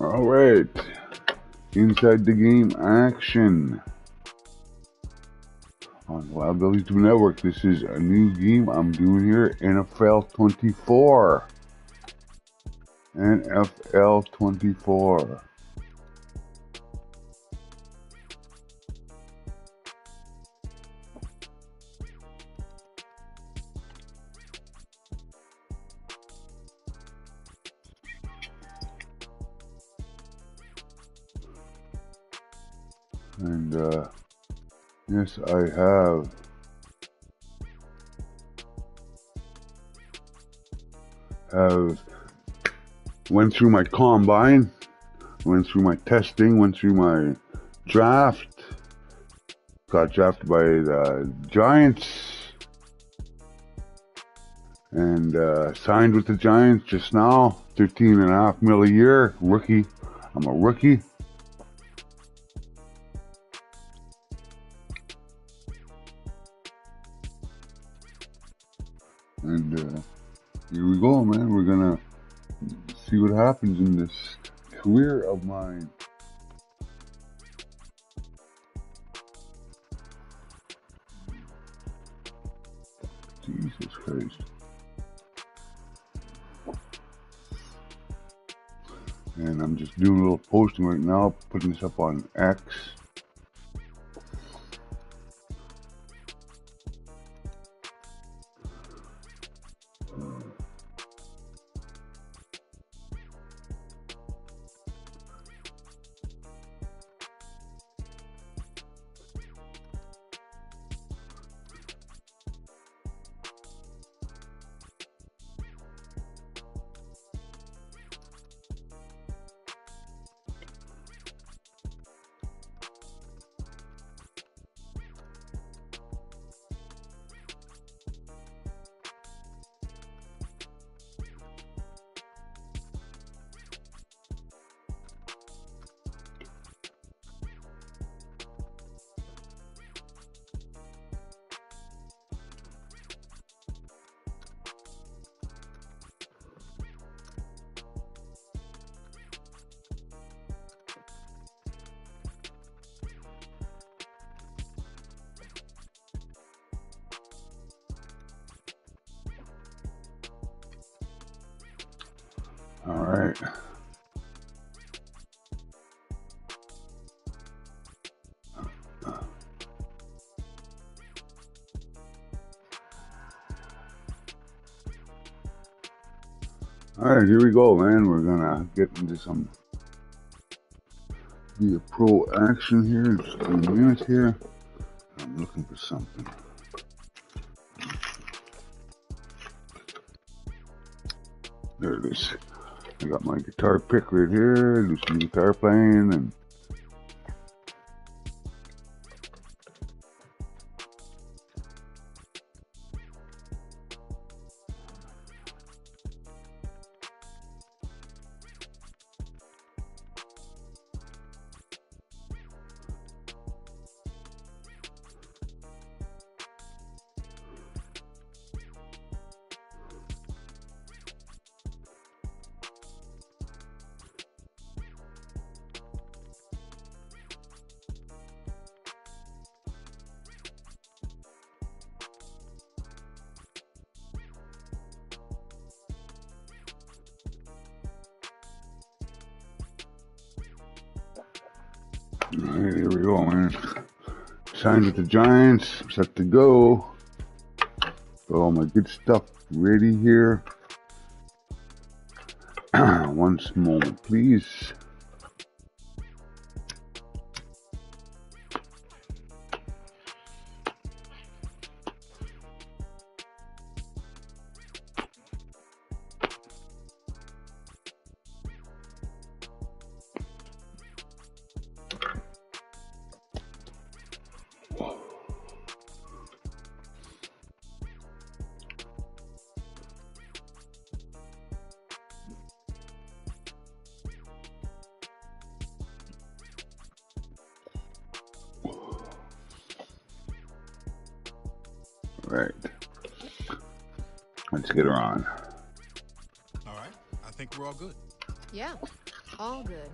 Alright, inside the game action on Wild Billy 2 Network. This is a new game I'm doing here, NFL 24. NFL 24. And yes, I have went through my combine, went through my testing, went through my draft, got drafted by the Giants, and signed with the Giants just now, $13.5 million a year, rookie. I'm a rookie. And here we go, man. We're gonna see what happens in this career of mine. Jesus Christ. And I'm just doing a little posting right now, putting this up on X. All right. All right, here we go, man. We're gonna get into some be a pro action here in just a few minutes here. I'm looking for something. There it is. I got my guitar pick right here, do some guitar playing, and alright, here we go, man. Signed with the Giants, set to go. Got all my good stuff ready here. One moment, please. Right. Let's get her on. All right. I think we're all good. Yeah. All good.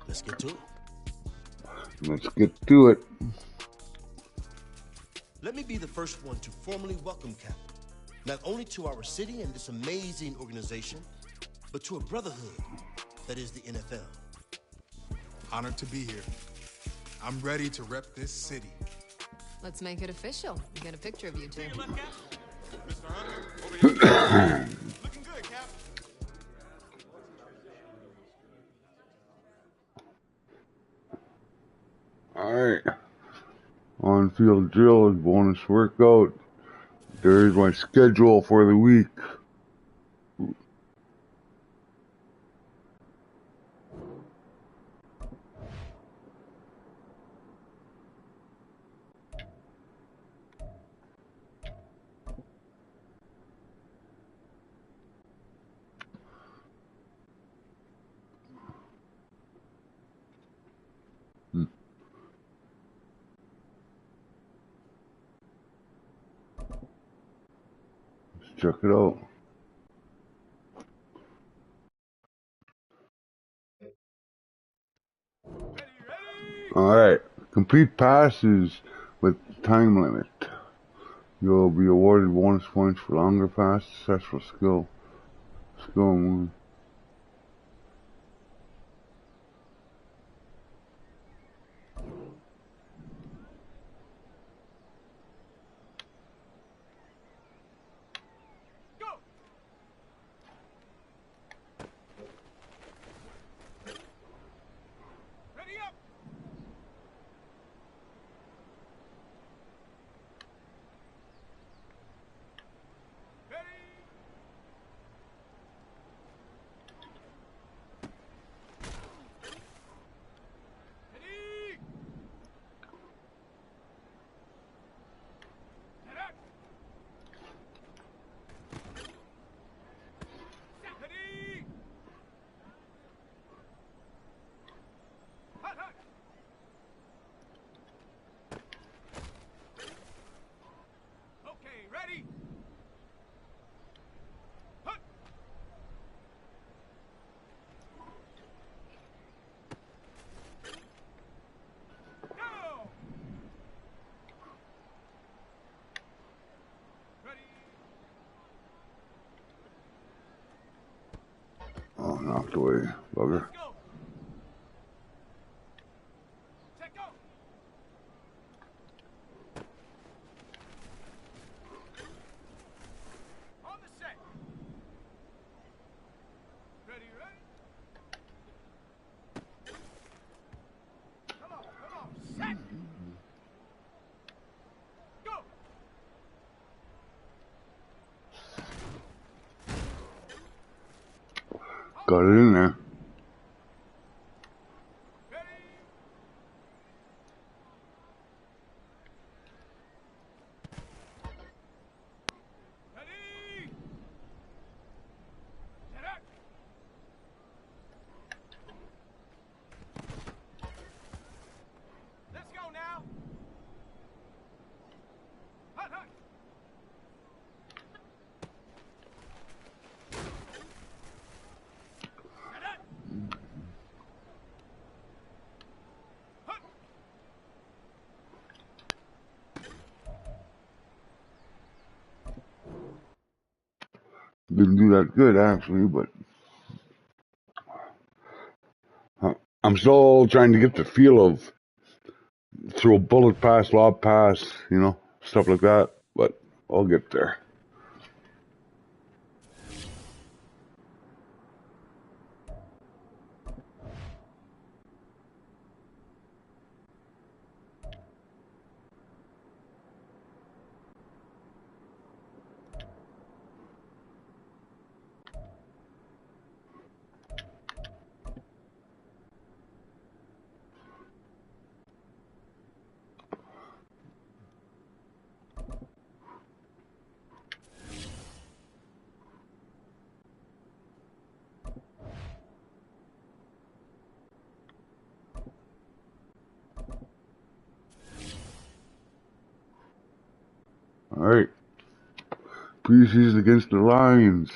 Let's get to it. Let's get to it. Let me be the first one to formally welcome Cap, not only to our city and this amazing organization, but to a brotherhood that is the NFL. Honored to be here. I'm ready to rep this city. Let's make it official. Get a picture of you two. Mr. Hunter, over here. Looking good, Cap. Alright. On-field drill is bonus workout. There's my schedule for the week. Let's check it out. Alright. Complete passes with time limit. You'll be awarded bonus points for longer passes. Successful skill. Skill move. Oh, knocked away. Bugger. Got it in there. Didn't do that good actually, but I'm still trying to get the feel of throw bullet pass, lob pass, you know, stuff like that. But I'll get there. Preseason against the Lions.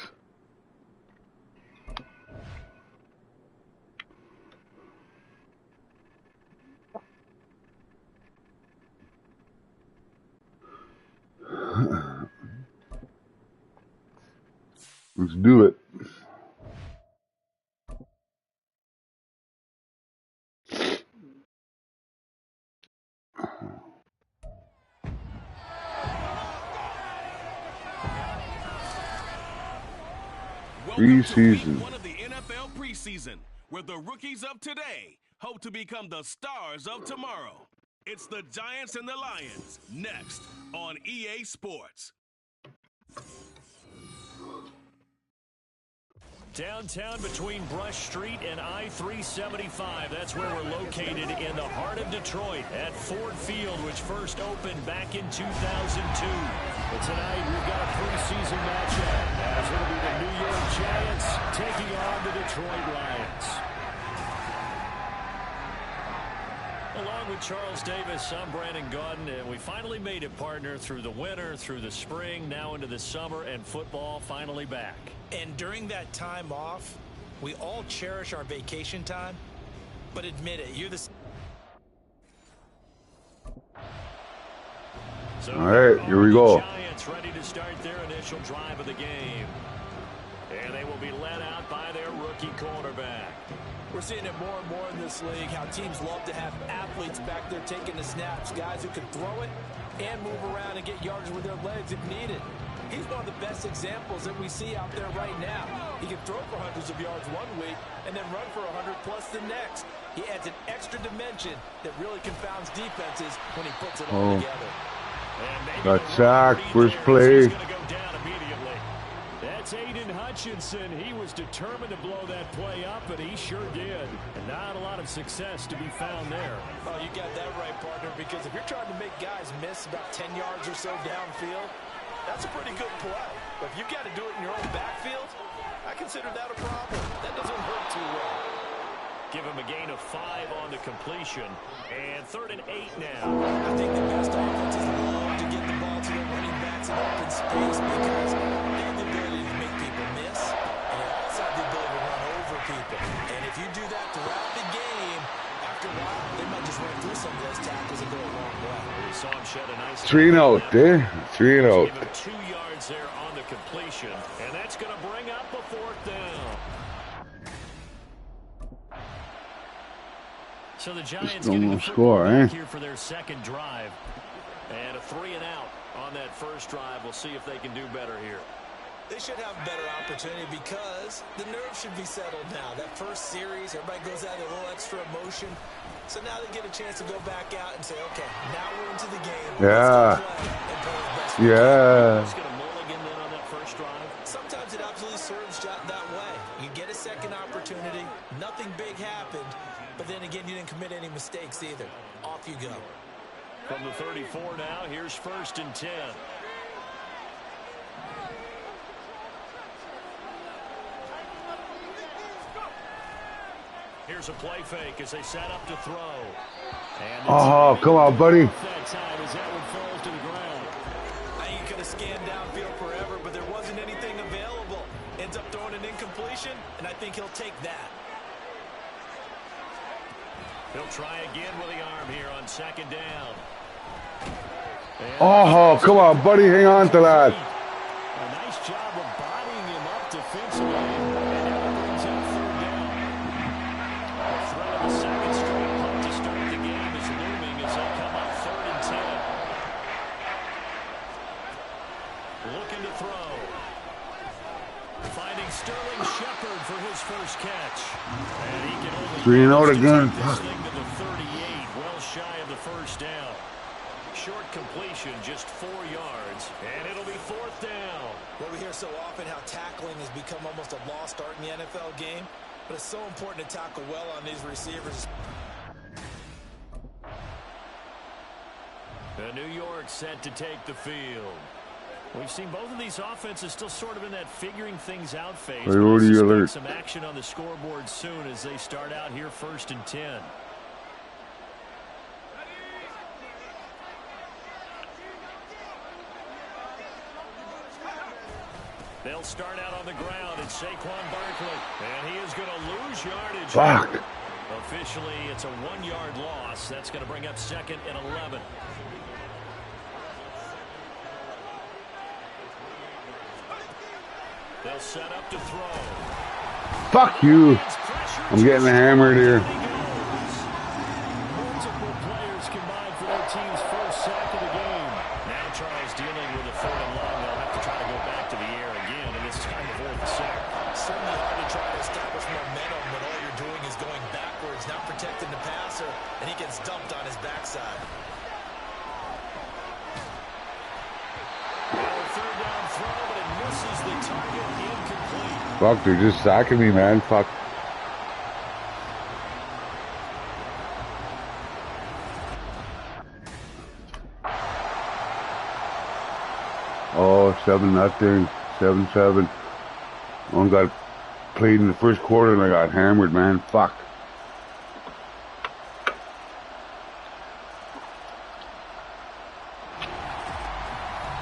Let's do it. Preseason. One of the NFL preseason, where the rookies of today hope to become the stars of tomorrow. It's the Giants and the Lions, next on EA Sports. Downtown between Brush Street and I-375. That's where we're located in the heart of Detroit at Ford Field, which first opened back in 2002. But tonight we've got a preseason matchup as it'll be the New York Giants taking on the Detroit Lions. Along with Charles Davis, I'm Brandon Gaudin, and we finally made it, partner, through the winter, through the spring, now into the summer, and football finally back. And during that time off, we all cherish our vacation time, but admit it, you're the... So, all right, here we go. Giants ready to start their initial drive of the game. And they will be led out by their rookie quarterback. We're seeing it more and more in this league, how teams love to have athletes back there taking the snaps, guys who can throw it and move around and get yards with their legs if needed. He's one of the best examples that we see out there right now. He can throw for hundreds of yards one week and then run for 100+ the next. He adds an extra dimension that really confounds defenses when he puts it all together. Got sacked, first play. That's Aiden Hutchinson. He was determined to blow that play up, and he sure did. And not a lot of success to be found there. Oh, you got that right, partner, because if you're trying to make guys miss about 10 yards or so downfield, that's a pretty good play. But if you've got to do it in your own backfield, I consider that a problem. That doesn't hurt too well. Give him a gain of 5 on the completion. And 3rd and 8 now. I think the best offenses love to get the ball to their running backs in open space because they have the ability to make people miss, and they also have the ability to run over people. And if you do that throughout the game, after a while, they might just run through some of those tackles and go a long way. We saw him shed a nice 3 and out, eh? 3 and out. Give him 2 yards there on the completion, and that's going to bring up a 4th down. So the Giants getting the score, eh? Here for their second drive. And a 3 and out on that first drive. We'll see if they can do better here. They should have a better opportunity because the nerves should be settled now. That first series, everybody goes out with a little extra emotion. So now they get a chance to go back out and say, okay, now we're into the game. Yeah. Yeah. Let's get a mulligan then on that first drive. Sometimes it absolutely serves that way. You get a second opportunity. Nothing big happened. But then again, you didn't commit any mistakes either. Off you go. From the 34 now, here's 1st and 10. Here's a play fake as they set up to throw. And oh, come on, buddy. That time as that one falls to the ground. You could have scanned downfield forever, but there wasn't anything available. Ends up throwing an incompletion, and I think he'll take that. He'll try again with the arm here on 2nd down. And oh, come on, buddy. Hang on to that. A nice job of bodying him up defensively. And now it brings out 3rd down. The threat of a second straight punt to start the game is looming as they come up 3rd and 10. Looking to throw. Finding Sterling Shepard for his first catch. And he can only 3 and out again. to the 38, well shy of the first down. Short completion, just 4 yards, and it'll be 4th down. Well, we hear so often how tackling has become almost a lost art in the NFL game, but it's so important to tackle well on these receivers. The New York set to take the field. We've seen both of these offenses still sort of in that figuring things out phase. Priority alert. Some action on the scoreboard soon as they start out here 1st and 10. They'll start out on the ground. It's Saquon Barkley. And he is going to lose yardage. Fuck. Officially, it's a 1-yard loss. That's going to bring up 2nd and 11. They'll set up to throw. Fuck you. I'm getting hammered here. Multiple players combined for their team's first sack of the game. Now Charles dealing with a 3rd and long. They'll have to try to go back to the air again, and this time before the sack. Certainly hard to try to establish momentum when all you're doing is going backwards, not protecting the passer, and he gets dumped on his backside. Now a 3rd down throw, but it misses the target, incomplete. Fuck, they're just sacking me, man. Fuck. Oh, 7-0, 7-7. One got played in the first quarter and I got hammered, man. Fuck.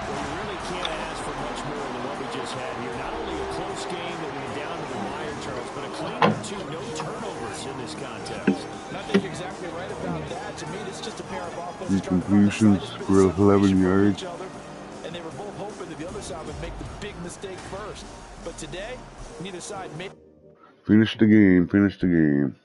Well, you really can't ask for much more than what we just had here. Not only a close game that went down to the wire, Charles, but a clean up too. No turnovers in this contest. I think you're exactly right about that. To me, it's just a pair of offenses. Incompletions for 11 yards. And they were both hoping that the other side would make the big mistake first. But today, neither side made. Finish the game, finish the game.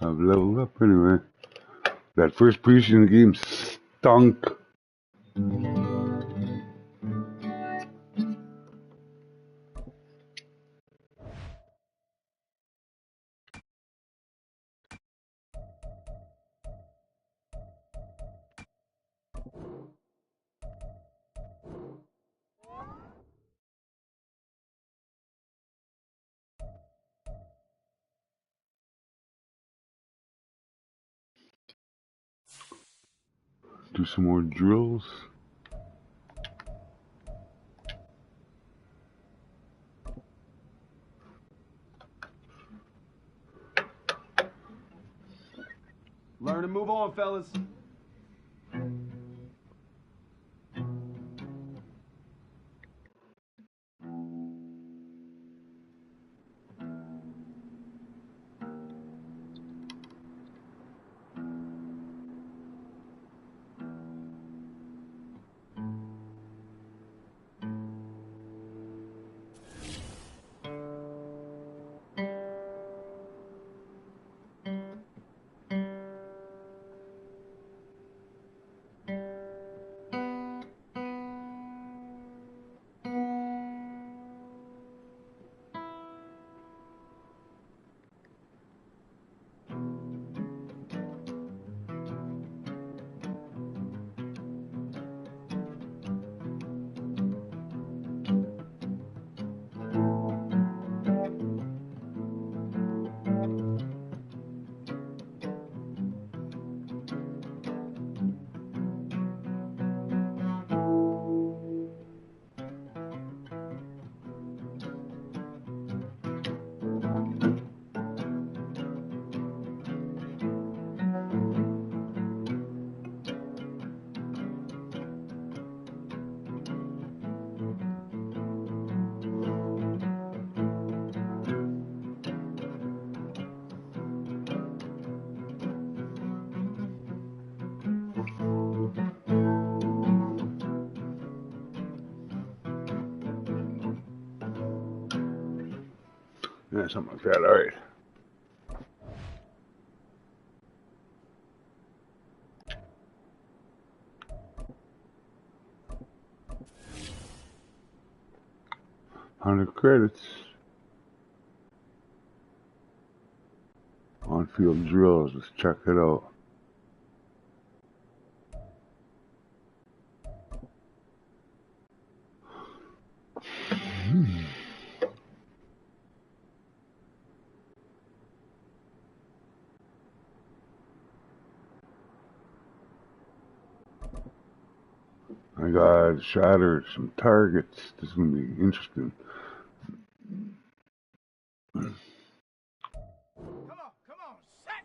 I've leveled up anyway. That first preseason game stunk. Do some more drills. Learn to move on, fellas. Yeah, something like that. All right. $100 credits. On-field drills. Let's check it out. I got shattered some targets. This is going to be interesting. Come on, set!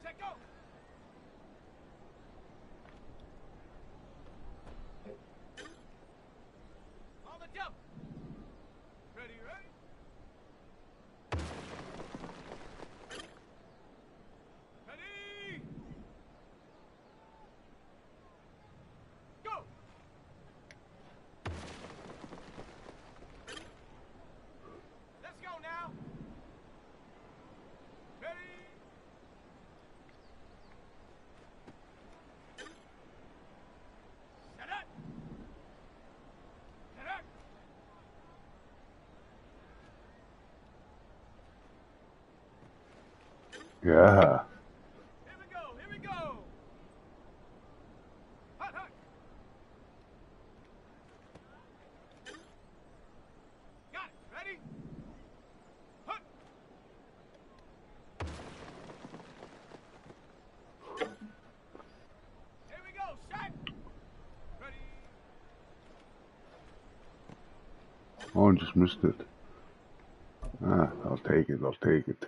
Set, go! On the jump! Ready? Ready! Go! Let's go now! Ready? Set up! Set up! Yeah. Here we go! Here we go! Hut, hut! Got it! Ready? Hut! Here we go! Shot! Ready? Oh, just missed it. Ah, I'll take it. I'll take it.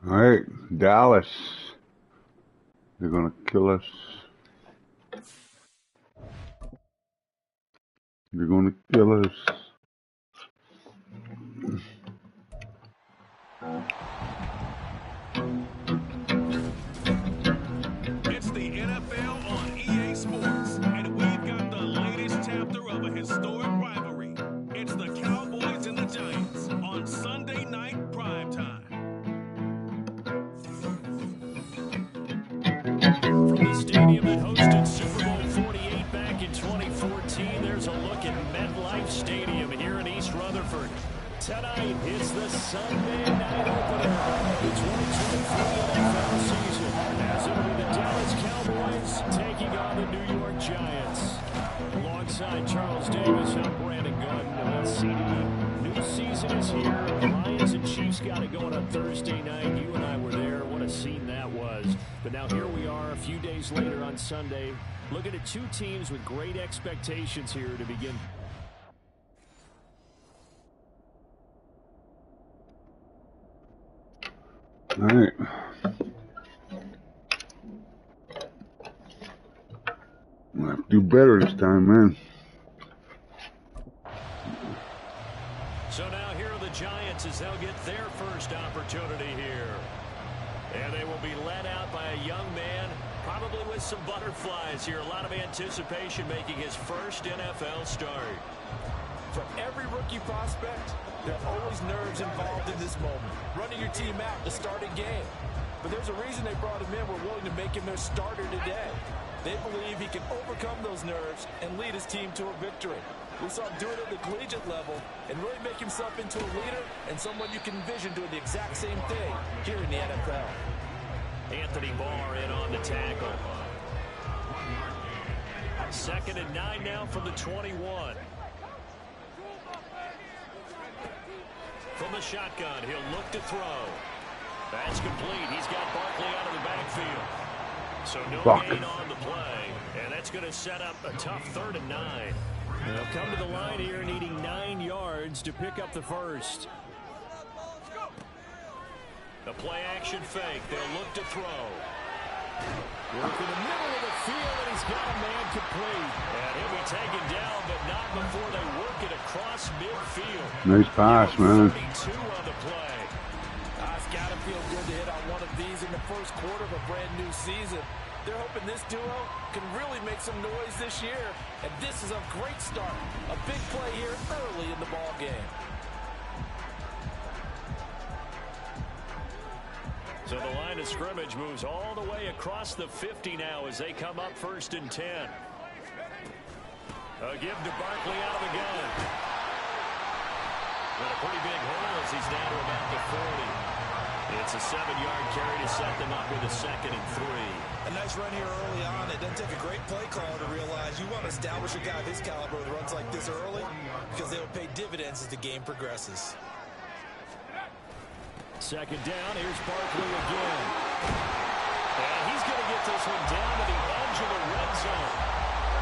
All right, Dallas. They're gonna kill us. They're gonna kill us. It's the NFL on EA Sports, and we've got the latest chapter of a historic rivalry. It's the Cowboys and the Giants on Sunday night primetime. From the stadium that hosted Super Bowl 48 back in 2014, there's a look at MetLife Braves Stadium here in East Rutherford. Tonight is the Sunday night opener of the 2023 NFL season, as it'll be the Dallas Cowboys taking on the New York Giants. Alongside Charles Davis, I'm Brandon Gunn. CD, new season is here. The Lions and Chiefs got it going on Thursday night. You and I were there. What a scene that was. But now here we are a few days later on Sunday, looking at two teams with great expectations here to begin. All right. I'm gonna have to do better this time, man. So now here are the Giants as they'll get their first opportunity here. And they will be led out by a young man, probably with some butterflies here. A lot of anticipation, making his first NFL start. For every rookie prospect, there are always nerves involved in this moment. Running your team out to start a game. But there's a reason they brought him in. We're willing to make him their starter today. They believe he can overcome those nerves and lead his team to a victory. We saw him do it at the collegiate level and really make himself into a leader and someone you can envision doing the exact same thing here in the NFL. Anthony Barr in on the tackle. 2nd and 9 now from the 21. From the shotgun, he'll look to throw. That's complete. He's got Barkley out of the backfield. So no gain on the play. And that's going to set up a tough 3rd and 9. They'll come to the line here needing 9 yards to pick up the first. The play action fake. They'll look to throw. Work in the middle of the field, and he's got a man complete. And he'll be taken down, but not before they work it across midfield. Nice pass, man. 32 on the play. It's got to feel good to hit on one of these in the first quarter of a brand new season. They're hoping this duo can really make some noise this year. And this is a great start. A big play here early in the ball game. So the line of scrimmage moves all the way across the 50 now as they come up 1st and 10. A give to Barkley out of the gun. Got a pretty big hole as he's down to about the 40. It's a 7-yard carry to set them up with a 2nd and 3. A nice run here early on. It doesn't take a great play caller to realize you want to establish a guy of his caliber with runs like this early because they will pay dividends as the game progresses. 2nd down. Here's Barkley again. And he's going to get this one down to the edge of the red zone.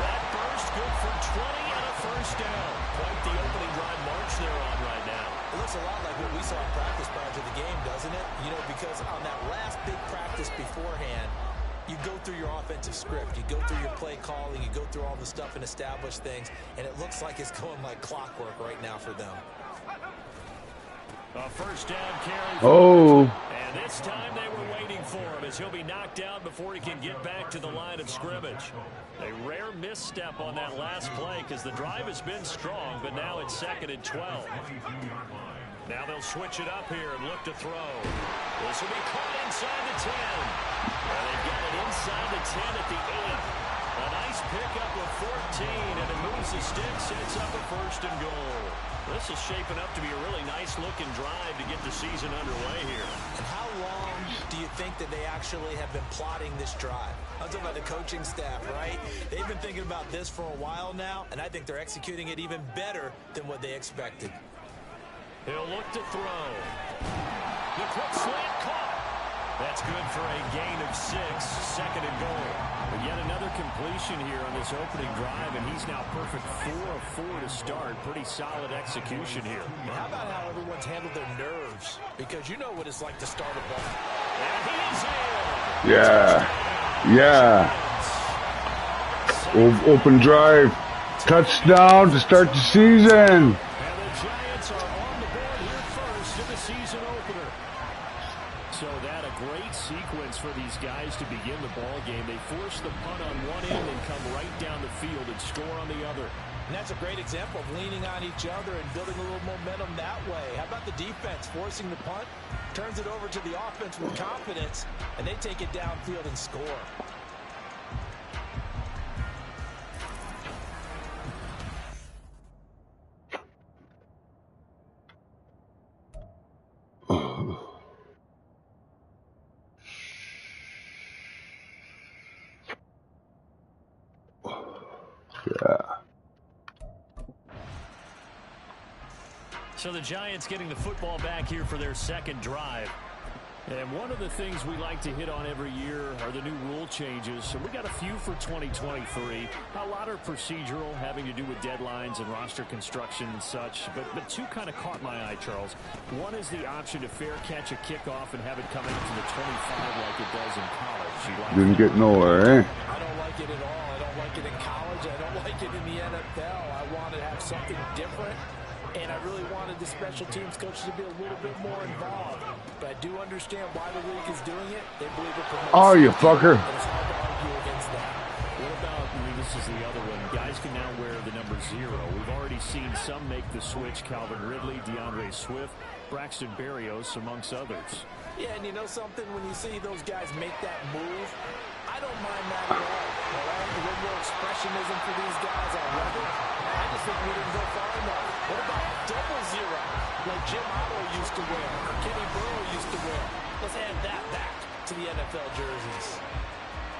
That burst good for 20 and a first down. Quite the opening drive march they're on right now. It looks a lot like what we saw in practice prior to the game, doesn't it? You know, because on that last big practice beforehand, you go through your offensive script, you go through your play calling, you go through all the stuff and establish things, and it looks like it's going like clockwork right now for them. A first down carry. Oh. And this time they were waiting for him as he'll be knocked down before he can get back to the line of scrimmage. A rare misstep on that last play because the drive has been strong, but now it's 2nd and 12. Now they'll switch it up here and look to throw. This will be caught inside the 10. And they've got it inside the 10 at the 8. A nice pickup of 14, and it moves the stick, sets up a 1st and goal. This is shaping up to be a really nice-looking drive to get the season underway here. And how long do you think that they actually have been plotting this drive? I'm talking about the coaching staff, right? They've been thinking about this for a while now, and I think they're executing it even better than what they expected. He'll look to throw. The quick slant caught. That's good for a gain of 6, 2nd and goal. But yet another completion here on this opening drive, and he's now perfect 4 of 4 to start. Pretty solid execution here. And how about how everyone's handled their nerves? Because you know what it's like to start a ball. And he is in. Yeah. Open drive. Touchdown to start the season. And the Giants are on the board here first in the season opener. So that a great sequence for these guys to begin the ball game. They force the punt on one end and come right down the field and score on the other. And that's a great example of leaning on each other and building a little momentum that way. How about the defense forcing the punt, turns it over to the offense with confidence, and they take it downfield and score. Yeah. So the Giants getting the football back here for their second drive. And one of the things we like to hit on every year are the new rule changes. So we got a few for 2023. A lot are procedural, having to do with deadlines and roster construction and such. But two kind of caught my eye, Charles. One is the option to fair catch a kickoff and have it come out to the 25 like it does in college. Didn't get nowhere, eh? I don't like it at all. I don't like it in college. I don't like it in the NFL. I want to have something different. And I really wanted the special teams coaches to be a little bit more involved. But I do understand why the league is doing it. They believe it promotes. Oh, you fucker. It's hard to argue against that. What about, this is the other one, guys can now wear the number 0. We've already seen some make the switch, Calvin Ridley, DeAndre Swift, Braxton Berrios, amongst others. Yeah, and you know something? When you see those guys make that move, I don't mind that at all. All right? A little more expressionism for these guys, I love it. I just think we didn't go far enough. What about double 0, like Jim Otto used to wear, or Kenny Burrow used to wear? Let's add that back to the NFL jerseys.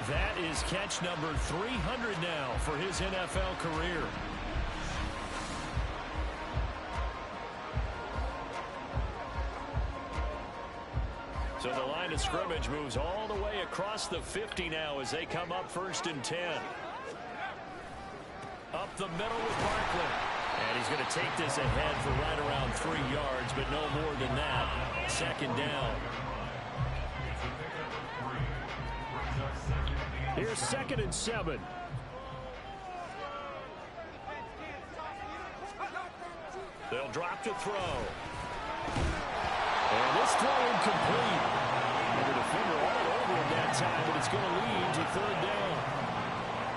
That is catch number 300 now for his NFL career. So the line of scrimmage moves all the way across the 50 now as they come up 1st and 10. Up the middle with Barkley. And he's going to take this ahead for right around 3 yards, but no more than that. 2nd down. Here's 2nd and 7. They'll drop to throw. And this throw incomplete. And the defender all over him that time, but it's going to lead to 3rd down.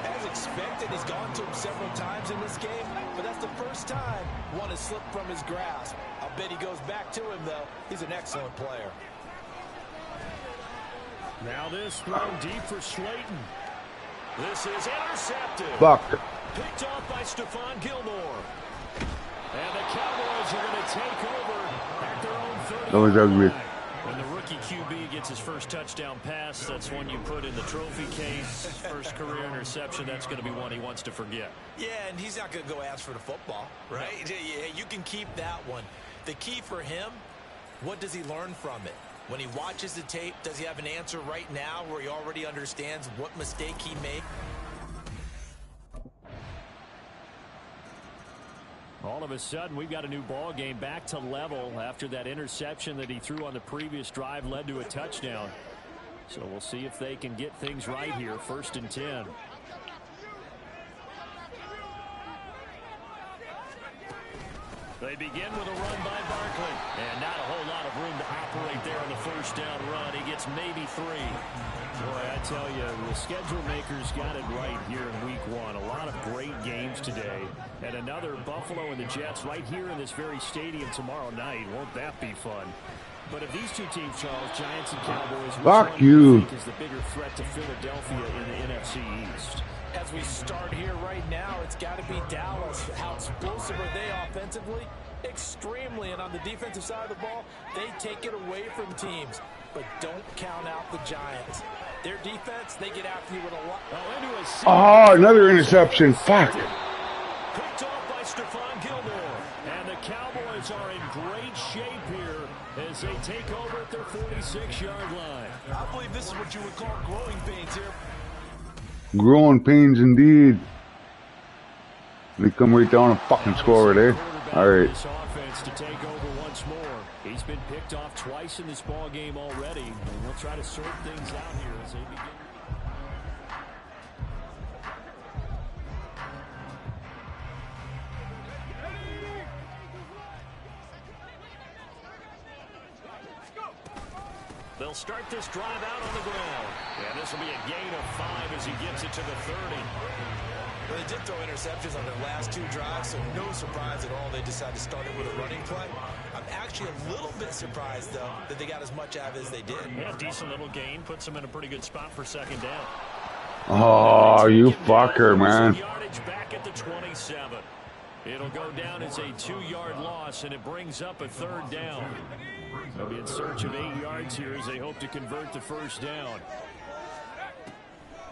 As expected, he's gone to him several times in this game, but that's the first time one has slipped from his grasp. I'll bet he goes back to him, though. He's an excellent player. Now this thrown deep for Slayton. This is intercepted. Fuck. Picked off by Stephon Gilmore. And the Cowboys are going to take over at their own 30. That was ugly. When the rookie QB gets his first touchdown pass, that's one you put in the trophy case. First career interception, that's going to be one he wants to forget. Yeah, and he's not going to go ask for the football, right? Yeah, you can keep that one. The key for him, what does he learn from it? When he watches the tape, does he have an answer right now where he already understands what mistake he made? All of a sudden, we've got a new ball game back to level after that interception that he threw on the previous drive led to a touchdown. So we'll see if they can get things right here. 1st and 10. They begin with a run by Barkley. And not a whole lot of room to operate there on the 1st down run. He gets maybe 3. Boy, I tell you, the schedule makers got it right here in week 1. A lot of great games today. And another Buffalo and the Jets right here in this very stadium tomorrow night. Won't that be fun? But of these two teams, Charles, Giants and Cowboys, which Fuck one you. do you think is the bigger threat to Philadelphia in the NFC East? As we start here right now, it's got to be Dallas. How explosive are they offensively? Extremely. And on the defensive side of the ball, they take it away from teams. But don't count out the Giants. Their defense, they get after you with a lot. Oh, another interception. Fuck. Picked off by Stephon Gilmore. And the Cowboys are in great shape here as they take over at their 46-yard line. I believe this is what you would call growing pains here. Growing pains indeed. They come right down and fucking score it, eh? All right. This offense to take over once more. He's been picked off twice in this ball game already. And we'll try to sort things out here as they begin. They'll start this drive out on the ground. And this will be a gain of 5 as he gets it to the 30. Well, they did throw interceptions on their last 2 drives, so no surprise at all they decided to start it with a running play. I'm actually a little bit surprised, though, that they got as much out of it as they did. Yeah, decent little gain. Puts them in a pretty good spot for 2nd down. Oh, you fucker, man. Yardage back at the 27. It'll go down as a 2-yard loss, and it brings up a 3rd down. They'll be in search of 8 yards here as they hope to convert the 1st down.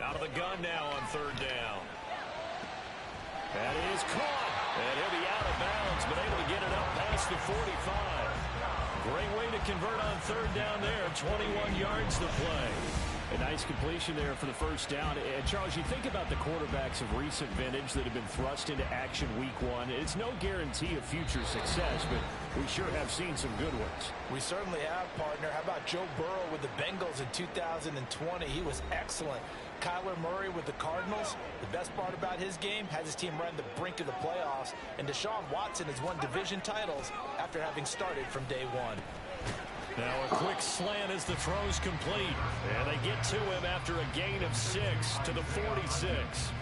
Out of the gun now on 3rd down. That is caught. And he'll be out of bounds, but able to get it up past the 45. Great way to convert on 3rd down there. 21 yards to play. A nice completion there for the 1st down. And Charles, you think about the quarterbacks of recent vintage that have been thrust into action week 1. It's no guarantee of future success, but we sure have seen some good ones. We certainly have, partner. How about Joe Burrow with the Bengals in 2020? He was excellent. Kyler Murray with the Cardinals. The best part about his game, has his team right on the brink of the playoffs. And Deshaun Watson has won division titles after having started from day 1. Now a quick slant as the throw's complete. And they get to him after a gain of 6 to the 46.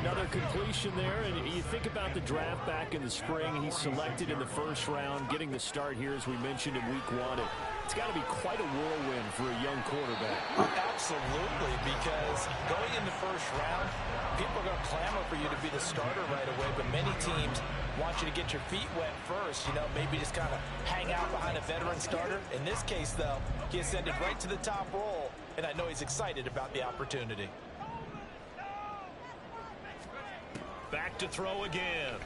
Another completion there, and you think about the draft back in the spring. He's selected in the 1st round, getting the start here, as we mentioned, in week 1. It's got to be quite a whirlwind for a young quarterback. Absolutely, because going in the 1st round, people are going to clamor for you to be the starter right away, but many teams want you to get your feet wet first, maybe just kind of hang out behind a veteran starter. In this case, though, he ascended right to the top role, and I know he's excited about the opportunity. Back to throw again.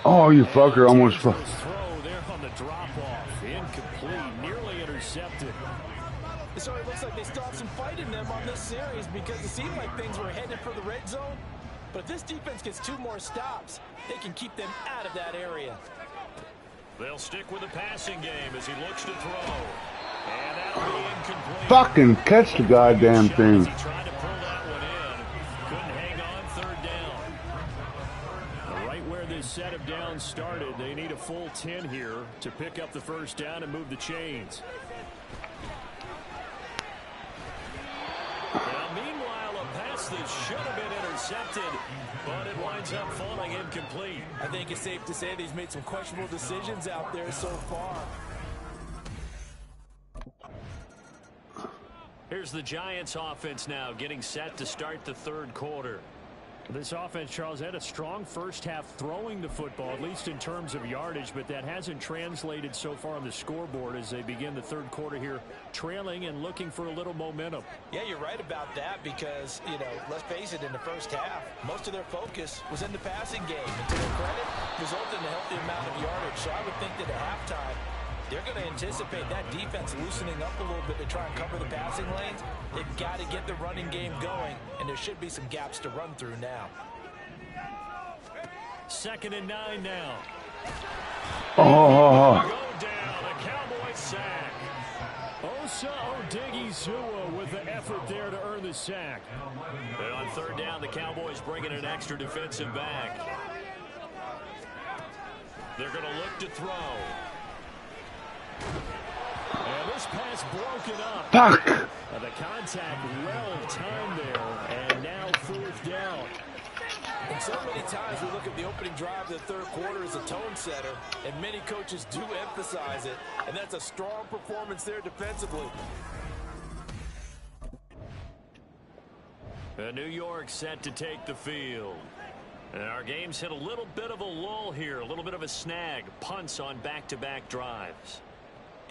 Oh, you fucker, almost. Throw there on the drop-off. Incomplete, nearly intercepted. So it looks like they still have some fight in them on this series because it seemed like things were headed for the red zone. But if this defense gets 2 more stops, they can keep them out of that area. They'll stick with the passing game as he looks to throw. And that'll be incomplete. Fucking catch the goddamn thing. He tried to pull that one in. Couldn't hang on 3rd down. Right where this set of downs started, they need a full 10 here to pick up the 1st down and move the chains. Now, meanwhile, a pass that should have been intercepted, but it winds up falling incomplete. I think it's safe to say that he's made some questionable decisions out there so far. Here's the Giants offense now getting set to start the 3rd quarter. This offense, Charles, had a strong 1st half throwing the football, at least in terms of yardage, but that hasn't translated so far on the scoreboard as they begin the 3rd quarter here, trailing and looking for a little momentum. Yeah, you're right about that because, let's face it, in the 1st half, most of their focus was in the passing game. And to their credit, resulted in a healthy amount of yardage. So I would think that at halftime, they're going to anticipate that defense loosening up a little bit to try and cover the passing lanes. They've got to get the running game going, and there should be some gaps to run through now. 2nd and 9 now. Oh. Go down, a Cowboy sack. Osa Odigizua with the effort there to earn the sack. And on 3rd down, the Cowboys bringing an extra defensive back. They're going to look to throw. And this pass broken up. Fuck. The contact well timed there, and now 4th down. And so many times we look at the opening drive of the 3rd quarter as a tone setter, and many coaches do emphasize it, and that's a strong performance there defensively. New York set to take the field. And our game's hit a little bit of a lull here, a little bit of a snag, punts on back-to-back drives.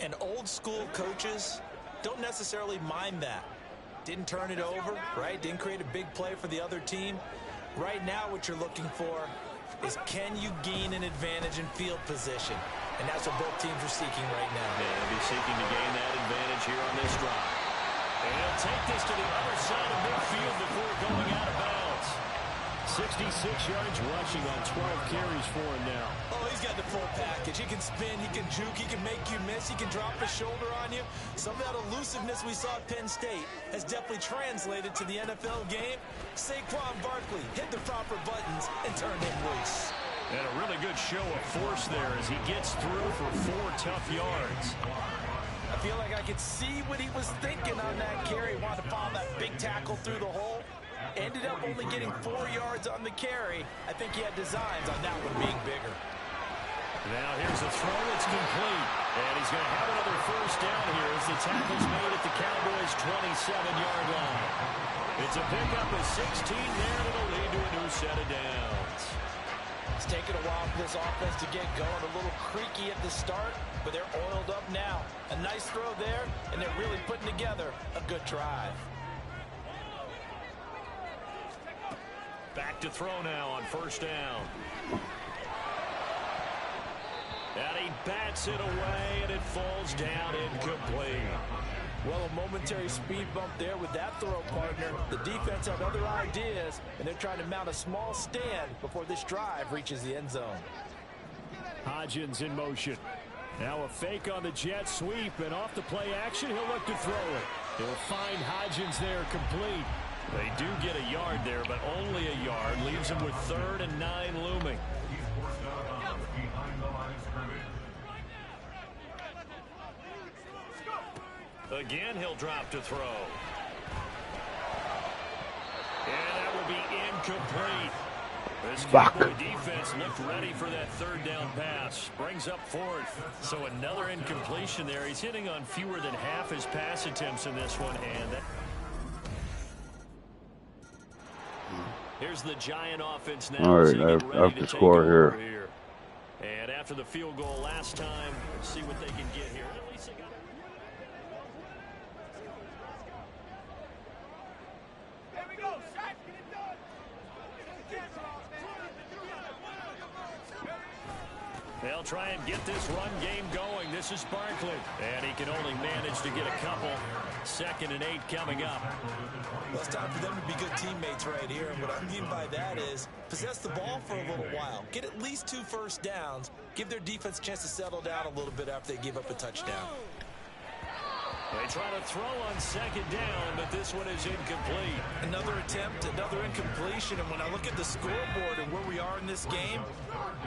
And old school coaches don't necessarily mind that. Didn't turn it over, right? Didn't create a big play for the other team. Right now what you're looking for is can you gain an advantage in field position? And that's what both teams are seeking right now. They'll be seeking to gain that advantage here on this drive. And he'll take this to the other side of midfield before going out of bounds. 66 yards rushing on 12 carries for him now. Oh, he's got the full package. He can spin, he can juke, he can make you miss, he can drop a shoulder on you. Some of that elusiveness we saw at Penn State has definitely translated to the NFL game. Saquon Barkley hit the proper buttons and turned him loose. And a really good show of force there as he gets through for 4 tough yards. I feel like I could see what he was thinking on that carry. Wanted to follow that big tackle through the hole. Ended up only getting 4 yards on the carry. I think he had designs on that one being bigger. Now here's a throw that's complete. And he's going to have another first down here as the tackle's made at the Cowboys' 27-yard line. It's a pickup of 16 there, and it'll lead to a new set of downs. It's taken a while for this offense to get going. A little creaky at the start, but they're oiled up now. A nice throw there, and they're really putting together a good drive. Back to throw now on first down. And he bats it away, and it falls down incomplete. Well, a momentary speed bump there with that throw, partner. The defense had other ideas, and they're trying to mount a small stand before this drive reaches the end zone. Hodgins in motion. Now a fake on the jet sweep, and off the play action, he'll look to throw it. He'll find Hodgins there complete. They do get a yard there, but only a yard. Leaves him with 3rd and 9 looming. Again, he'll drop to throw. And that will be incomplete. This Cowboy defense looked ready for that 3rd down pass. Brings up 4th. So another incompletion there. He's hitting on fewer than half his pass attempts in this one. And that... Here's the Giant offense now. All right, I have to score here. And after the field goal last time, let's see what they can get here. At least they got... Here we go, Shaq. Get it done. They'll try and get this run game going. This is Barkley. And he can only manage to get a couple. 2nd and 8 coming up. Well, it's time for them to be good teammates right here. And what I mean by that is possess the ball for a little while. Get at least 2 first downs. Give their defense a chance to settle down a little bit after they give up a touchdown. They try to throw on 2nd down, but this one is incomplete. Another attempt, another incompletion. And when I look at the scoreboard and where we are in this game,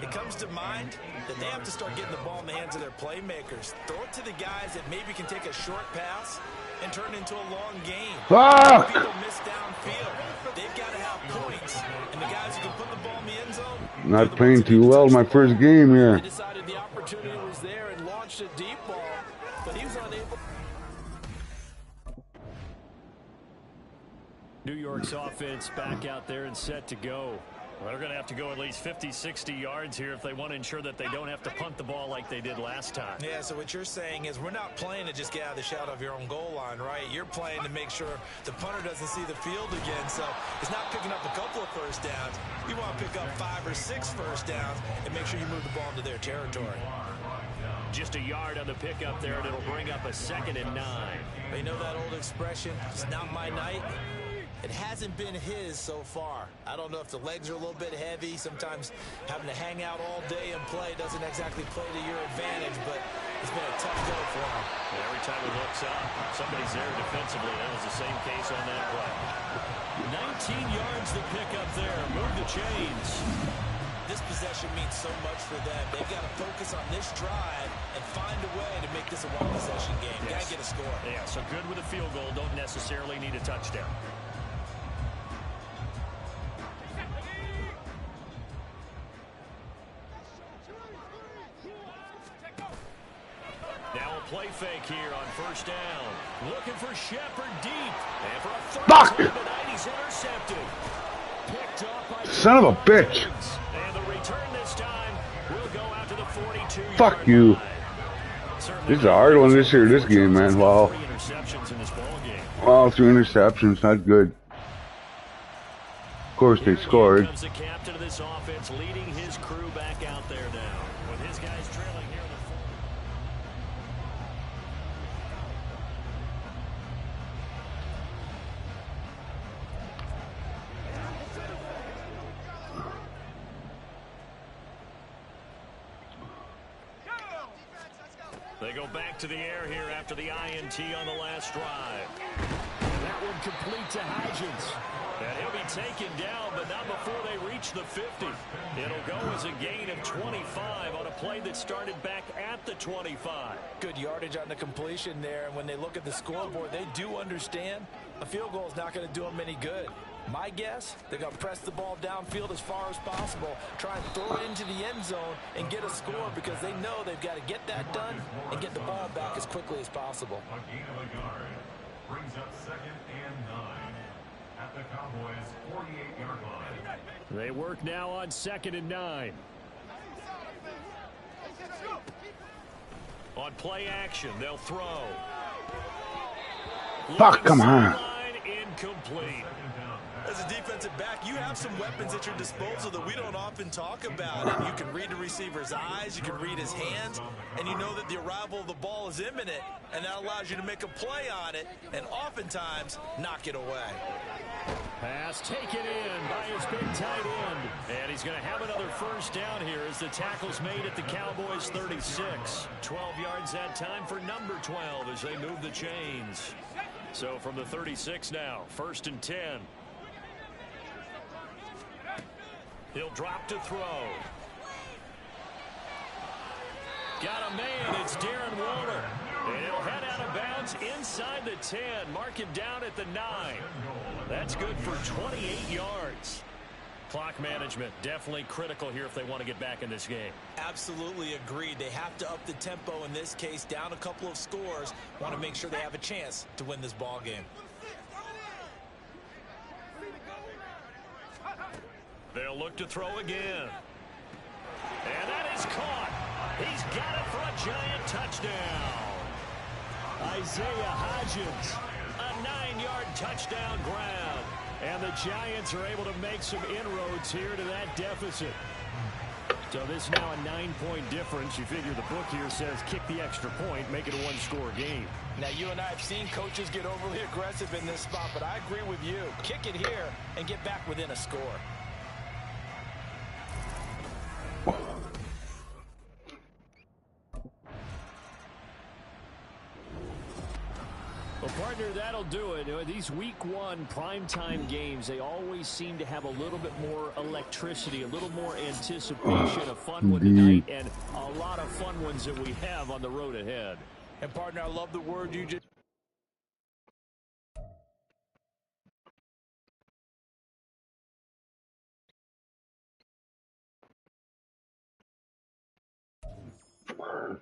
it comes to mind that they have to start getting the ball in the hands of their playmakers. Throw it to the guys that maybe can take a short pass and turn it into a long game. Fuck! People miss downfield. They've got to have points. And the guys who can put the ball in the end zone... Not playing too well my first game here. They decided the opportunity was there and launched a deep ball, but he was unable... New York's offense back out there and set to go. Well, they're going to have to go at least 50, 60 yards here if they want to ensure that they don't have to punt the ball like they did last time. Yeah, so what you're saying is we're not playing to just get out of the shadow of your own goal line, right? You're playing to make sure the punter doesn't see the field again. So it's not picking up a couple of first downs. You want to pick up 5 or 6 first downs and make sure you move the ball into their territory. Just a yard on the pickup there, and it'll bring up a 2nd and 9. You know that old expression, it's not my night? It hasn't been his so far. I don't know if the legs are a little bit heavy. Sometimes having to hang out all day and play doesn't exactly play to your advantage, but it's been a tough go for him. Yeah, every time he looks up, somebody's there defensively. That was the same case on that play. 19 yards the pickup there. Move the chains. This possession means so much for them. They've got to focus on this drive and find a way to make this a one-possession game. Got to get a score. Yeah, so good with a field goal. Don't necessarily need a touchdown. Now a play fake here on first down. Looking for Shepard deep. And for a third tonight, he's intercepted. Picked up by Son of a bitch. And the return this time will go out to the 42-yard Fuck you. line. This is a hard one this year, this game, man. Wow. 3 interceptions in this ball game. Wow, 3 interceptions. Not good. Of course, they scored. Here comes the captain of this offense, leading his crew back out there now. With his guys trailing here in the fourth. They go back to the air here after the INT on the last drive. And that one complete to Hodgins. And he'll be taken down, but not before they reach the 50. It'll go as a gain of 25 on a play that started back at the 25. Good yardage on the completion there, and when they look at the scoreboard, they do understand a field goal is not going to do them any good. My guess, they're going to press the ball downfield as far as possible, try and throw it into the end zone and get a score because they know they've got to get that done and get the ball back as quickly as possible. A gain of a yard brings up 2nd and 9 at the Cowboys' 48-yard line. They work now on 2nd and 9. On play action, they'll throw. Fuck, come on. Incomplete. As a defensive back, you have some weapons at your disposal that we don't often talk about. And you can read the receiver's eyes, you can read his hands, and you know that the arrival of the ball is imminent, and that allows you to make a play on it and oftentimes knock it away. Pass taken in by his big tight end. And he's going to have another first down here as the tackle's made at the Cowboys' 36. 12 yards that time for number 12 as they move the chains. So from the 36 now, 1st and 10. He'll drop to throw. Got a man. It's Darren Waller. And he'll head out of bounds inside the 10. Mark him down at the 9. That's good for 28 yards. Clock management definitely critical here if they want to get back in this game. Absolutely agreed. They have to up the tempo in this case, down a couple of scores. Want to make sure they have a chance to win this ball game. They'll look to throw again. And that is caught. He's got it for a giant touchdown. Isaiah Hodgins, a 9-yard touchdown grab. And the Giants are able to make some inroads here to that deficit. So this is now a 9-point difference. You figure the book here says kick the extra point, make it a 1-score game. Now, you and I have seen coaches get overly aggressive in this spot, but I agree with you. Kick it here and get back within a score. Well, partner, that'll do it. These week 1 primetime games, they always seem to have a little bit more electricity, a little more anticipation, a fun one tonight, and a lot of fun ones that we have on the road ahead. And, partner, I love the word you just...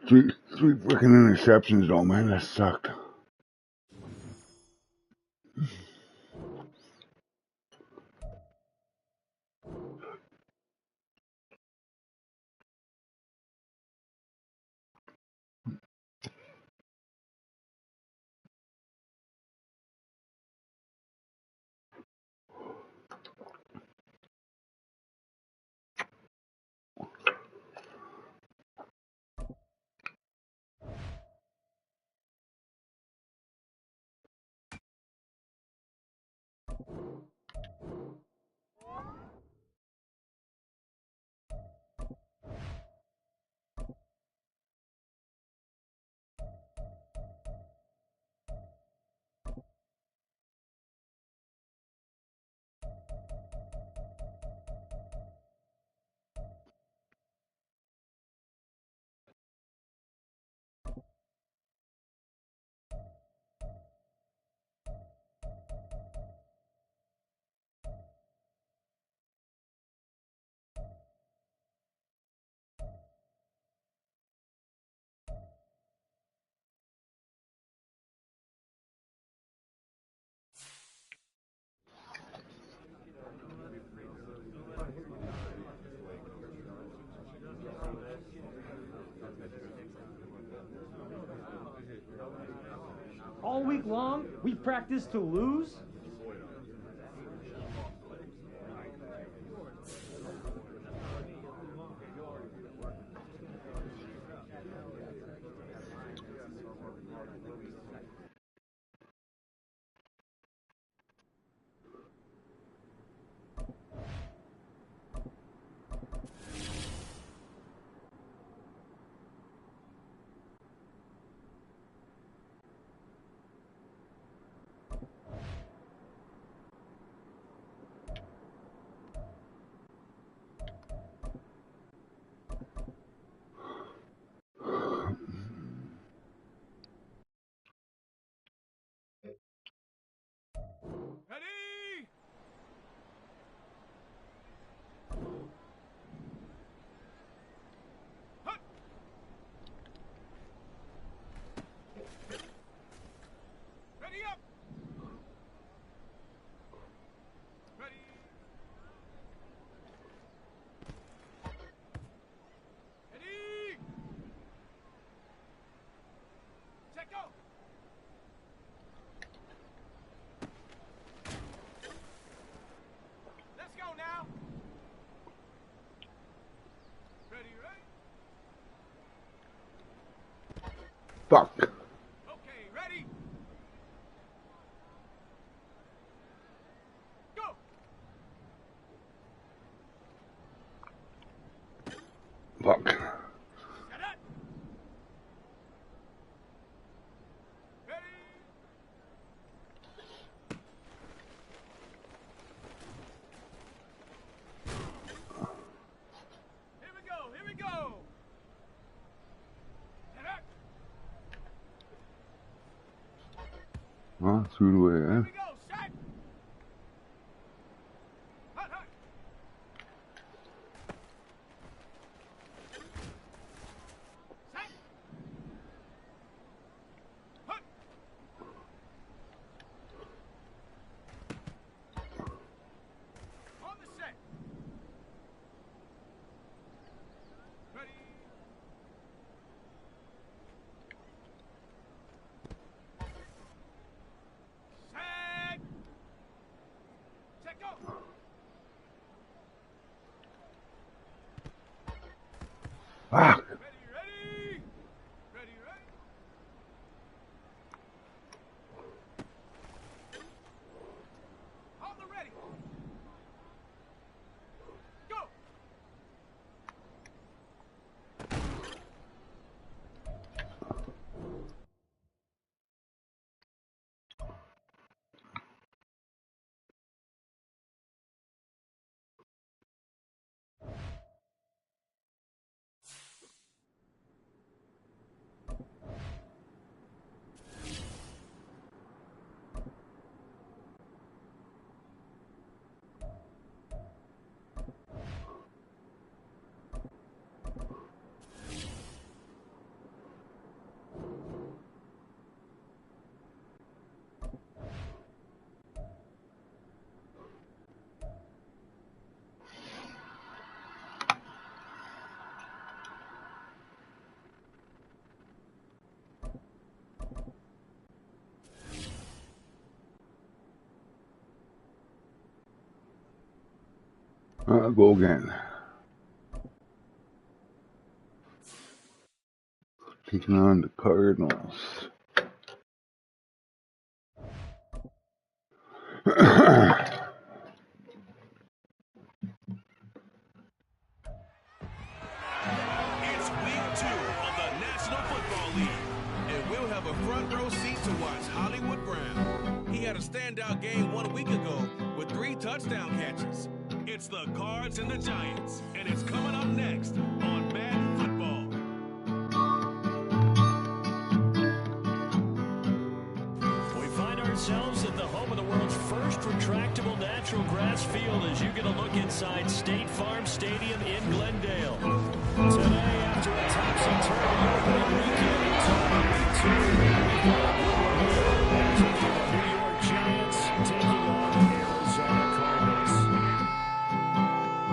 Three freaking interceptions, though, man. That sucked. All week long, we practiced to lose? Fuck. Okay, ready? Go! Fuck. Set up! Ready? Here we go, here we go! Set up! Huh? Shoot away, Here eh? we go, set! Hut, hut! Set! Hut! On the set! Ready? Set! Set, go! Fuck. Ready, ready! Ready, ready! On the ready! Go! I'll go again. Taking on the Cardinals. It's week 2 of the National Football League, and we'll have a front row seat to watch Hollywood Brown. He had a standout game 1 week ago with 3 touchdown catches. It's the Cards and the Giants, and it's coming up next on Madden Football. We find ourselves at the home of the world's first retractable natural grass field as you get a look inside State Farm Stadium in Glendale. Today, after a topsy-turvy opening weekend in 2022, the New York Giants taking on the Arizona Cardinals.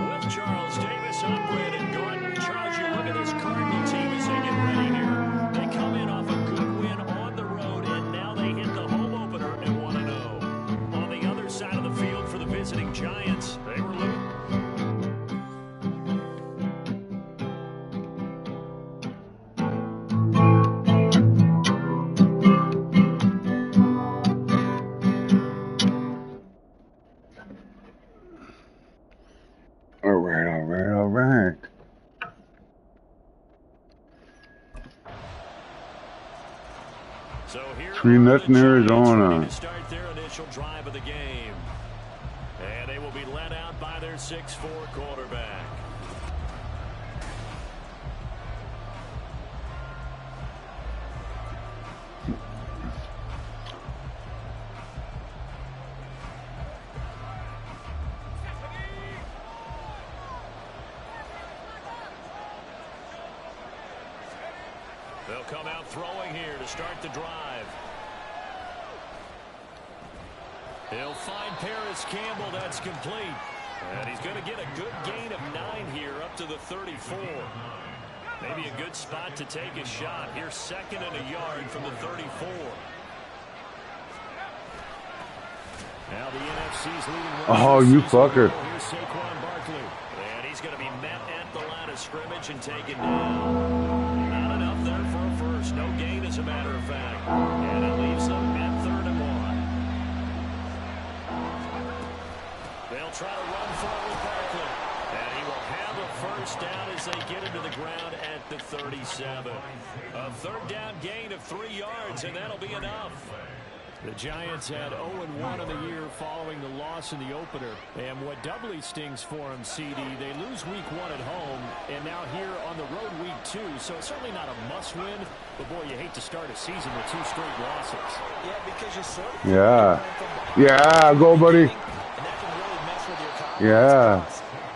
With Charles Davis, I'm Brandon Gordon. Charles, you look at this Cardinal team as they get ready here. They come in off a good win on the road, and now they hit the home opener at 1-0. On the other side of the field for the visiting Giants, they were losing. All right. So here 3-0 in Arizona. to start their initial drive of the game. And they will be led out by their 6'4" quarterback. They'll come out throwing here to start the drive. He'll find Paris Campbell. That's complete. And he's going to get a good gain of 9 here up to the 34. Maybe a good spot to take a shot. Here's 2nd and a yard from the 34. Now the NFC's leading rusher. Oh, you fucker. Here's Saquon Barkley. And he's going to be met at the line of scrimmage and taken down. Not enough there for a first. yards. No gain, as a matter of fact. And it leaves them at 3rd and 1. They'll try to run for it with Barkley. And he will have a first down as they get into the ground at the 37. A 3rd down gain of 3 yards, and that'll be enough. The Giants had 0-1 in the year following the loss in the opener. And what doubly stings for them, CD, they lose week 1 at home, and now here on the road week 2. So it's certainly not a must-win, but boy, you hate to start a season with 2 straight losses. Yeah, because you sort of... Yeah, go, buddy. And that can really mess with your confidence. Yeah.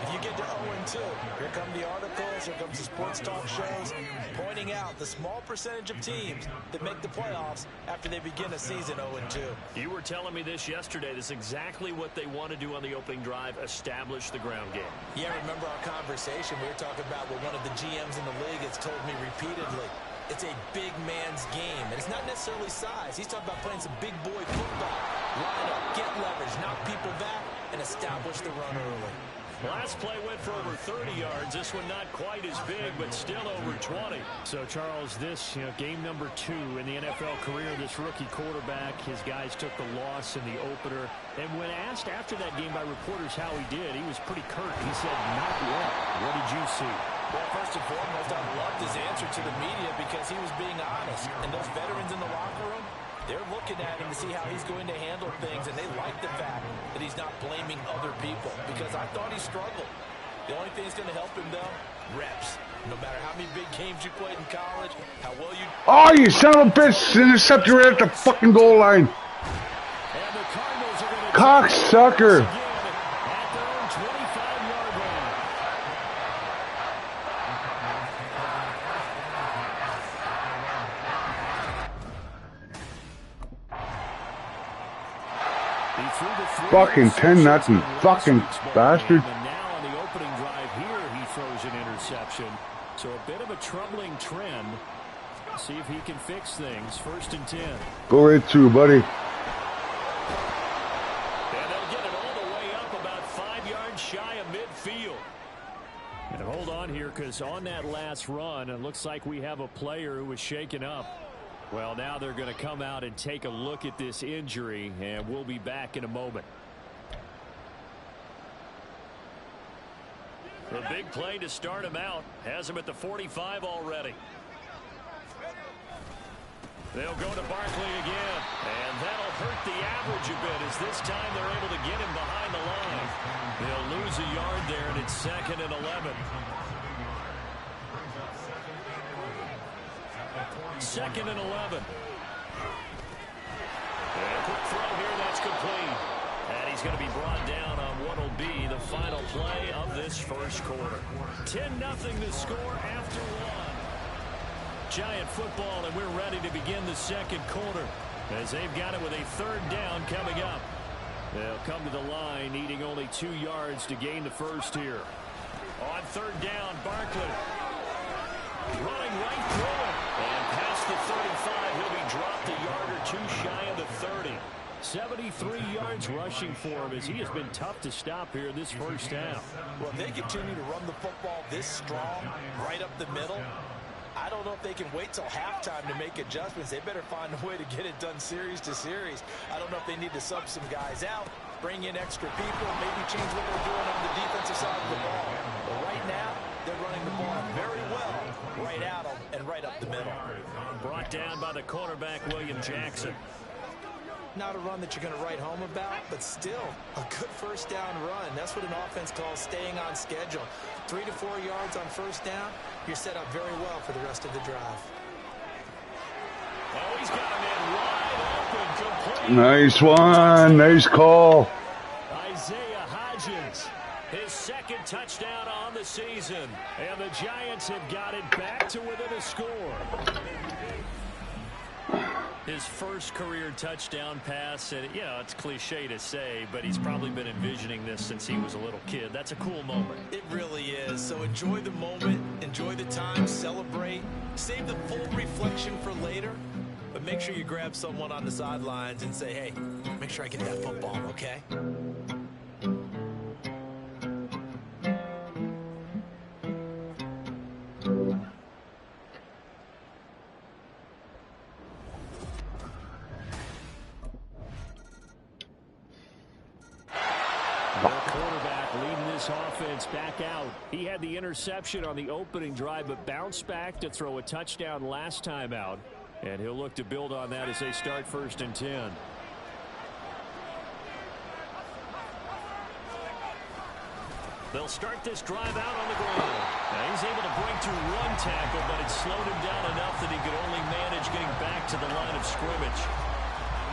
If you get to 0-2, here come the articles, here comes the sports talk shows, pointing out the small percentage of teams that make the playoffs after they begin a season 0-2. You were telling me this yesterday. This is exactly what they want to do on the opening drive, establish the ground game. Yeah, remember our conversation? We were talking about what one of the GMs in the league has told me repeatedly. It's a big man's game, and it's not necessarily size. He's talking about playing some big boy football. Line up, get leverage, knock people back, and establish the run early. Last play went for over 30 yards. This one not quite as big, but still over 20. So, Charles, this game number 2 in the NFL career, this rookie quarterback, his guys took the loss in the opener. And when asked after that game by reporters how he did, he was pretty curt. He said, not yet. What did you see? Well, first and foremost, I loved his answer to the media because he was being honest. And those veterans in the locker room, they're looking at him to see how he's going to handle things, and they like the fact that he's not blaming other people because I thought he struggled. The only thing that's going to help him, though, reps. No matter how many big games you played in college, how well you... Oh, you son of a bitch! Intercepted right at the fucking goal line. And the Cardinals are going to... Cocksucker! At their own 25-yard line. Fucking 10-0. Fucking bastard. And now on the opening drive here, he throws an interception. So a bit of a troubling trend. See if he can fix things. 1st and 10. Go right through, buddy. And they'll get it all the way up about 5 yards shy of midfield. And hold on here, because on that last run, it looks like we have a player who was shaken up. Well, now they're going to come out and take a look at this injury, and we'll be back in a moment. A big play to start him out. Has him at the 45 already. They'll go to Barkley again. And that'll hurt the average a bit as this time they're able to get him behind the line. They'll lose a yard there, and it's 2nd and 11. 2nd and 11. And a quick throw here, that's complete. And he's going to be brought down on what will be the final play of this first quarter. 10-0 to score after 1. Giant football, and we're ready to begin the second quarter as they've got it with a 3rd down coming up. They'll come to the line, needing only 2 yards to gain the first here. On 3rd down, Barkley running right through it. And past the 35, he'll be dropped a yard or 2 shy of the 30. 73 yards rushing for him as he has been tough to stop here this first half. Well, if they continue to run the football this strong, right up the middle, I don't know if they can wait till halftime to make adjustments. They better find a way to get it done series to series. I don't know if they need to sub some guys out, bring in extra people, maybe change what they're doing on the defensive side of the ball. But right now, they're running the ball very well right at them and right up the middle. Brought down by the quarterback, William Jackson. Not a run that you're going to write home about, but still a good 1st down run. That's what an offense calls staying on schedule. 3 to 4 yards on 1st down, you're set up very well for the rest of the drive. Oh, he's got him in wide open, complete. Nice one. Nice call. Isaiah Hodgins, his 2nd touchdown on the season. And the Giants have got it back to within a score. His first career touchdown pass, and it's cliche to say, but he's probably been envisioning this since he was a little kid. That's a cool moment. It really is. So enjoy the moment, enjoy the time, celebrate, save the full reflection for later, but make sure you grab someone on the sidelines and say, hey, make sure I get that football, okay? offense back out. He had the interception on the opening drive, but bounced back to throw a touchdown last time out. And he'll look to build on that as they start 1st and 10. They'll start this drive out on the ground. Now he's able to break through 1 tackle, but it slowed him down enough that he could only manage getting back to the line of scrimmage.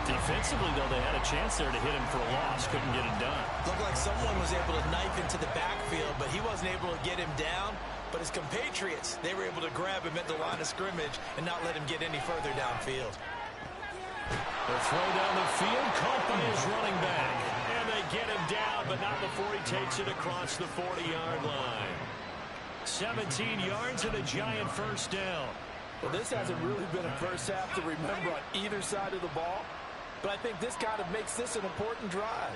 Defensively, though, they had a chance there to hit him for a loss. Couldn't get it done. Looked like someone was able to knife into the backfield, but he wasn't able to get him down. But his compatriots, they were able to grab him at the line of scrimmage and not let him get any further downfield. The throw down the field, caught by his running back. And they get him down, but not before he takes it across the 40-yard line. 17 yards and a giant 1st down. Well, this hasn't really been a first half to remember on either side of the ball. But I think this kind of makes this an important drive.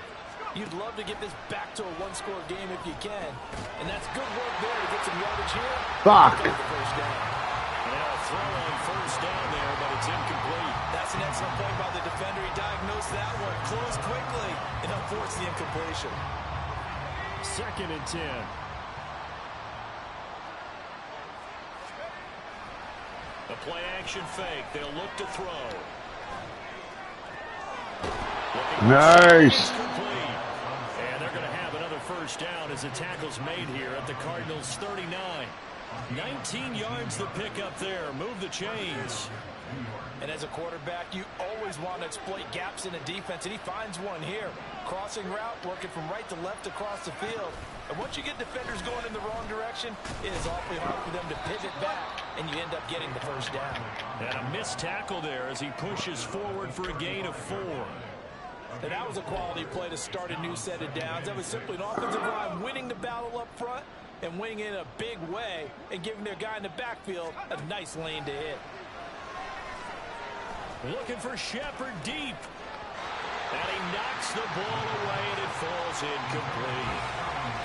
You'd love to get this back to a 1-score game if you can. And that's good work there to get some yardage here. Fuck. First down. Now a throw on 1st down there, but it's incomplete. That's an excellent play by the defender. He diagnosed that one, closed quickly, and unforced the incompletion. 2nd and 10. The play action fake. They'll look to throw. Nice. And they're going to have another 1st down as the tackle's made here at the Cardinals' 39. 19 yards the pick up there. Move the chains. And as a quarterback, you always want to exploit gaps in the defense, and he finds one here. Crossing route, working from right to left across the field. And once you get defenders going in the wrong direction, it is awfully hard for them to pivot back, and you end up getting the 1st down. And a missed tackle there as he pushes forward for a gain of 4. And that was a quality play to start a new set of downs. That was simply an offensive line winning the battle up front and winning in a big way and giving their guy in the backfield a nice lane to hit. Looking for Shepard deep. And he knocks the ball away, and it falls incomplete.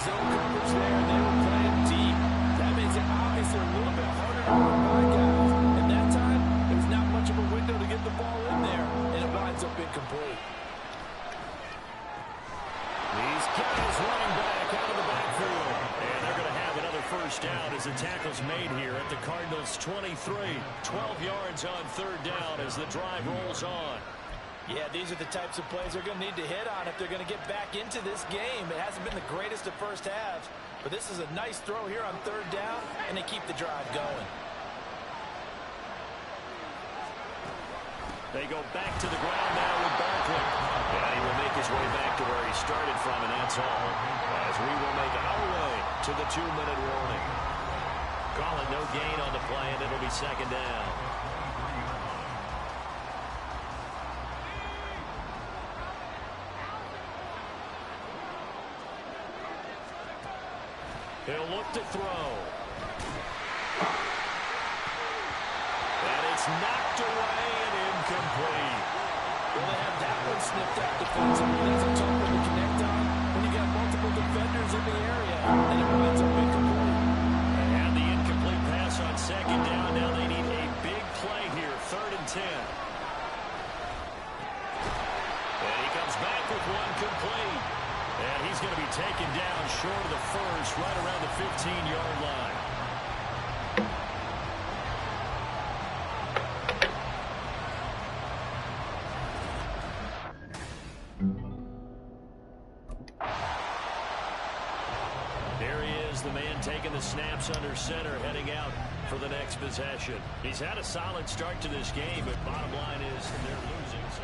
Zone coverage there, and they were playing deep. That makes it obviously a little bit harder to run by guys. And that time, there's not much of a window to get the ball in there, and it winds up incomplete. These guys running back out of the backfield. And they're going to have another 1st down as the tackle's made here at the Cardinals' 23. 12 yards on 3rd down as the drive rolls on. Yeah, these are the types of plays they're going to need to hit on if they're going to get back into this game. It hasn't been the greatest of first halves, but this is a nice throw here on 3rd down, and they keep the drive going. They go back to the ground now with Barkley. And he will make his way back to where he started from, and that's all. As we will make our way to the 2-minute warning. Call it no gain on the play, and it'll be 2nd down. He'll look to throw. And it's knocked away and incomplete. Well, they have that one sniffed out defensively. That's a tough one to connect on when you got multiple defenders in the area, and it winds up incomplete. And the incomplete pass on 2nd down. Now they need a big play here, 3rd and 10. And he comes back with one complete. And he's going to be taken down short of the 1st, right around the 15-yard line. There he is, the man taking the snaps under center, heading out for the next possession. He's had a solid start to this game, but bottom line is they're losing. So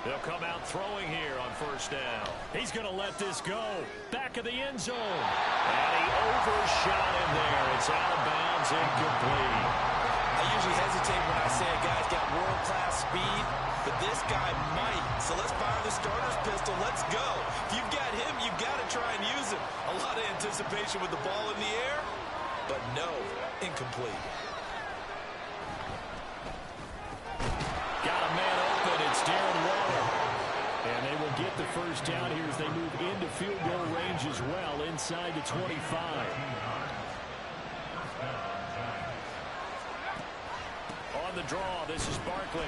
they'll come out throwing here on 1st down. He's going to let this go. Back of the end zone. And he overshot him there. It's out of bounds, incomplete. I usually hesitate when I say a guy's got world-class speed, but this guy might. So let's fire the starter's pistol. Let's go. If you've got him, you've got to try and use him. A lot of anticipation with the ball in the air, but no, incomplete. Got a man open. It's Darren Waller. And they will get the 1st down here as they move into field goal range as well, inside the 25. draw. This is Barkley.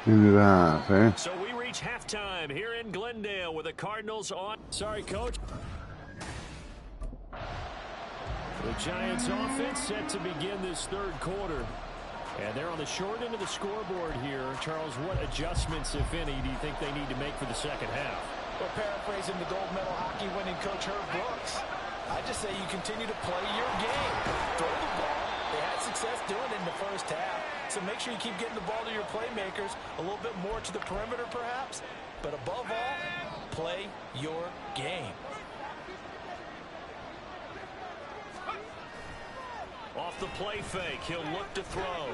Into the half, eh? So we reach halftime here in Glendale with the Cardinals on. Sorry, Coach. The Giants offense set to begin this third quarter. And they're on the short end of the scoreboard here. Charles, what adjustments, if any, do you think they need to make for the second half? Well, paraphrasing the gold medal hockey winning coach Herb Brooks, I just say you continue to play your game. Throw the ball. They had success doing it in the first half. So make sure you keep getting the ball to your playmakers, a little bit more to the perimeter perhaps. But above all, play your game. Off the play fake, he'll look to throw.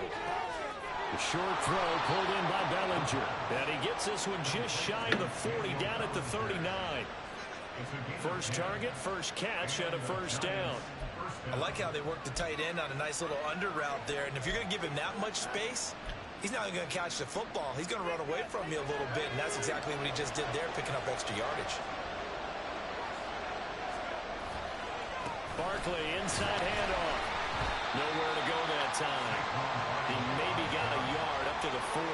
The short throw pulled in by Bellinger. And he gets this one just shy of the 40, down at the 39. First target, first catch, and a first down. I like how they work the tight end on a nice little under route there. And if you're going to give him that much space, he's not going to catch the football. He's going to run away from you a little bit, and that's exactly what he just did there, picking up extra yardage. Barkley, inside handoff. Nowhere to go that time. He maybe got a yard up to the 40.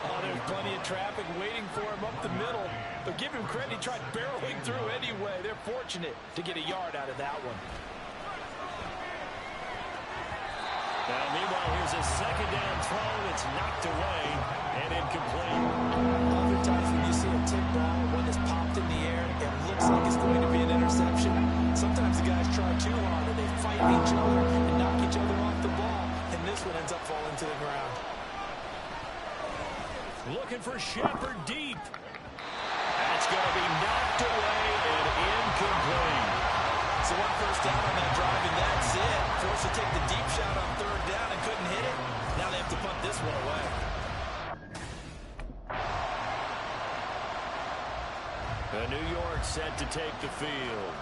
Oh, there's plenty of traffic waiting for him up the middle. But give him credit, he tried barreling through anyway. They're fortunate to get a yard out of that one. Now, meanwhile, here's a second down throw that's knocked away and incomplete. Oftentimes when you see a tip ball, one is popped in the air, it looks like it's going to be an interception. Sometimes the guys try too hard and they fight each other and knock each other off the ball. And this one ends up falling to the ground. Looking for Shepard deep. That's going to be knocked away and incomplete. So one first down on that drive, and that's it. Forced to take the deep shot on third down and couldn't hit it. Now they have to punt this one away. New York set to take the field.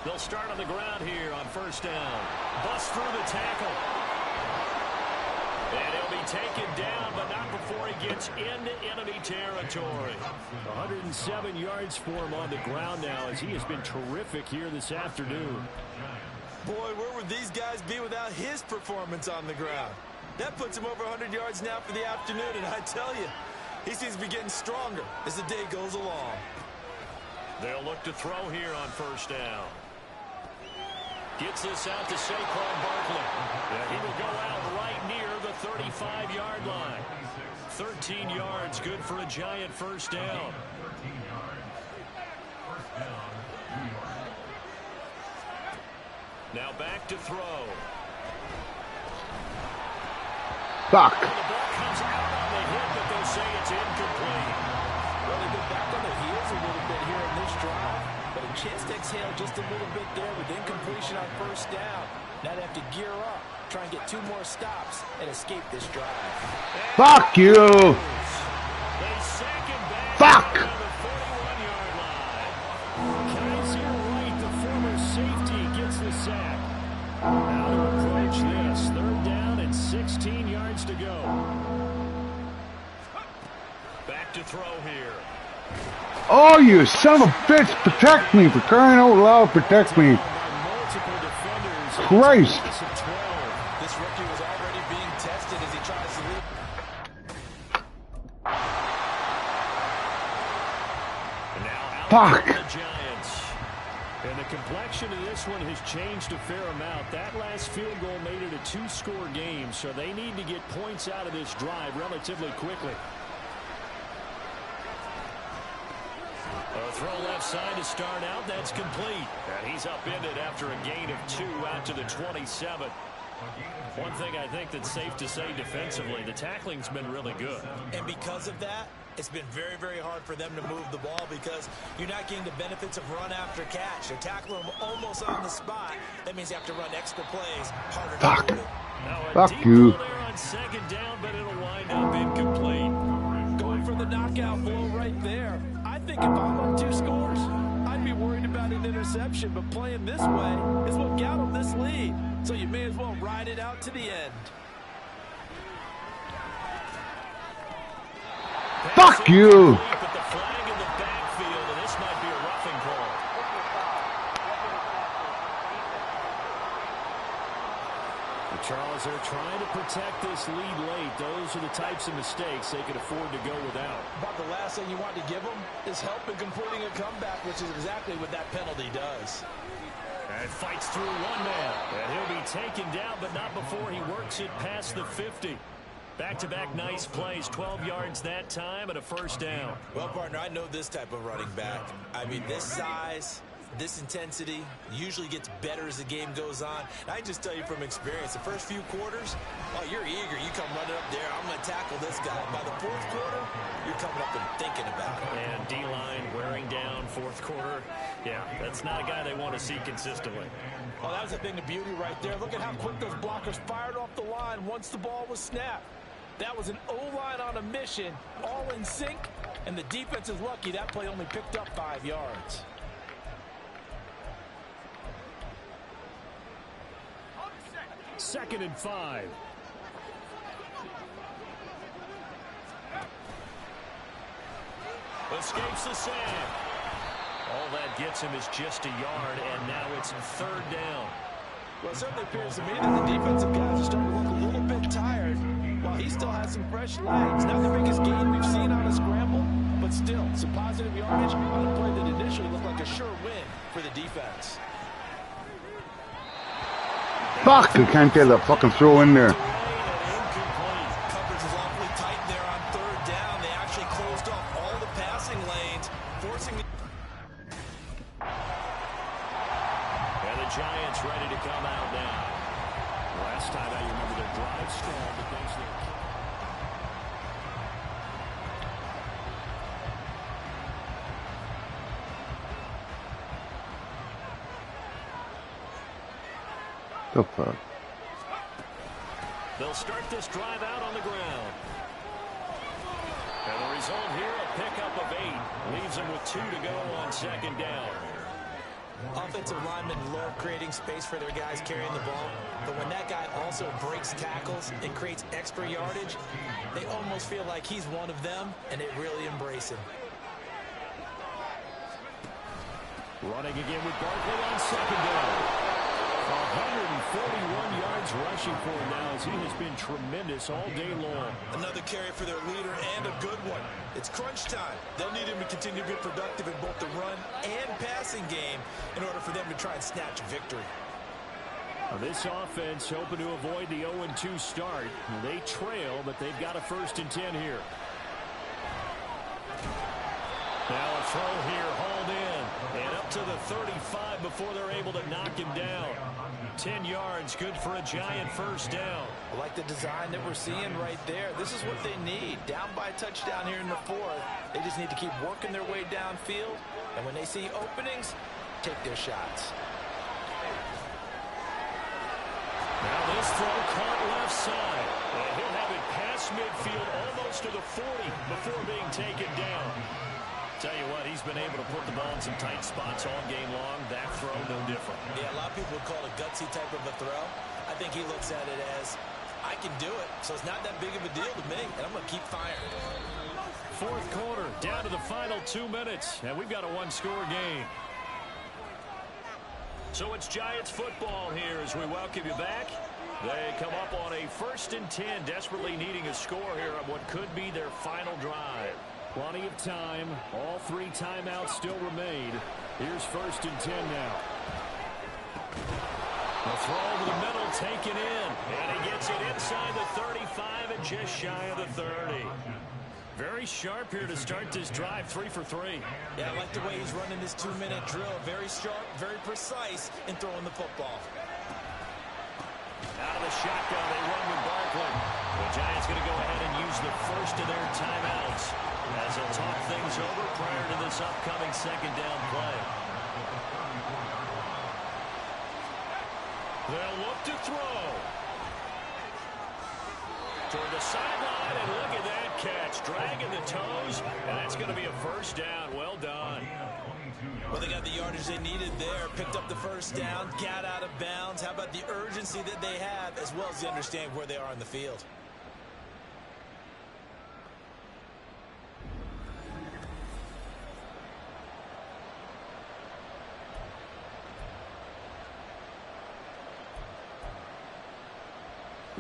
They'll start on the ground here on first down. Bust through the tackle. And he'll be taken down, but not before he gets into enemy territory. 107 yards for him on the ground now, as he has been terrific here this afternoon. Boy, where would these guys be without his performance on the ground? That puts him over 100 yards now for the afternoon, and I tell you, he seems to be getting stronger as the day goes along. They'll look to throw here on first down. Gets this out to Saquon Barkley. And he will go out right near the 35-yard line. 13 yards, good for a Giant first down. Now back to throw. Fuck. The ball comes out on the hit, but they'll say it's incomplete. Well, they've been back on their heels a little bit here in this drive. But a chance to exhale just a little bit there with incompletion on first down. Now they have to gear up, try and get 2 more stops, and escape this drive. Fuck you! They sack him back. Fuck! On the 41-yard line. Kaiser Wright, the former safety, gets the sack. Now to approach this. Third down and 16 yards to go. Back to throw here. Oh, you son of a bitch! Protect me, for crying out loud! Protect me! Christ! This rookie was already being tested as he tries to leave. Fuck! The Giants. And the complexion of this one has changed a fair amount. That last field goal made it a 2-score game, so they need to get points out of this drive relatively quickly. A throw left side to start out. That's complete. And he's upended after a gain of 2 out to the 27. One thing I think that's safe to say defensively, the tackling's been really good. And because of that, it's been very, very hard for them to move the ball because you're not getting the benefits of run after catch. They're tackling them almost on the spot. That means you have to run extra plays, harder to move it. Now a Fuck deep you. ball there on second down, but it'll wind up incomplete. Going for the knockout blow right there. I think if I'm on 2 scores, I'd be worried about an interception. interception, but playing this way is what got him this lead. So you may as well ride it out to the end. Fuck you! But the flag in the backfield, and this might be a roughing call. Charles, they're trying to protect this lead late. Those are the types of mistakes they could afford to go without. About the last thing you want to give them is help in completing a comeback, which is exactly what that penalty does. And fights through one man. And he'll be taken down, but not before he works it past the 50. Back-to-back nice plays, 12 yards that time and a first down. Well, partner, I know this type of running back. I mean, this size, this intensity usually gets better as the game goes on. And I just tell you from experience, the first few quarters, oh, you're eager. You come running up there, I'm going to tackle this guy. By the fourth quarter, you're coming up and thinking about it. And D-line wearing down fourth quarter. Yeah, that's not a guy they want to see consistently. Oh, that was a thing of beauty right there. Look at how quick those blockers fired off the line once the ball was snapped. That was an O-line on a mission, all in sync, and the defense is lucky that play only picked up 5 yards. Second and 5. Escapes the sand. All that gets him is just a yard, and now it's third down. Well, it certainly appears to me that the defensive guys are starting to look a little bit tired, while he still has some fresh legs. Not the biggest gain we've seen on a scramble, but still, some positive yardage on a play that initially looked like a sure win for the defense. Fuck, you can't get a fucking throw in there. Coverage is awfully tight there on third down. They actually closed off all the passing lanes, forcing the... And the Giants ready to come out now. Last time I remember their drive stalled against their... The fuck? They'll start this drive out on the ground. And the result here, a pickup of 8. Leaves them with 2 to go on second down. Offensive linemen love creating space for their guys carrying the ball, but when that guy also breaks tackles and creates extra yardage, they almost feel like he's one of them, and they really embrace him. Running again with Barkley on second down. 141 yards rushing for him now as he has been tremendous all day long. Another carry for their leader and a good one. It's crunch time. They'll need him to continue to be productive in both the run and passing game in order for them to try and snatch victory. This offense hoping to avoid the 0-2 start. They trail, but they've got a 1st and 10 here. Now a throw here, hauled in, and up to the 35 before they're able to knock him down. 10 yards, good for a Giant first down. I like the design that we're seeing right there. This is what they need. Down by a touchdown here in the 4th. They just need to keep working their way downfield, and when they see openings, take their shots. Now this throw caught left side, and he'll have it past midfield almost to the 40 before being taken down. Tell you what, he's been able to put the ball in some tight spots all game long. That throw, no different. Yeah, a lot of people would call it a gutsy type of a throw. I think he looks at it as, I can do it, so it's not that big of a deal to me, and I'm going to keep firing. Fourth quarter, down to the final 2 minutes, and we've got a one-score game. So it's Giants football here as we welcome you back. They come up on a 1st and 10, desperately needing a score here on what could be their final drive. Plenty of time. All 3 timeouts still remain. Here's 1st and 10 now. The throw over the middle taken in. And he gets it inside the 35 and just shy of the 30. Very sharp here to start this drive, 3 for 3. Yeah, I like the way he's running this 2-minute drill. Very sharp, very precise in throwing the football. Out of the shotgun, they run with Barkley. The Giants going to go ahead and use the first of their timeouts as they'll talk things over prior to this upcoming second down play. They'll look to throw. Toward the sideline, and look at that catch. Dragging the toes, and that's going to be a first down. Well done. Well, they got the yardage they needed there, picked up the first down, got out of bounds. How about the urgency that they have, as well as the understanding where they are on the field?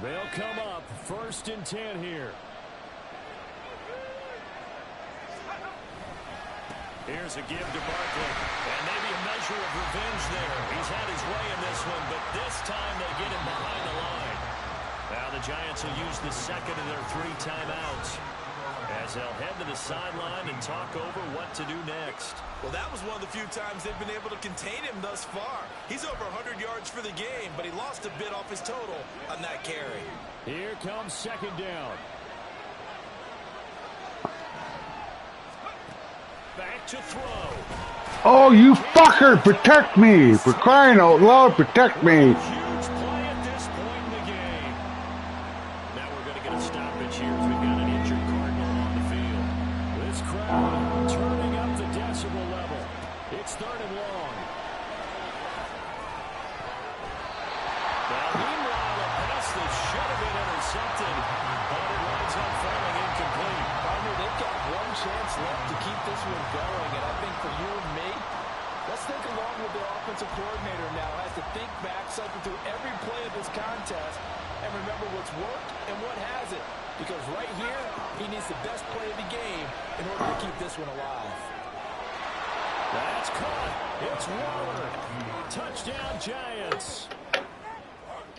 They'll come up 1st and 10 here. Here's a give to Barkley. And maybe a measure of revenge there. He's had his way in this one, but this time they get him behind the line. Now the Giants will use the second of their 3 timeouts as they'll head to the sideline and talk over what to do next. Well, that was one of the few times they've been able to contain him thus far. He's over 100 yards for the game, but he lost a bit off his total on that carry. Here comes 2nd down. Back to throw. Oh, you fucker! Protect me! For crying out loud, protect me! Huge play at this point in the game. Now we're going to get a stoppage here as we've got an injured Cardinal on the field. This crowd turning up the decibel level. It's 3rd and long. Now, meanwhile, a pass that should have been intercepted, but it winds up falling incomplete. Partner, they've got one chance left to keep this one going, and I think for you and me, let's think along with the offensive coordinator now. Has to think back, cycle through every play of this contest, and remember what's worked and what hasn't. Because right here, he needs the best play of the game in order to keep this one alive. That's caught. It's Waller. Touchdown, Giants.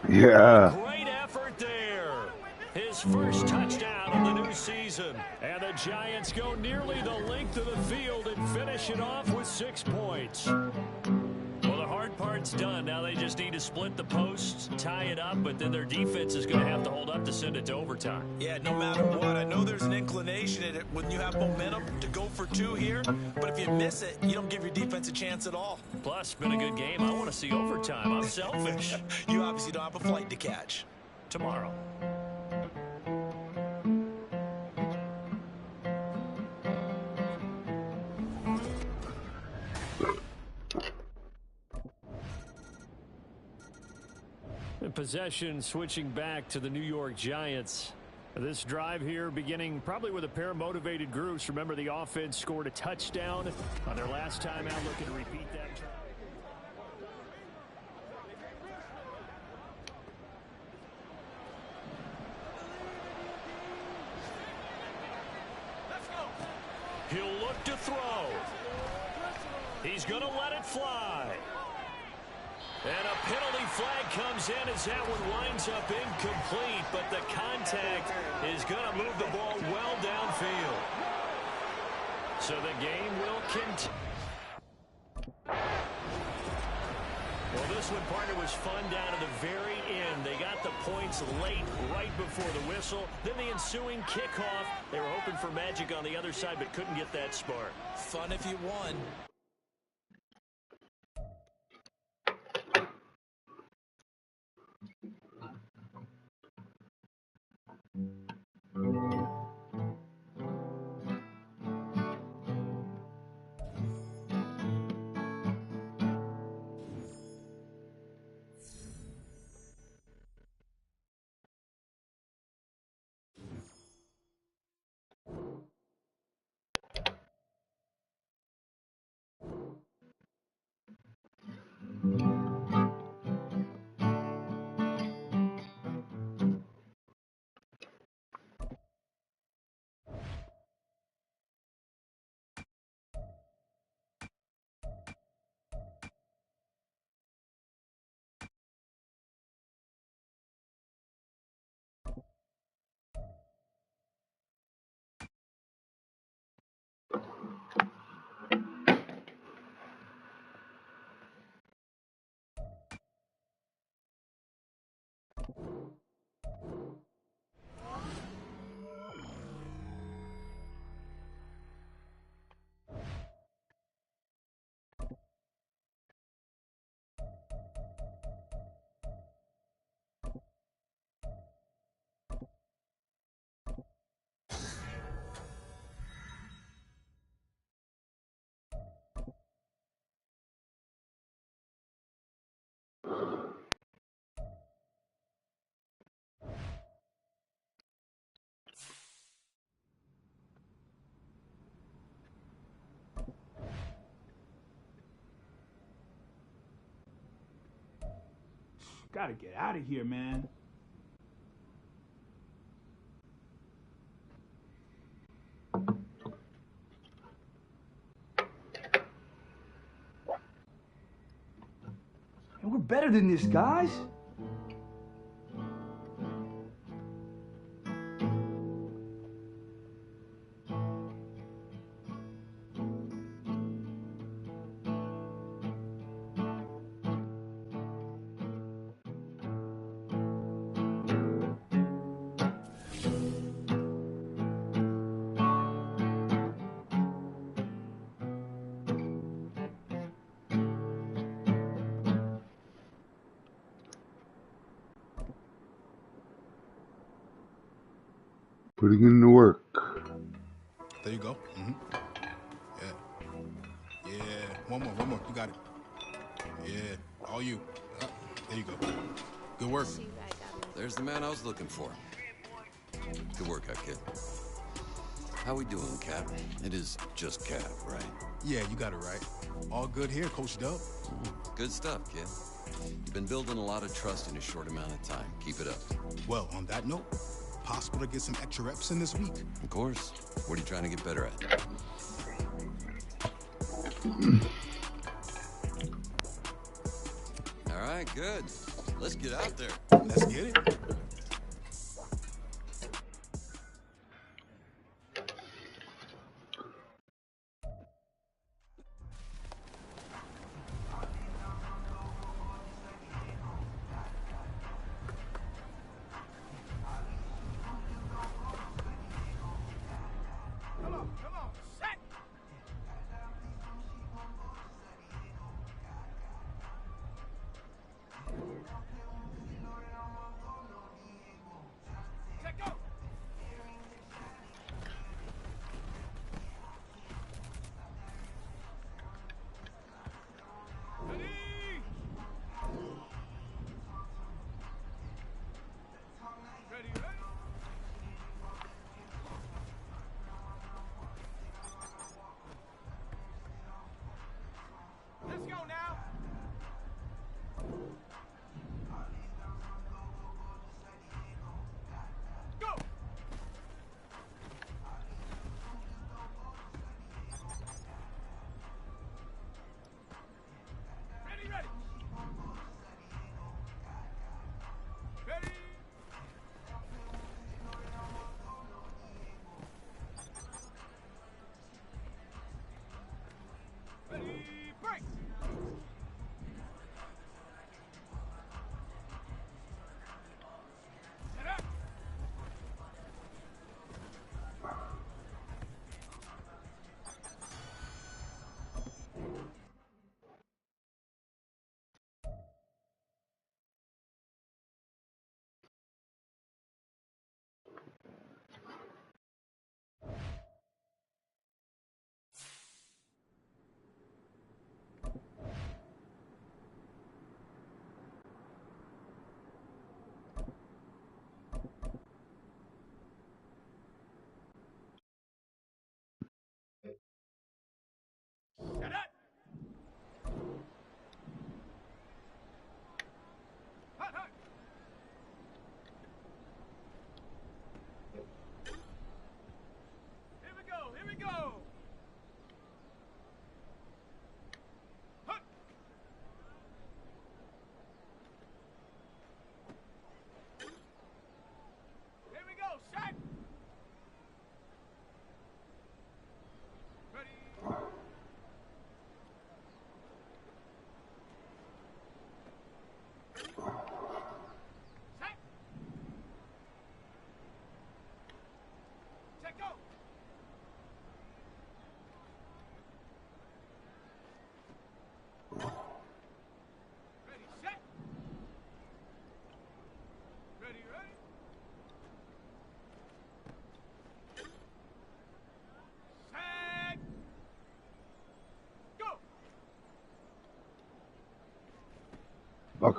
Yeah. Great effort there. His first touchdown of the new season. And the Giants go nearly the length of the field and finish it off with 6 points. Well, the hard part's done. Now they just need to split the posts, tie it up, but then their defense is going to have to hold up to send it to overtime. Yeah, no matter what. I know there's an inclination in it when you have momentum to go for 2 here, but if you miss it, you don't give your defense a chance at all. Plus, it's been a good game. I want to see overtime. I'm selfish. You obviously don't have a flight to catch. Tomorrow. Possession switching back to the New York Giants. This drive here beginning probably with a pair of motivated groups. Remember, the offense scored a touchdown on their last time out, looking to repeat that. He'll look to throw. He's going to let it fly. And a penalty flag comes in as that one winds up incomplete, but the contact is going to move the ball well downfield. So the game will continue. Well, this one, partner, was fun down to the very end. They got the points late, right before the whistle. Then the ensuing kickoff. They were hoping for magic on the other side, but couldn't get that spark. Fun if you won. Gotta get out of here, man. And we're better than this, guys. Putting in the work. There you go. Yeah. Yeah. One more. You got it. Yeah. All you. There you go. Good work. There's the man I was looking for. Good work, kid. How we doing, Cap? It is just Cap, right? Yeah, you got it right. All good here, Coach Dub. Good stuff, kid. You've been building a lot of trust in a short amount of time. Keep it up. Well, on that note, possible to get some extra reps in this week? Of course. What are you trying to get better at? All right, good. Let's get out there. Let's get it.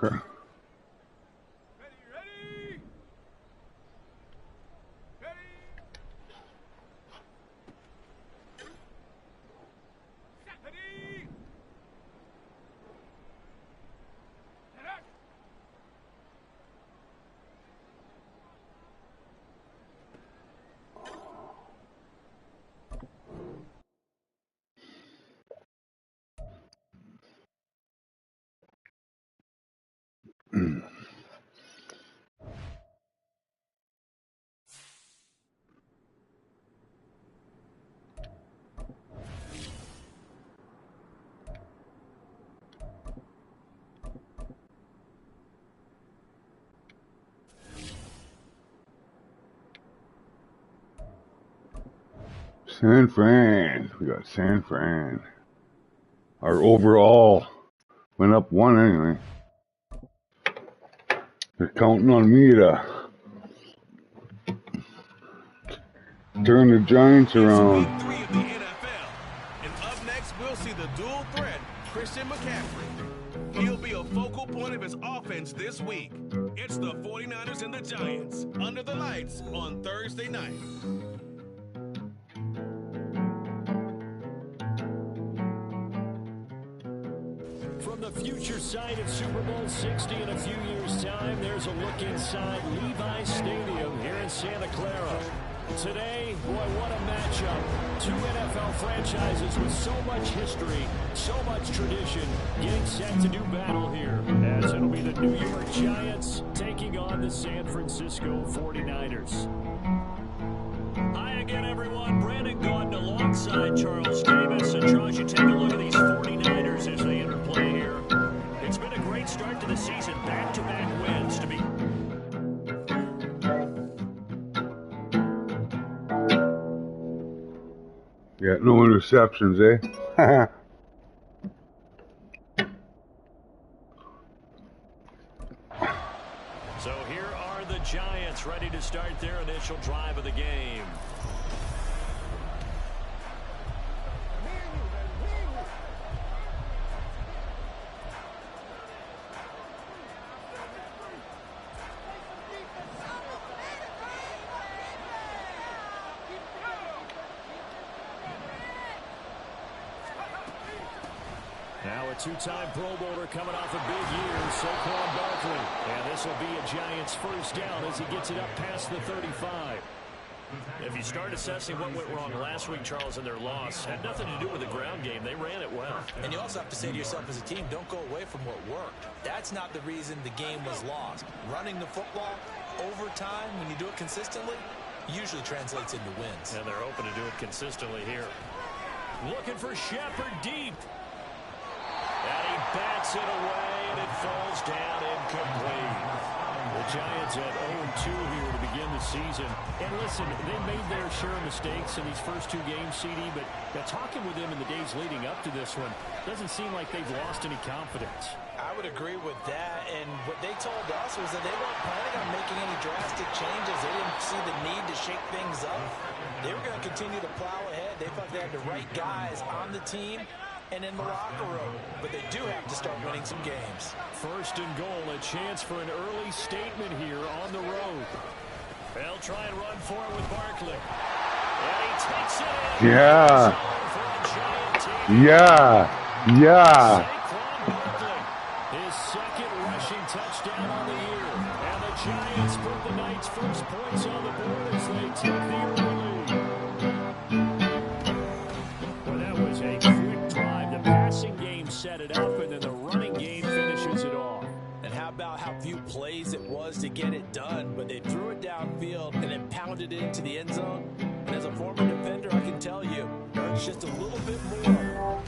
motherfucker. San Fran. We got San Fran. Our overall went up 1 anyway. They're counting on me to turn the Giants around. Week 3 of the NFL. And up next, we'll see the dual threat, Christian McCaffrey. He'll be a focal point of his offense this week. It's the 49ers and the Giants under the lights on Thursday night. From the future site of Super Bowl 60 in a few years' time, there's a look inside Levi's Stadium here in Santa Clara. Today, boy, what a matchup. Two NFL franchises with so much history, so much tradition, getting set to do battle here. As it'll be the New York Giants taking on the San Francisco 49ers. Hi again, everyone. Brandon Gordon alongside Charles Davis. And Charles, you take a look at these 49ers as they interplay here. It's been a great start to the season. Back-to-back wins to be... Yeah, no interceptions, eh? So here are the Giants ready to start their initial drive of the game. Now a two-time Pro Bowler coming off a big year, Saquon Barkley. And this will be a Giants first down as he gets it up past the 35. If you start assessing what went wrong last week, Charles, in their loss, had nothing to do with the ground game. They ran it well. And you also have to say to yourself as a team, don't go away from what worked. That's not the reason the game was lost. Running the football over time, when you do it consistently, usually translates into wins. And they're hoping to do it consistently here. Looking for Shepard deep. And he bats it away, and it falls down incomplete. The Giants at 0-2 here to begin the season. And listen, they made their share of mistakes in these first two games, CD, but talking with them in the days leading up to this one, doesn't seem like they've lost any confidence. I would agree with that, and what they told us was that they weren't planning on making any drastic changes. They didn't see the need to shake things up. They were going to continue to plow ahead. They felt they had the right guys on the team and in the locker room, but they do have to start winning some games. First and goal, a chance for an early statement here on the road. They'll try and run for it with Barkley. And he takes it in. Yeah. Yeah. Yeah. Saquon Barkley, his second rushing touchdown on the year. And the Giants put the Knights' first points on the board as they take the early lead. Well, that was a quick drive. The passing game set it up, and then the running game finishes it off. And how about how few plays it was to get it done, but they threw it downfield and then pounded it into the end zone. And as a former defender, I can tell you, it hurts just a little bit more.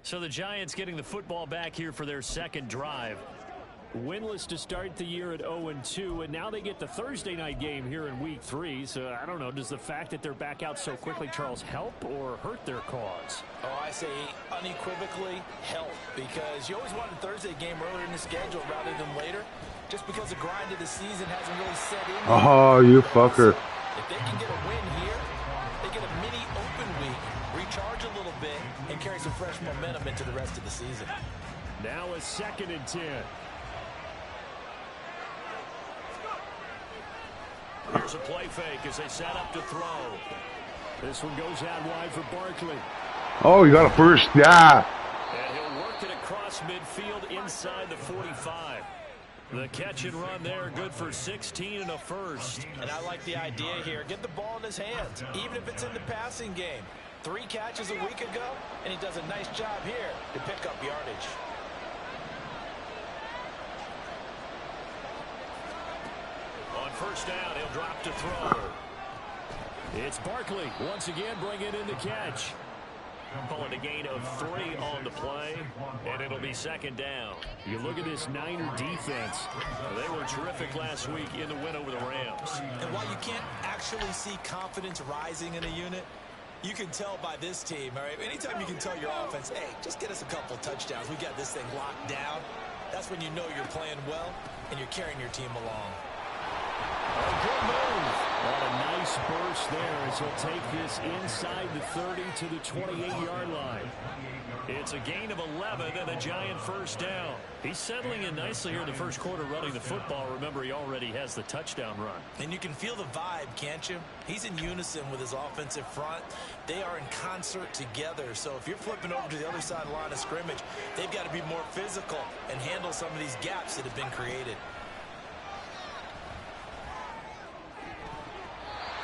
So the Giants getting the football back here for their second drive. Winless to start the year at 0-2, and now they get the Thursday night game here in Week 3. So I don't know, does the fact that they're back out so quickly, Charles, help or hurt their cause? Oh, I say unequivocally help, because you always want a Thursday game earlier in the schedule rather than later, just because the grind of the season hasn't really set in. Oh, you fucker. If they can get a win here, they get a mini open week, recharge a little bit, and carry some fresh momentum into the rest of the season. Now a 2nd and 10. Here's a play fake as they set up to throw. This one goes out wide for Barkley. Oh, you got a first, yeah. And he'll work it across midfield inside the 45. The catch and run there, good for 16 and a first. And I like the idea here. Get the ball in his hands, even if it's in the passing game. 3 catches a week ago, and he does a nice job here to pick up yardage. On first down, he'll drop to throw. It's Barkley once again bringing in the catch. Calling a gain of 3 on the play, and it'll be 2nd down. You look at this Niner defense. They were terrific last week in the win over the Rams. And while you can't actually see confidence rising in a unit, you can tell by this team, all right? Anytime you can tell your offense, hey, just get us a couple touchdowns. We got this thing locked down. That's when you know you're playing well and you're carrying your team along. A good move. What a nice burst there as he'll take this inside the 30 to the 28-yard line. It's a gain of 11 and a Giant first down. He's settling in nicely here in the first quarter running the football. Remember, he already has the touchdown run. And you can feel the vibe, can't you? He's in unison with his offensive front. They are in concert together. So if you're flipping over to the other side of the line of scrimmage, they've got to be more physical and handle some of these gaps that have been created.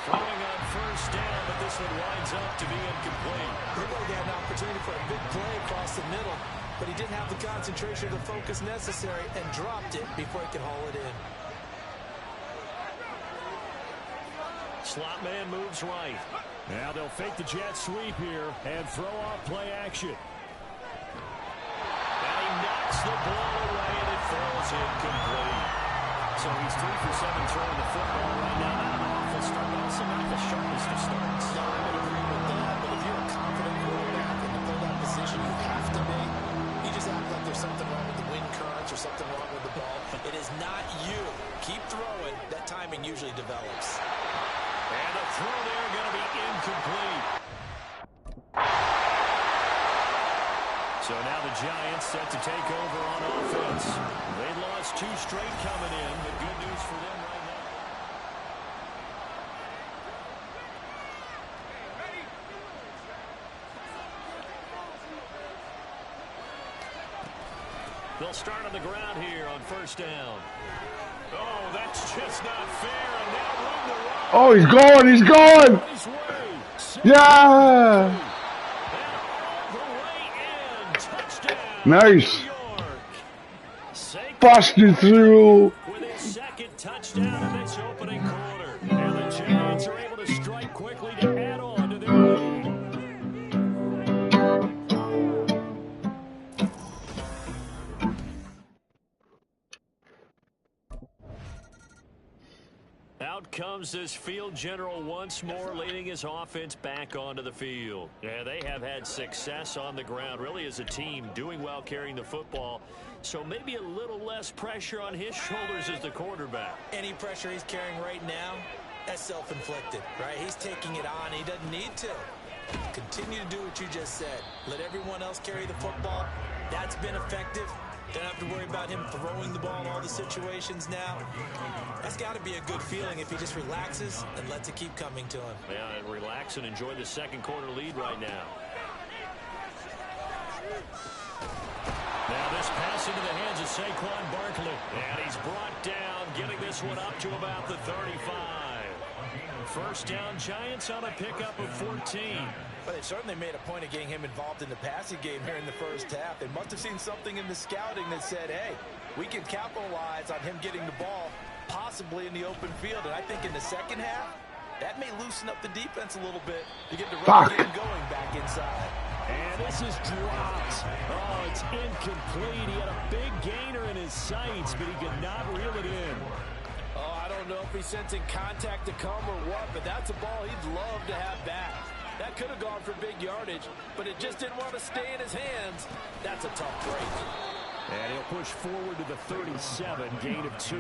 Throwing on first down, but this one winds up to be incomplete. He really had an opportunity for a big play across the middle, but he didn't have the concentration or the focus necessary and dropped it before he could haul it in. Slot man moves right. Now they'll fake the jet sweep here and throw off play action. And he knocks the ball away and it falls incomplete. So he's 3 for 7 throwing the football right now. Not an awful start, also not the sharpest of starts. No, I would agree with that, but if you're a confident quarterback and to play that position, you have to be. You just act like there's something wrong with the wind currents or something wrong with the ball. It is not you. Keep throwing. That timing usually develops. And the throw there going to be incomplete. So now the Giants set to take over on offense. They've lost 2 straight coming in, but good news for them right now. They'll start on the ground here on first down. Oh, that's just not fair. And now run the run. Oh, he's gone. He's gone. Yeah. Nice. Busted through. With his second touchdown of this opening quarter. And the Giants are able to strike quickly to add on to their lead. Out comes this field general once more, leading his offense back onto the field. Yeah, they have had success on the ground, really as a team, doing well carrying the football. So maybe a little less pressure on his shoulders as the quarterback. Any pressure he's carrying right now, that's self-inflicted, right? He's taking it on. He doesn't need to. Continue to do what you just said. Let everyone else carry the football. That's been effective. Don't have to worry about him throwing the ball in all the situations now. That's got to be a good feeling if he just relaxes and lets it keep coming to him. Yeah, and relax and enjoy the second quarter lead right now. Now this pass into the hands of Saquon Barkley. And he's brought down, getting this one up to about the 35. First down, Giants on a pickup of 14. But they certainly made a point of getting him involved in the passing game here in the first half. They must have seen something in the scouting that said, hey, we can capitalize on him getting the ball possibly in the open field. And I think in the second half, that may loosen up the defense a little bit to get the run game going back inside. And this is dropped. Oh, it's incomplete. He had a big gainer in his sights, but he could not reel it in. Oh, I don't know if he's sensing contact to come or what, but that's a ball he'd love to have back. That could have gone for big yardage, but it just didn't want to stay in his hands. That's a tough break. And he'll push forward to the 37, gain of 2.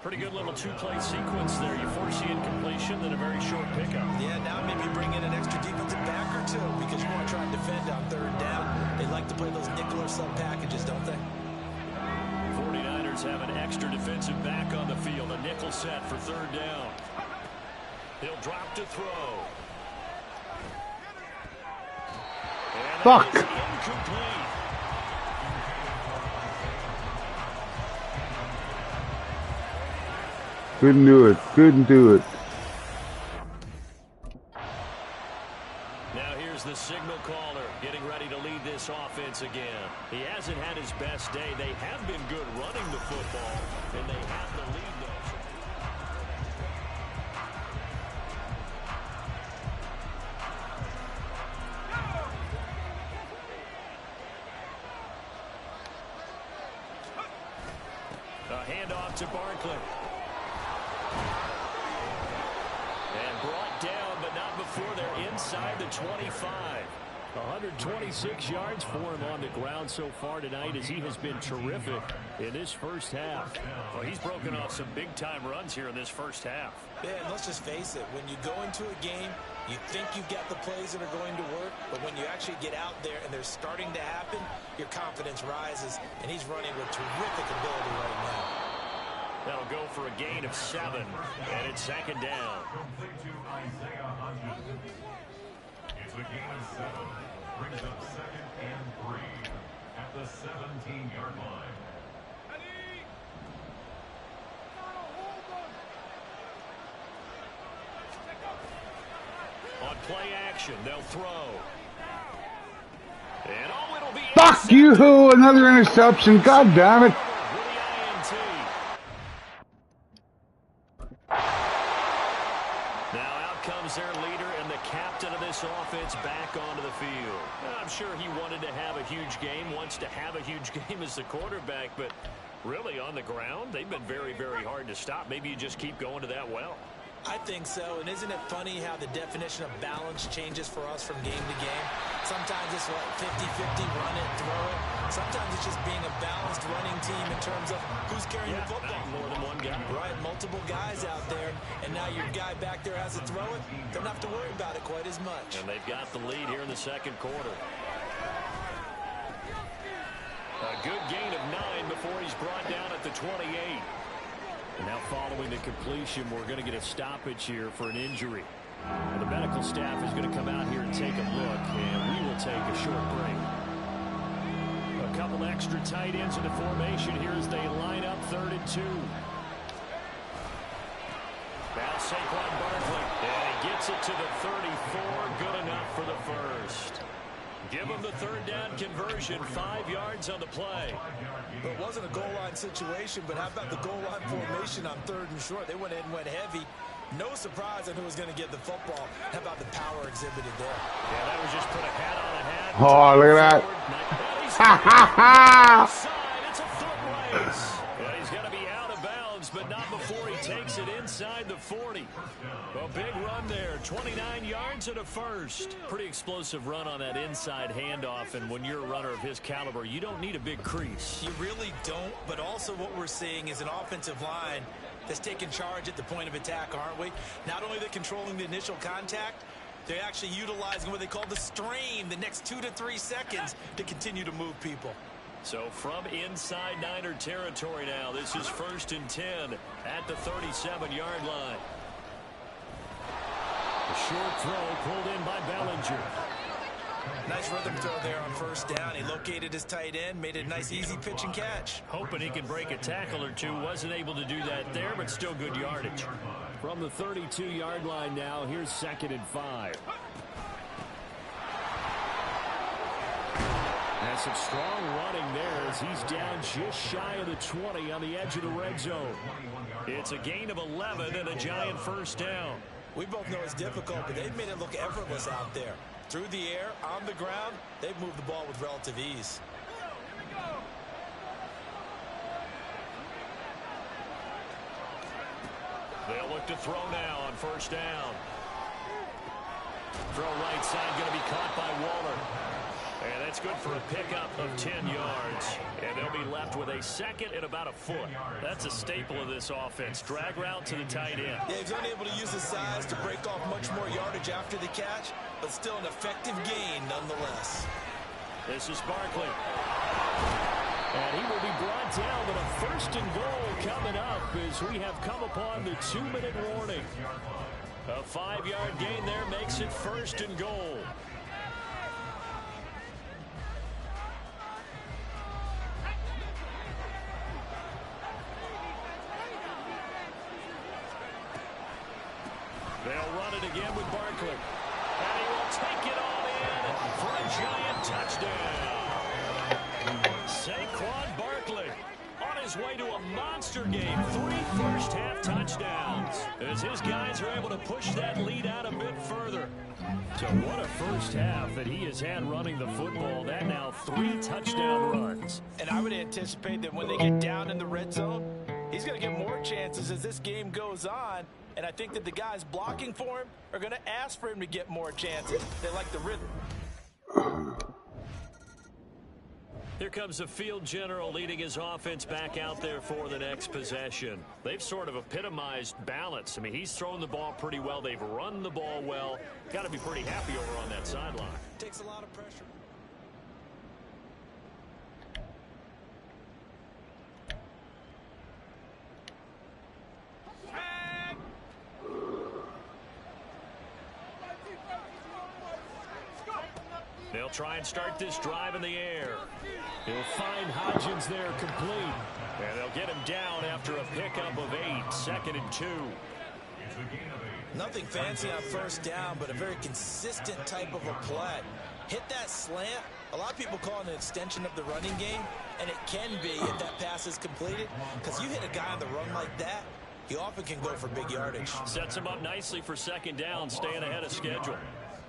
Pretty good little two-play sequence there. You force the incompletion, then a very short pickup. Yeah, now maybe bring in an extra defensive back or two because you want to try and defend on third down. They like to play those nickel or sub packages, don't they? 49ers have an extra defensive back on the field. A nickel set for third down. He'll drop to throw. And fuck! that is incomplete. Couldn't do it. Couldn't do it. Now here's the signal caller getting ready to lead this offense again. He hasn't had his best day. They have been good running the football, and they have the lead, though. A handoff to Barkley. And brought down, but not before they're inside the 25. 126 yards for him on the ground so far tonight as he has been terrific in this first half. Well, he's broken off some big-time runs here in this first half. Yeah, and let's just face it. When you go into a game, you think you've got the plays that are going to work, but when you actually get out there and they're starting to happen, your confidence rises, and he's running with terrific ability right now. That'll go for a gain of 7, and it's second down. It's a gain of 7. Brings up 2nd and 3 at the 17-yard line. On play action, they'll throw. And it'll be Fuck you! Another interception. God damn it! Now out comes their leader and the captain of this offense back onto the field. I'm sure he wanted to have a huge game, wants to have a huge game as the quarterback, but really on the ground, they've been very, very hard to stop. Maybe you just keep going to that well. I think so, and isn't it funny how the definition of balance changes for us from game to game? Sometimes it's what, 50-50, run it, throw it. Sometimes it's just being a balanced running team in terms of who's carrying the football. More than one guy. Right, multiple guys out there, and now your guy back there has to throw it. Don't have to worry about it quite as much. And they've got the lead here in the second quarter. A good gain of 9 before he's brought down at the 28. Now following the completion, we're going to get a stoppage here for an injury. And the medical staff is going to come out here and take a look, and we will take a short break. A couple extra tight ends in the formation here as they line up 3rd and 2. Now Saquon Barkley, and he gets it to the 34, good enough for the first. Give him the 3rd down conversion, 5 yards on the play. But it wasn't a goal line situation, but how about the goal line formation on 3rd and short? They went in and went heavy. No surprise on who was going to get the football. How about the power exhibited there? Yeah, that was just put a hat on a hat. Oh, look at that. Ha ha ha! It's a foot race. Well, he's going to be out of bounds, but not before he takes it inside the 40. A big run there, 29 yards and a first. Pretty explosive run on that inside handoff, and when you're a runner of his caliber, you don't need a big crease. You really don't, but also what we're seeing is an offensive line that's taking charge at the point of attack, aren't we? Not only they're controlling the initial contact, they're actually utilizing what they call the strain, the next 2 to 3 seconds to continue to move people. So from inside Niner territory now, this is 1st and 10 at the 37-yard line. A short throw pulled in by Bellinger. Nice rhythm throw there on 1st down. He located his tight end, made it a nice easy pitch and catch. Hoping he can break a tackle or two. Wasn't able to do that there, but still good yardage. From the 32-yard line now, here's 2nd and 5. And some strong running there as he's down just shy of the 20 on the edge of the red zone. It's a gain of 11 and a giant 1st down. We both know it's difficult, but they've made it look effortless out there. Through the air, on the ground, they've moved the ball with relative ease. They'll look to throw now on 1st down. Throw right side, going to be caught by Waller. And that's good for a pickup of 10 yards. And they'll be left with a second and about a foot. That's a staple of this offense. Drag route to the tight end. Yeah, he's unable to use his size to break off much more yardage after the catch, but still an effective gain nonetheless. This is Barkley. And he will be brought down with a first and goal coming up as we have come upon the 2-minute warning. A 5-yard gain there makes it first and goal. They'll run it again with Barkley. And he will take it all in for a giant touchdown. Saquon Barkley on his way to a monster game. 3 first-half touchdowns as his guys are able to push that lead out a bit further. So what a first half that he has had running the football. That now 3 touchdown runs. And I would anticipate that when they get down in the red zone, he's going to get more chances as this game goes on. And I think that the guys blocking for him are going to ask for him to get more chances. They like the rhythm. Here comes the field general leading his offense back out there for the next possession. They've sort of epitomized balance. I mean, he's thrown the ball pretty well. They've run the ball well. Got to be pretty happy over on that sideline. Takes a lot of pressure. They'll try and start this drive in the air. He'll find Hodgins there complete. And they'll get him down after a pickup of 8, 2nd and 2. Nothing fancy on first down, but a very consistent type of a play. Hit that slant. A lot of people call it an extension of the running game, and it can be if that pass is completed, because you hit a guy on the run like that, he often can go for big yardage. Sets him up nicely for 2nd down, staying ahead of schedule.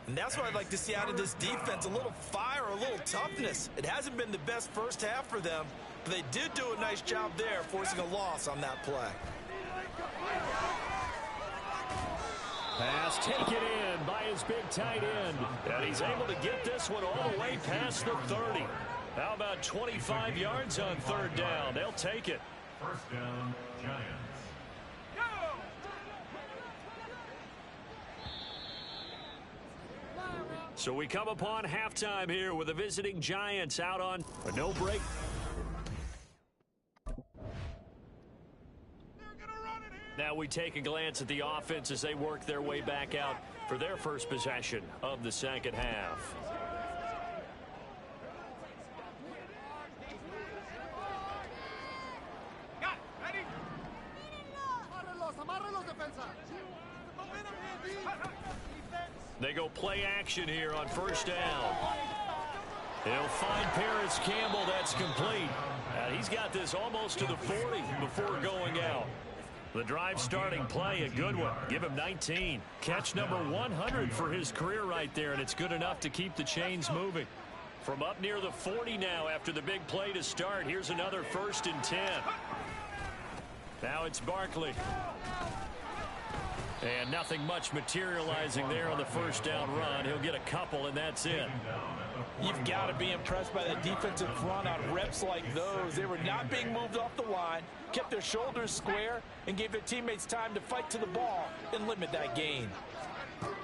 And that's what I'd like to see out of this defense, a little fire, a little toughness. It hasn't been the best first half for them, but they did do a nice job there, forcing a loss on that play. Pass taken in by his big tight end. And he's able to get this one all the way past the 30. How about 25 yards on 3rd down? They'll take it. First down, Giants. So we come upon halftime here with the visiting Giants out on a no break. Now we take a glance at the offense as they work their way back out for their first possession of the 2nd half. They go play action here on 1st down. He'll find Paris Campbell. That's complete. He's got this almost to the 40 before going out. The drive starting play, a good one. Give him 19. Catch number 100 for his career right there, and it's good enough to keep the chains moving. From up near the 40 now after the big play to start, here's another 1st and 10. Now it's Barkley. And nothing much materializing there on the 1st down run. He'll get a couple, and that's it. You've got to be impressed by the defensive front on reps like those. They were not being moved off the line, kept their shoulders square, and gave their teammates time to fight to the ball and limit that gain.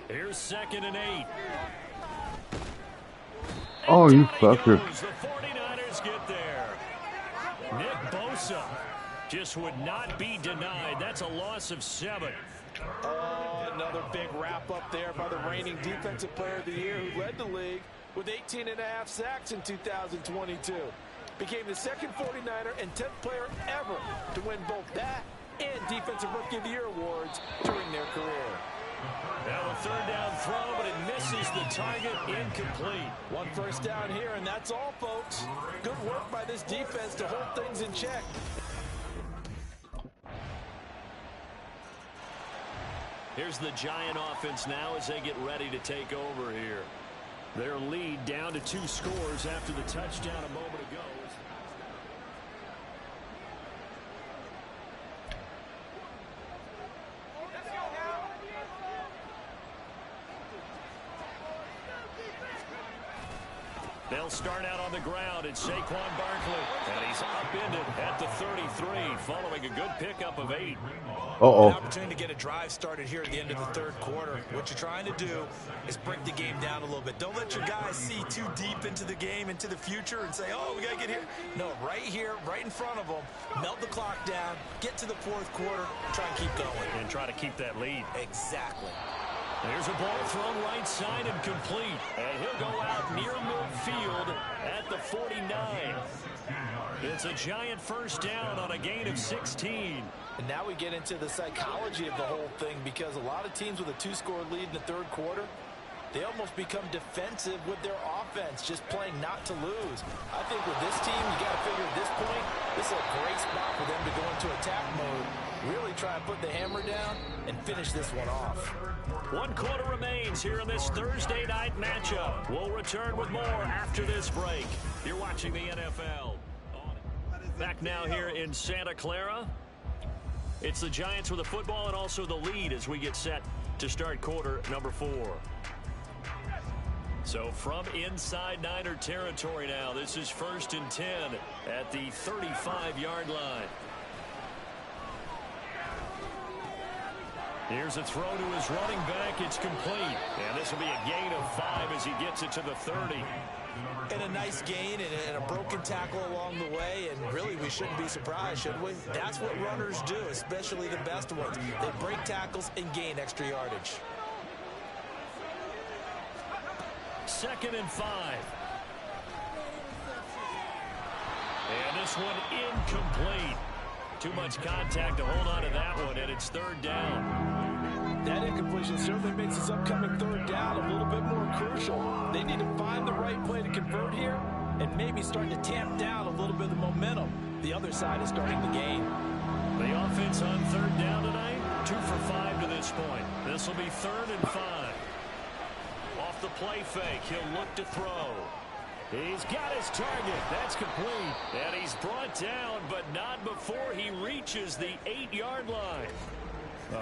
Here's 2nd and 8. Oh, you fucker. The 49ers get there. Nick Bosa just would not be denied. That's a loss of 7. Oh, another big wrap up there by the reigning defensive player of the year who led the league with 18.5 sacks in 2022. Became the 2nd 49er and 10th player ever to win both that and Defensive Rookie of the Year awards during their career. Now a 3rd down throw, but it misses the target, incomplete. 1 first down here, and that's all, folks. Good work by this defense to hold things in check. Here's the Giant offense now as they get ready to take over here. Their lead down to 2 scores after the touchdown a moment ago. They'll They'll start out on the ground. It's Saquon Barkley. And he's upended at the 33 following a good pickup of 8. Uh-oh. An opportunity to get a drive started here at the end of the third quarter. What you're trying to do is break the game down a little bit. Don't let your guys see too deep into the game, into the future, and say, oh, we got to get here. No, right here, right in front of them. Melt the clock down, get to the fourth quarter, try and keep going. And try to keep that lead. Exactly. There's a ball thrown right side and complete. And he'll go out near midfield at the 49. It's a giant first down on a gain of 16. And now we get into the psychology of the whole thing, because a lot of teams with a 2-score lead in the third quarter, they almost become defensive with their offense, just playing not to lose. I think with this team, you got to figure at this point, this is a great spot for them to go into attack mode, really try and put the hammer down and finish this one off. 1 quarter remains here in this Thursday night matchup. We'll return with more after this break. You're watching the NFL. Back now here in Santa Clara. It's the Giants with the football and also the lead as we get set to start quarter number 4. So from inside Niner territory now, this is 1st and 10 at the 35-yard line. Here's a throw to his running back. It's complete. And this will be a gain of 5 as he gets it to the 30. And a nice gain and a broken tackle along the way, and really we shouldn't be surprised, should we? That's what runners do, especially the best ones. They break tackles and gain extra yardage. 2nd and 5. And this one incomplete. Too much contact to hold on to that one, and it's 3rd down. That incompletion certainly makes this upcoming 3rd down a little bit more crucial. They need to find the right play to convert here and maybe start to tamp down a little bit of the momentum. The other side is starting to gain. The offense on 3rd down tonight, 2 for 5 to this point. This will be 3rd and 5. Off the play fake, he'll look to throw. He's got his target. That's complete. And he's brought down, but not before he reaches the 8-yard line.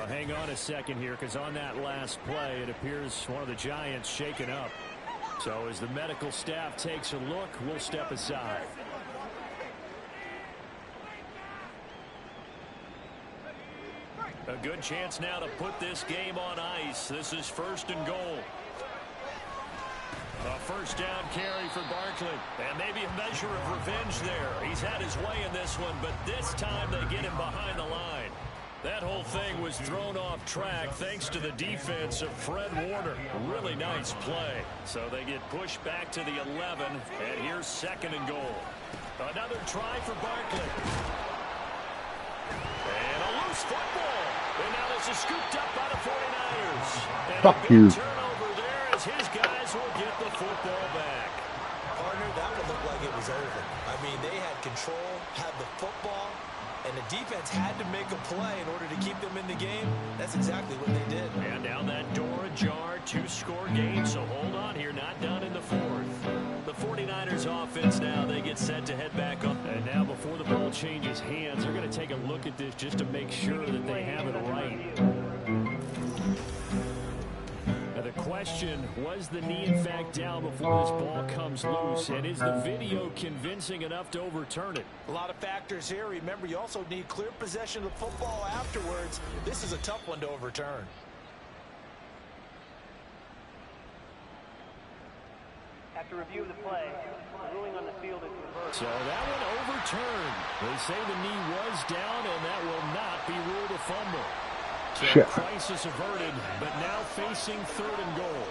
Hang on a second here, because on that last play, it appears one of the Giants shaken up. So as the medical staff takes a look, we'll step aside. A good chance now to put this game on ice. This is 1st and goal. A 1st down carry for Barkley. And maybe a measure of revenge there. He's had his way in this one, but this time they get him behind the line. That whole thing was thrown off track thanks to the defense of Fred Warner. Really nice play. So they get pushed back to the 11, and here's 2nd and goal. Another try for Barkley. And a loose football. And now this is scooped up by the 49ers. And fuck you. Turnover there as his guys will get the football back. Partner, that would look like it was over. I mean, they had control, had the football, and the defense had to make a play in order to keep them in the game. That's exactly what they did. And now that door ajar, 2-score game. So hold on here, not done in the 4th. The 49ers offense now, they get set to head back up. And now before the ball changes hands, they're going to take a look at this just to make sure that they have it right. Now the question, was the knee in fact down before this ball comes loose? And is the video convincing enough to overturn it? A lot of factors here. Remember, you also need clear possession of the football afterwards. This is a tough one to overturn. After review of the play, the ruling on the field is reversed. So that one overturned. They say the knee was down, and that will not be ruled a fumble. So Shit. Crisis averted, but now facing 3rd and goal.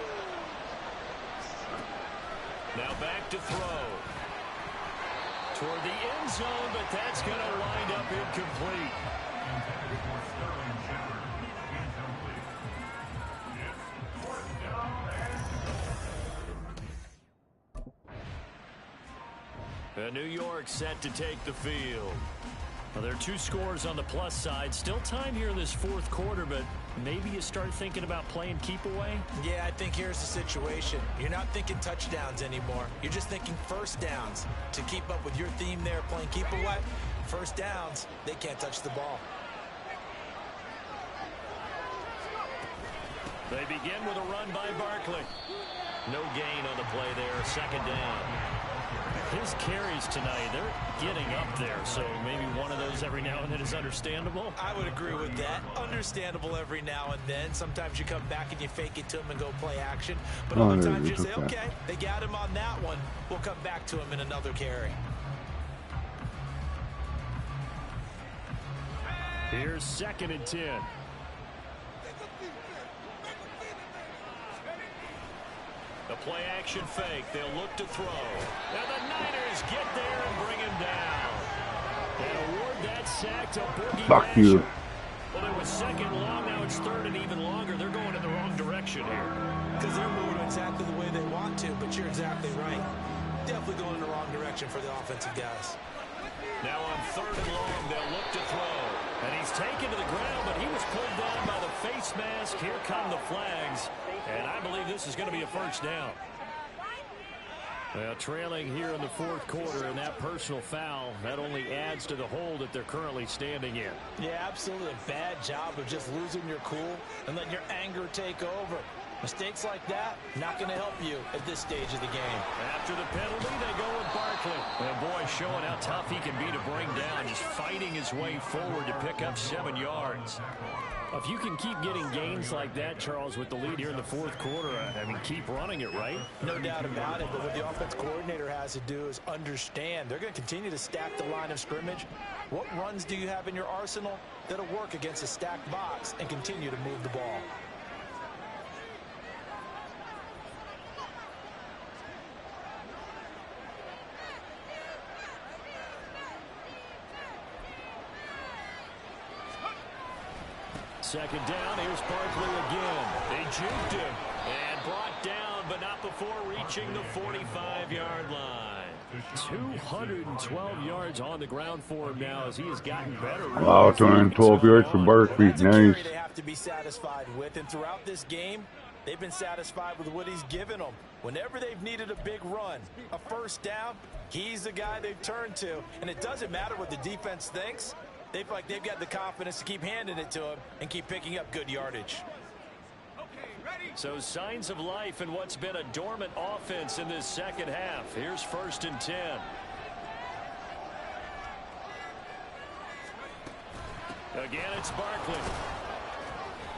Now back to throw. Toward the end zone, but that's going to wind up incomplete. New York set to take the field. Well, there are 2 scores on the plus side. Still time here in this 4th quarter, but maybe you start thinking about playing keep away? Yeah, I think here's the situation. You're not thinking touchdowns anymore. You're just thinking 1st downs. To keep up with your theme there, playing keep away, 1st downs, they can't touch the ball. They begin with a run by Barkley. No gain on the play there, second down. His carries tonight, they're getting up there, so maybe one of those every now and then is understandable. I would agree with that. Understandable every now and then. Sometimes you come back and you fake it to him and go play action. But other times you say, okay, they got him on that one. We'll come back to him in another carry. Here's 2nd and 10. The play action fake. They'll look to throw. Now the Niners get there and bring him down. And award that sack to Boogie Fuck Basham. you. Well, it was 2nd long. Now it's 3rd and even longer. They're going in the wrong direction here. Because they're moving exactly the way they want to, but you're exactly right. Definitely going in the wrong direction for the offensive guys. Now on 3rd and long, they'll look to throw. And he's taken to the ground, but he was pulled down by the face mask. Here come the flags. And I believe this is going to be a first down. Well, trailing here in the 4th quarter, and that personal foul, that only adds to the hole that they're currently standing in. Yeah, absolutely a bad job of just losing your cool and letting your anger take over. Mistakes like that, not going to help you at this stage of the game. After the penalty, they go with Barkley. And boy, showing how tough he can be to bring down, just fighting his way forward to pick up 7 yards. If you can keep getting gains like that, Charles, with the lead here in the 4th quarter, I mean, keep running it, right? No doubt about it, but what the offense coordinator has to do is understand. They're going to continue to stack the line of scrimmage. What runs do you have in your arsenal that'll work against a stacked box and continue to move the ball? Second down, here's Barkley again. They juked him and brought down, but not before reaching the 45-yard line. 212 yards on the ground for him now as he has gotten better. Wow, 212 yards for Barkley. That's a Nice. carry they have to be satisfied with, and throughout this game, they've been satisfied with what he's given them. Whenever they've needed a big run, a first down, he's the guy they've turned to, and it doesn't matter what the defense thinks. They feel like they've got the confidence to keep handing it to him and keep picking up good yardage. So signs of life in what's been a dormant offense in this second half. Here's 1st and 10. Again, it's Barkley.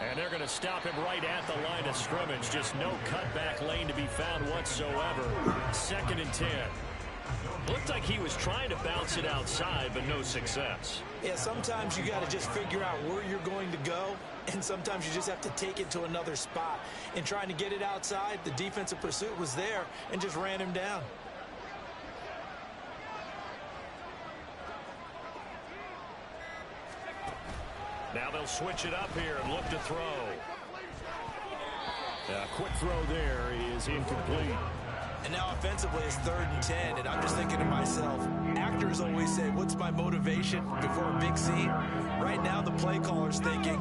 And they're going to stop him right at the line of scrimmage. Just no cutback lane to be found whatsoever. 2nd and 10. Looked like he was trying to bounce it outside, but no success. Yeah, sometimes you got to just figure out where you're going to go, and sometimes you just have to take it to another spot. In trying to get it outside, the defensive pursuit was there and just ran him down. Now they'll switch it up here and look to throw. A quick throw there is incomplete. And now offensively it's 3rd and 10, and I'm just thinking to myself, actors always say, what's my motivation before a big scene? Right now the play caller's thinking,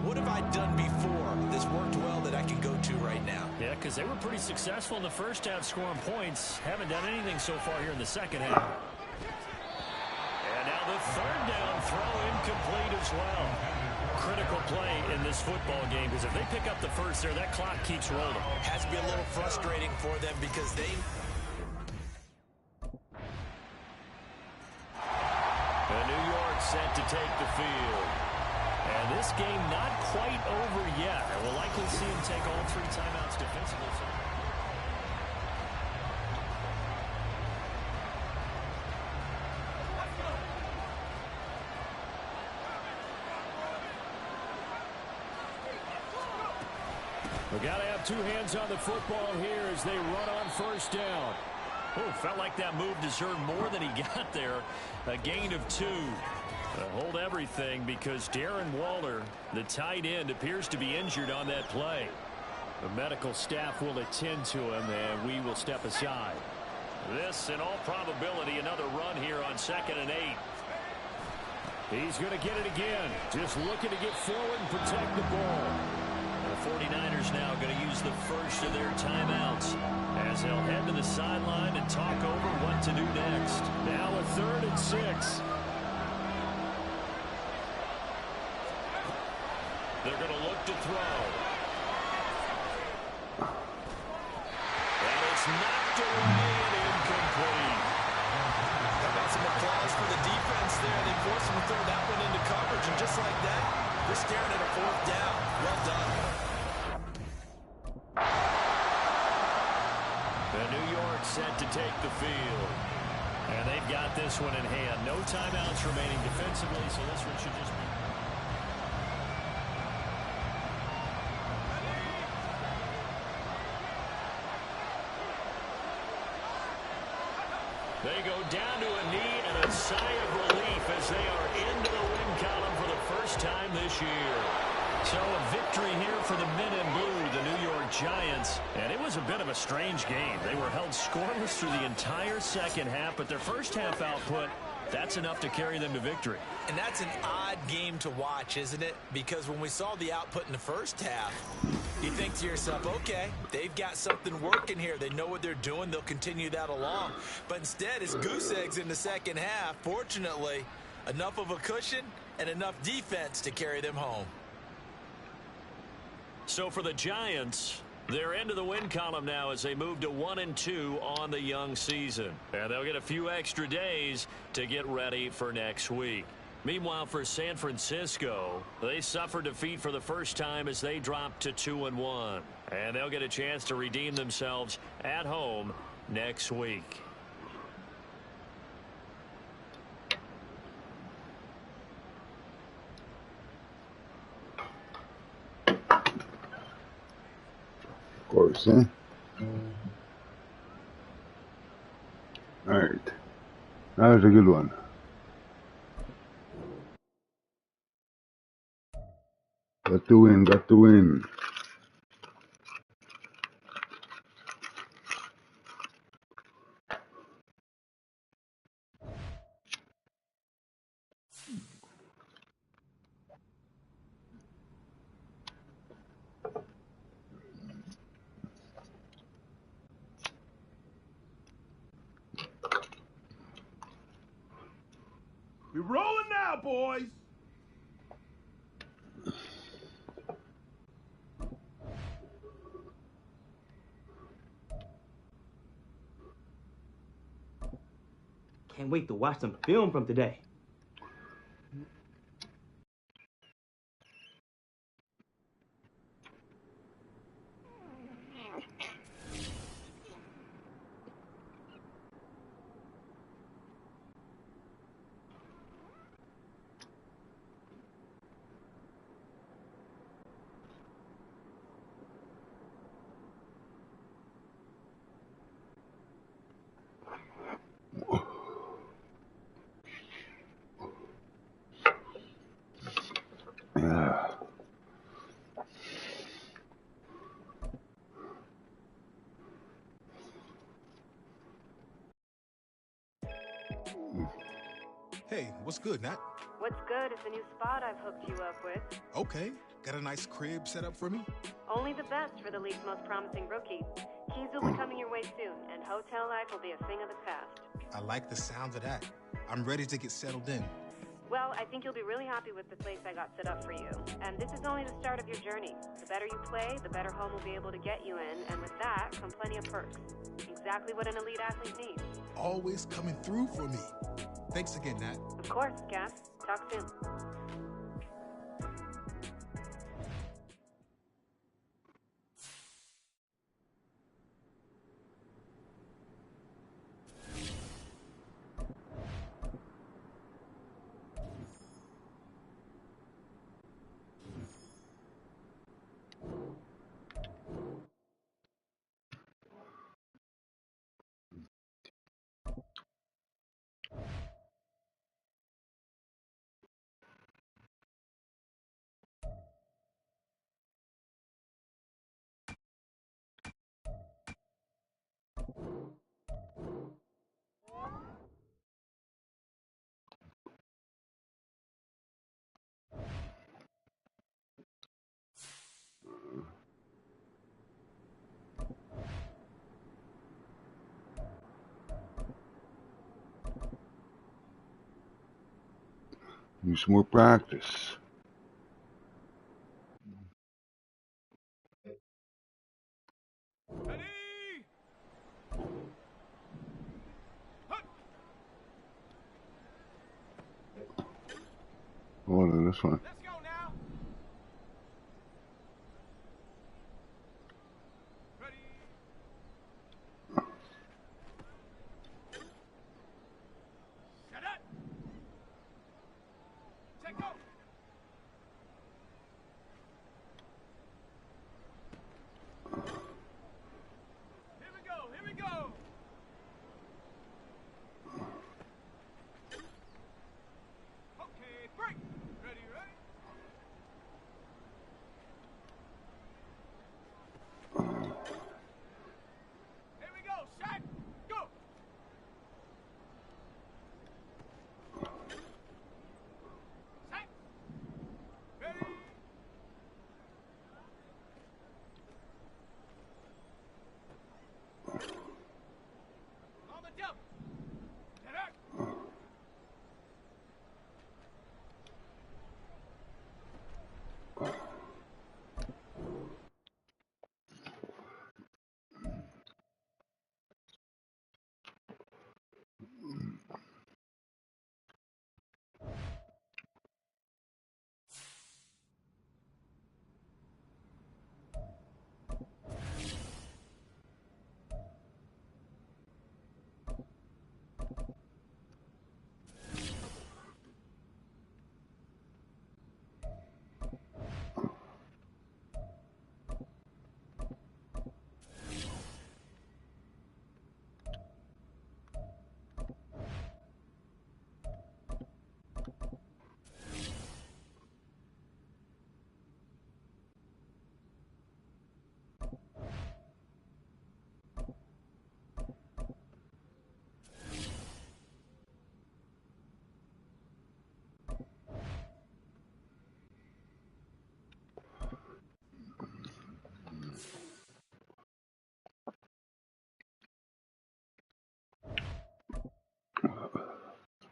what have I done before this worked well that I can go to right now? Yeah, because they were pretty successful in the first half scoring points. Haven't done anything so far here in the second half. And now the 3rd down throw incomplete as well. Critical play in this football game, because if they pick up the first there, that clock keeps rolling. Has to be a little frustrating for them because they... And New York set to take the field. And this game not quite over yet. And we'll likely see him take all 3 timeouts defensively. We got to have 2 hands on the football here as they run on 1st down. Oh, felt like that move deserved more than he got there. A gain of 2. Hold everything because Darren Waller, the tight end, appears to be injured on that play. The medical staff will attend to him, and we will step aside. This, in all probability, another run here on 2nd and 8. He's going to get it again. Just looking to get forward and protect the ball. The 49ers now going to use the first of their timeouts as they'll head to the sideline and talk over what to do next. Now a 3rd and 6. They're going to look to throw. It's knocked away and incomplete. How about some applause for the defense there? They forced him to throw that one into coverage, and just like that, they're staring at a fourth down. Well done. The New York set to take the field. And they've got this one in hand. No timeouts remaining defensively, so this one should just be... They go down to a knee and a sigh of relief as they are into the win column for the first time this year. So a victory here for the men in blue, the New York Giants. And it was a bit of a strange game. They were held scoreless through the entire second half, but their first half output, that's enough to carry them to victory. And that's an odd game to watch, isn't it? Because when we saw the output in the first half, you think to yourself, okay, they've got something working here. They know what they're doing. They'll continue that along. But instead, it's goose eggs in the second half. Fortunately, enough of a cushion and enough defense to carry them home. So for the Giants, they're into the win column now as they move to 1-2 on the young season. And they'll get a few extra days to get ready for next week. Meanwhile, for San Francisco, they suffered defeat for the first time as they dropped to 2-1. And they'll get a chance to redeem themselves at home next week. Of course, huh? Alright. That was a good one. Got the win, got the win. We're rolling now, boys. Can't wait to watch some film from today. Yeah. Hey, what's good, Nat? What's good is the new spot I've hooked you up with. Okay. Got a nice crib set up for me? Only the best for the league's most promising rookie. Keys will be coming your way soon, and hotel life will be a thing of the past. I like the sound of that. I'm ready to get settled in. Well, I think you'll be really happy with the place I got set up for you. And this is only the start of your journey. The better you play, the better home will be able to get you in, and with that come plenty of perks. Exactly what an elite athlete needs. Always coming through for me. Thanks again, Nat. Of course, Cass. Talk soon. Do some more practice. Oh, look at this one.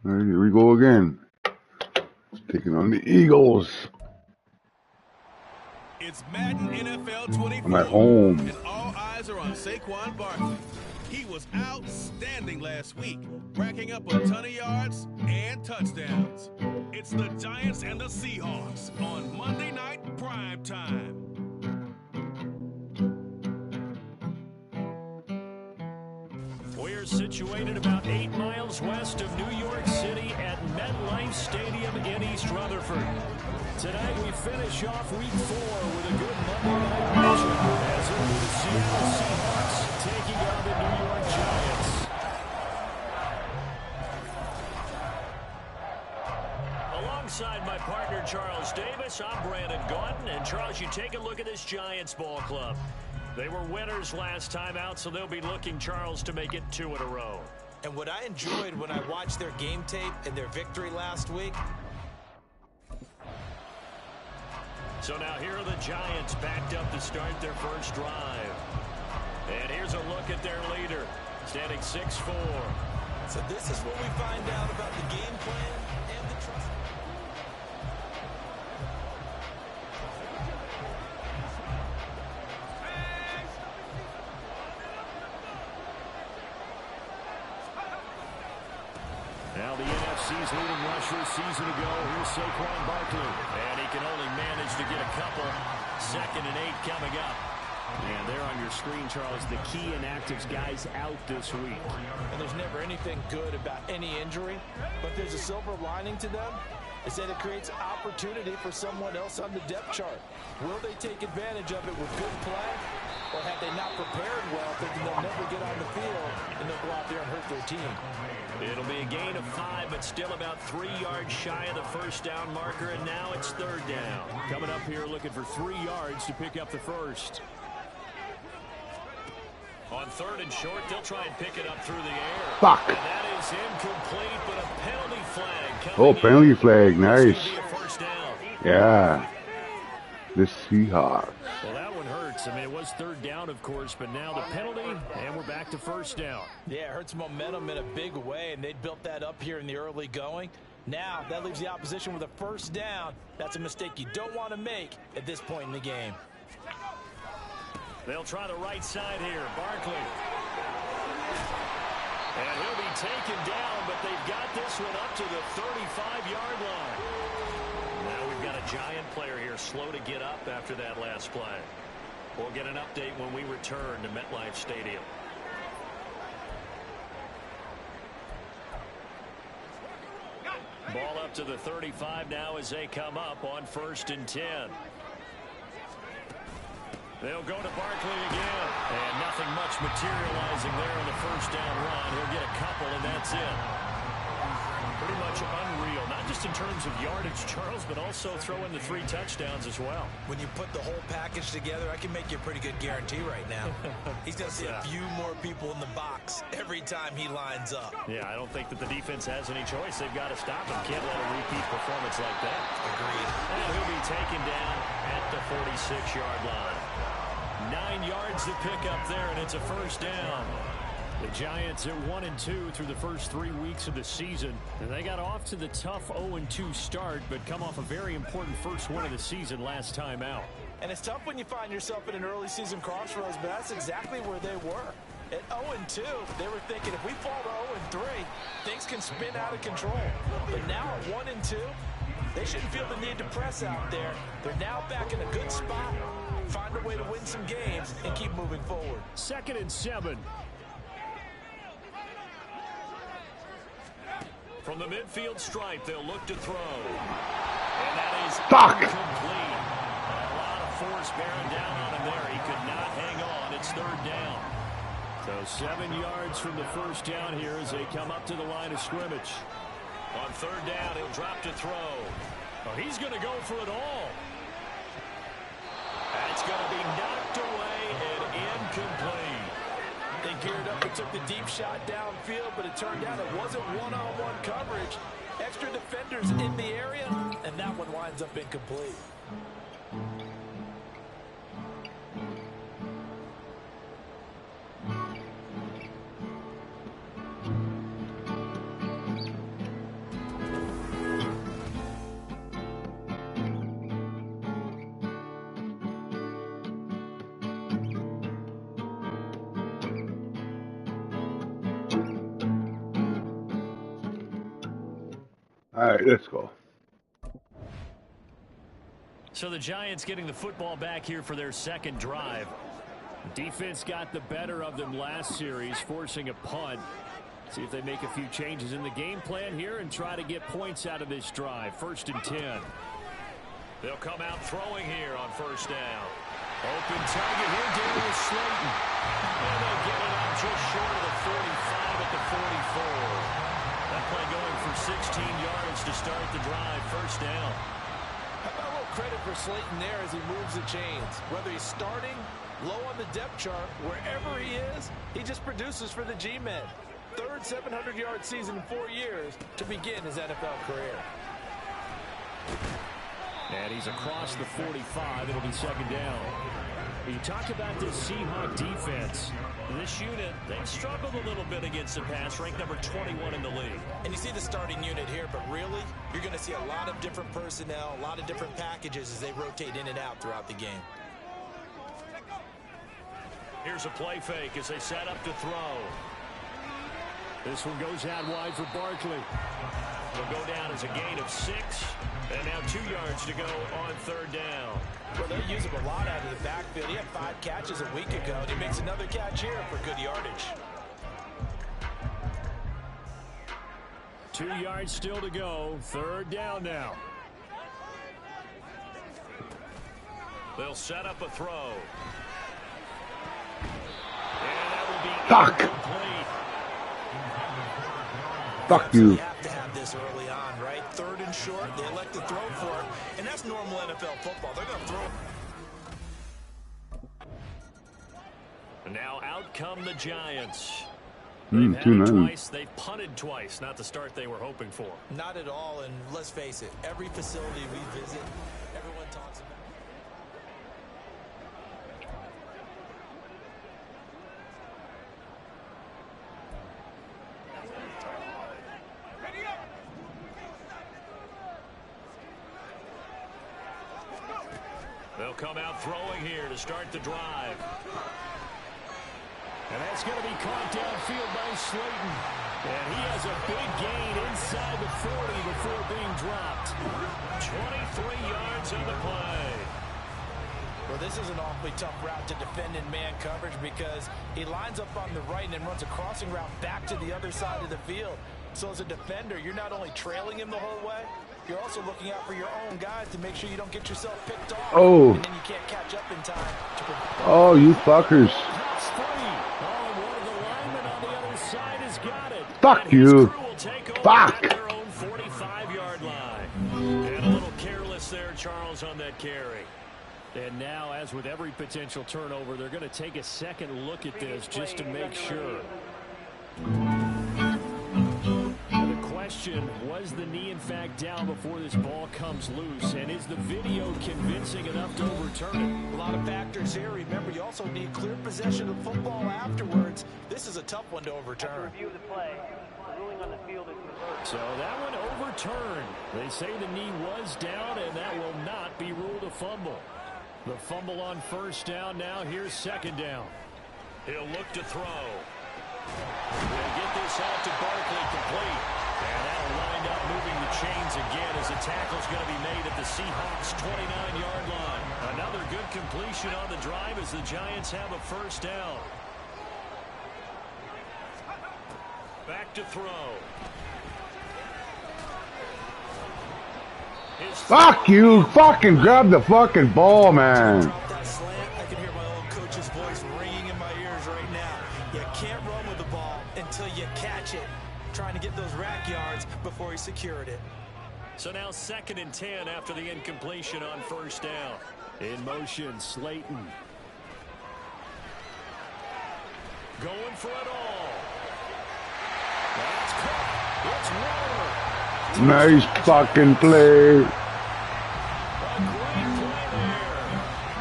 All right, here we go again. Taking on the Eagles. It's Madden NFL 24. I'm at home. And all eyes are on Saquon Barkley. He was outstanding last week, racking up a ton of yards and touchdowns. It's the Giants and the Seahawks on Monday Night Prime Time. We're situated about 8 miles west of New York City at MetLife Stadium in East Rutherford. Tonight we finish off Week 4 with a good Monday night matchup as it will be the Seattle Seahawks taking on the New York Giants. Alongside my partner Charles Davis, I'm Brandon Gaudin. And Charles, you take a look at this Giants ball club. They were winners last time out, so they'll be looking, Charles, to make it 2 in a row. And what I enjoyed when I watched their game tape and their victory last week. So now here are the Giants backed up to start their first drive. And here's a look at their leader, standing 6'4". So this is what we find out about the game plan and the trust. Now the NFC's leading rusher a season ago. Here's Saquon Barkley. And he can only manage to get a couple. 2nd and 8 coming up. And there on your screen, Charles, the key inactives guys out this week. And there's never anything good about any injury, but there's a silver lining to them. It's that it creates opportunity for someone else on the depth chart. Will they take advantage of it with good play? Or have they not prepared well, thinking they'll never get on the field, and they'll go out there and hurt their team? It'll be a gain of 5, but still about 3 yards shy of the first down marker, and now it's 3rd down. Coming up here looking for 3 yards to pick up the first. On 3rd and short, they'll try and pick it up through the air. Fuck. And that is incomplete, but a penalty flag. Oh, penalty flag. Nice. It's gonna be a first down. Yeah. The Seahawks. Well, that one hurts. I mean, it was 3rd down, of course, but now the penalty, and we're back to first down. Yeah, it hurts momentum in a big way, and they built that up here in the early going. Now, that leaves the opposition with a first down. That's a mistake you don't want to make at this point in the game. They'll try the right side here. Barkley. And he'll be taken down, but they've got this one up to the 35-yard line. Giant player here slow to get up after that last play. We'll get an update when we return to MetLife Stadium. Ball up to the 35 now as they come up on 1st and 10. They'll go to Barkley again. And nothing much materializing there in the first down run. He'll get a couple, and that's it. Pretty much unreal, not just in terms of yardage, Charles, but also throw in the 3 touchdowns as well. When you put the whole package together, I can make you a pretty good guarantee right now. He's going to see a few more people in the box every time he lines up. Yeah, I don't think that the defense has any choice. They've got to stop him. Can't let a repeat performance like that. Agreed. And he'll be taken down at the 46-yard line. 9 yards to pick up there, and it's a first down. The Giants at 1-2 through the first 3 weeks of the season. And they got off to the tough 0-2 start, but come off a very important first win of the season last time out. And it's tough when you find yourself in an early season crossroads, but that's exactly where they were. At 0-2, they were thinking if we fall to 0-3, things can spin out of control. But now at 1-2, they shouldn't feel the need to press out there. They're now back in a good spot. Find a way to win some games and keep moving forward. 2nd and 7. From the midfield stripe, they'll look to throw. And that is incomplete. A lot of force bearing down on him there. He could not hang on. It's 3rd down. So 7 yards from the first down here as they come up to the line of scrimmage. On 3rd down, he'll drop to throw. Oh, he's going to go for it all. That's going to be knocked away and incomplete. They geared up and took the deep shot downfield, but it turned out it wasn't one-on-one coverage. Extra defenders in the area, and that one winds up incomplete. All right, let's go. So the Giants getting the football back here for their 2nd drive. Defense got the better of them last series, forcing a punt. See if they make a few changes in the game plan here and try to get points out of this drive. 1st and 10. They'll come out throwing here on 1st down. Open target here, Darius Slayton. And they get it out just short of the 45 at the 44. That play going for 16 yards to start the drive. 1st down. How about a little credit for Slayton there as he moves the chains? Whether he's starting, low on the depth chart, wherever he is, he just produces for the G-Men. 3rd 700-yard season in 4 years to begin his NFL career. And he's across the 45. It'll be 2nd down. You talk about this Seahawk defense. This unit, they've struggled a little bit against the pass, ranked number 21 in the league. And you see the starting unit here, but really, you're going to see a lot of different personnel, a lot of different packages as they rotate in and out throughout the game. Here's a play fake as they set up to throw. This one goes out wide for Barkley. They'll go down as a gain of 6. And now 2 yards to go on 3rd down. Well, they use him a lot out of the backfield. He had 5 catches a week ago, and he makes another catch here for good yardage. 2 yards still to go. 3rd down now. They'll set up a throw. And that will be incomplete. Fuck you. You have to have this early on, right? 3rd and short, they elect to throw for it, and that's normal NFL football. They're going to throw. And now out come the Giants. They've had it twice, they've punted twice. Not the start they were hoping for. Not at all, and let's face it, every facility we visit, everyone talks about. They'll come out throwing here to start the drive. And that's going to be caught downfield by Slayton. And he has a big gain inside the 40 before being dropped. 23 yards on the play. Well, this is an awfully tough route to defend in man coverage because he lines up on the right and then runs a crossing route back to the other side of the field. So as a defender, you're not only trailing him the whole way, you're also looking out for your own guys to make sure you don't get yourself picked off. Oh. And then you can't catch up in time. Oh, you fuckers. That's free. Oh, one of the linemen on the other side has got it. Fuck you. Fuck. At their own 45-yard line. And a little careless there, Charles, on that carry. And now, as with every potential turnover, they're going to take a second look at this just to make sure. The question, was the knee in fact down before this ball comes loose? And is the video convincing enough to overturn it? A lot of factors here. Remember, you also need clear possession of football afterwards. This is a tough one to overturn. Review of the play. The ruling on the field is reversed. So that one overturned. They say the knee was down, and that will not be ruled a fumble. The fumble on first down. Now here's second down. He'll look to throw. They'll get this out to Barkley, complete. And that'll wind up moving the chains again as the tackle's going to be made at the Seahawks' 29-yard line. Another good completion on the drive as the Giants have a first down. Back to throw. Fuck you. Fucking grab the fucking ball, man. That slant, I can hear my old coach's voice ringing in my ears right now. You can't run with the ball until you catch it. Trying to get those rack yards before he secured it. So now 2nd and 10 after the incompletion on first down. In motion, Slayton. Going for it all. That's caught. It's Waller. Nice fucking play. A great play there.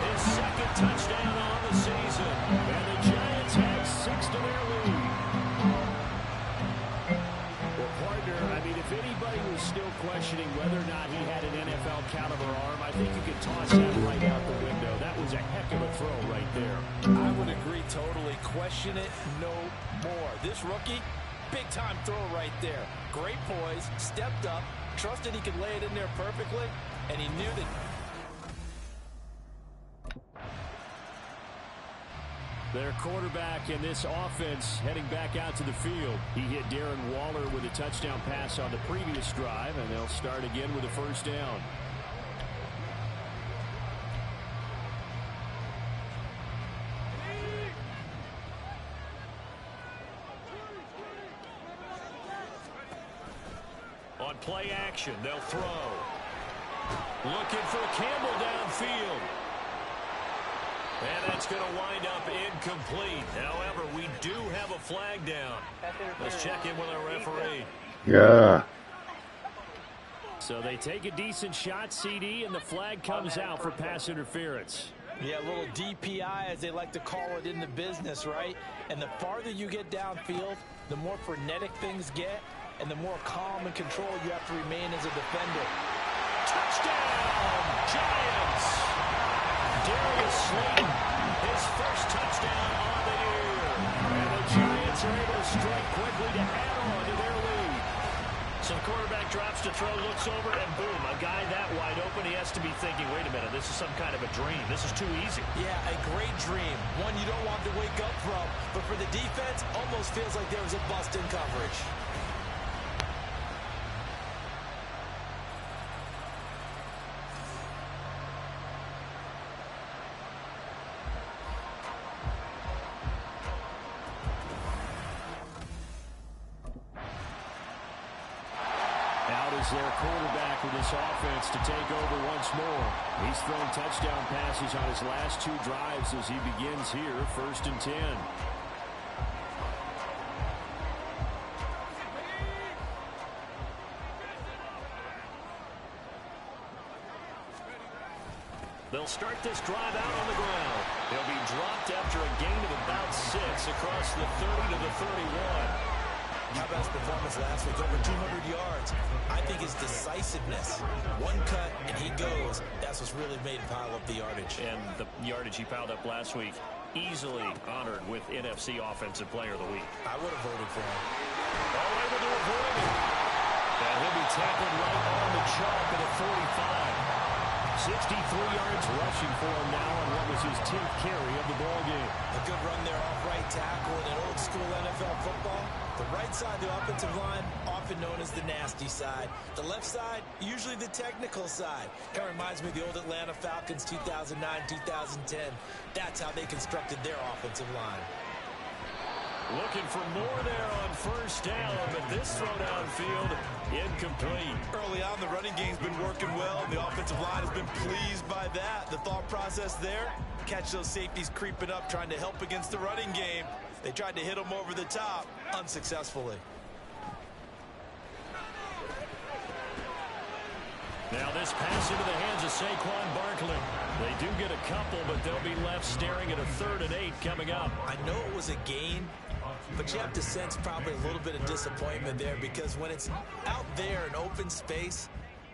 His 2nd touchdown on the season. And the Giants have 6 to their lead. Well, partner, I mean, if anybody was still questioning whether or not he had an NFL caliber arm, I think you could toss that right out the window. That was a heck of a throw right there. I would agree totally. Question it no more. This rookie, big-time throw right there. Great poise, stepped up, trusted he could lay it in there perfectly, and he knew that. Their quarterback in this offense heading back out to the field. He hit Darren Waller with a touchdown pass on the previous drive, and they'll start again with a first down. On play action, they'll throw. Looking for Campbell downfield. And that's going to wind up incomplete. However, we do have a flag down. Let's check in with our referee. Yeah. So they take a decent shot, CD, and the flag comes out for pass interference. Yeah, a little DPI, as they like to call it in the business, right? And the farther you get downfield, the more frenetic things get, and the more calm and control you have to remain as a defender. Touchdown, Giants! Darius Slayton, his first touchdown on the year. And the Giants are able to strike quickly to add on to their lead. So the quarterback drops to throw, looks over, and boom, a guy that wide open, he has to be thinking, wait a minute, this is some kind of a dream. This is too easy. Yeah, a great dream. One you don't want to wake up from. But for the defense, almost feels like there was a bust in coverage. Their quarterback with this offense to take over once more. He's thrown touchdown passes on his last 2 drives as he begins here, 1st and 10. They'll start this drive out on the ground. They'll be dropped after a gain of about 6 across the 30 to the 31. How about his performance last week? Over 200 yards. I think his decisiveness. One cut, and he goes. That's what's really made him pile up the yardage. And the yardage he piled up last week, easily honored with NFC Offensive Player of the Week. I would have voted for him. All able to avoid it. And He'll be tackled right on the chalk at a 45. 63 yards rushing for him now on what was his 10th carry of the ball game. A good run there off right tackle in an old school NFL football. The right side of the offensive line, often known as the nasty side. The left side, usually the technical side. Kind of reminds me of the old Atlanta Falcons 2009, 2010. That's how they constructed their offensive line. Looking for more there on first down, but this throw downfield incomplete. Early on, the running game's been working well, and the offensive line has been pleased by that. The thought process there, catch those safeties creeping up, trying to help against the running game. They tried to hit them over the top, unsuccessfully. Now this pass into the hands of Saquon Barkley. They do get a couple, but they'll be left staring at a 3rd and 8 coming up. I know it was a gain, but you have to sense probably a little bit of disappointment there, because when it's out there in open space,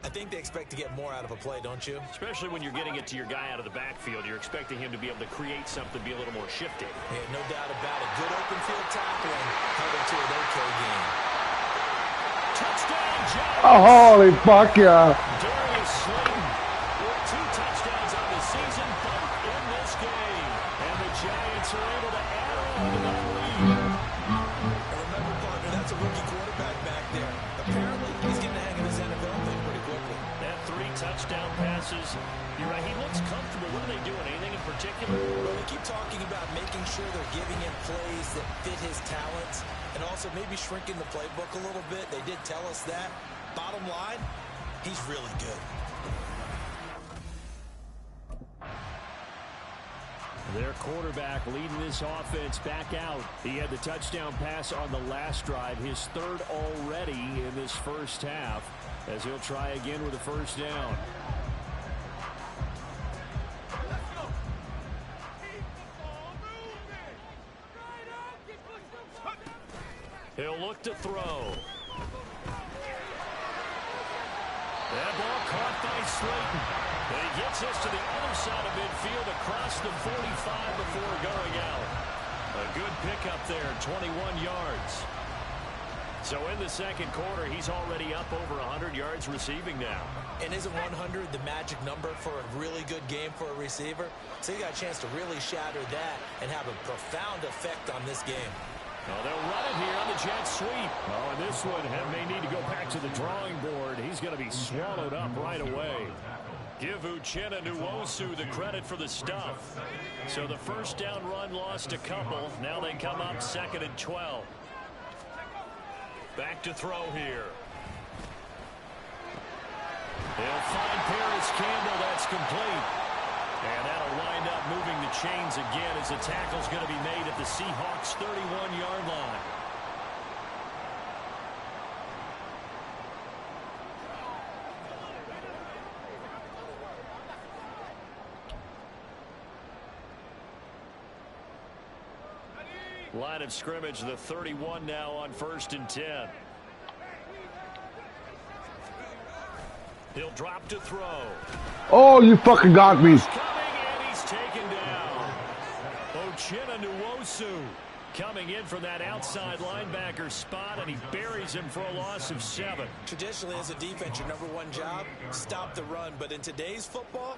I think they expect to get more out of a play, don't you? Especially when you're getting it to your guy out of the backfield. You're expecting him to be able to create something, be a little more shifty. Yeah, no doubt about it. Good open field tackling held him to an okay game. Touchdown, Giants! Oh, holy fuck, yeah. Darius Slayton with 2 touchdowns on the season, both in this game. And the Giants are able to add on to that lead. And remember, partner, that's a rookie quarterback back there. Apparently, he's getting the hang of this NFL thing pretty quickly. That 3 touchdown passes. You're right, he looks comfortable. What are they doing? Anything in particular? Well, they keep talking about making sure they're giving him plays that fit his talents, and also maybe shrinking the playbook a little bit. They did tell us that. Bottom line, he's really good. Their quarterback leading this offense back out. He had the touchdown pass on the last drive, his 3rd already in this first half, as he'll try again with a first down. He'll look to throw. That ball caught by Slayton. He gets us to the other side of midfield across the 45 before going out. A good pickup there, 21 yards. So in the second quarter, he's already up over 100 yards receiving now. And isn't 100 the magic number for a really good game for a receiver? So he got a chance to really shatter that and have a profound effect on this game. Well, they'll run it here on the jet sweep. Oh, and this one may need to go back to the drawing board. He's going to be swallowed up right away. Give Uchenna Nwosu the credit for the stuff. So the first down run lost a couple. Now they come up 2nd and 12. Back to throw here. They'll find Paris Campbell. That's complete. And that'll wind up moving the chains again as the tackle's going to be made at the Seahawks' 31-yard line. Line of scrimmage, the 31 now on 1st and 10. He'll drop to throw. Oh, you fucking got me. He's coming and he's taken down. Uchenna Nwosu coming in from that outside linebacker spot, and he buries him for a loss of 7. Traditionally, as a defense, your #1 job, stop the run. But in today's football,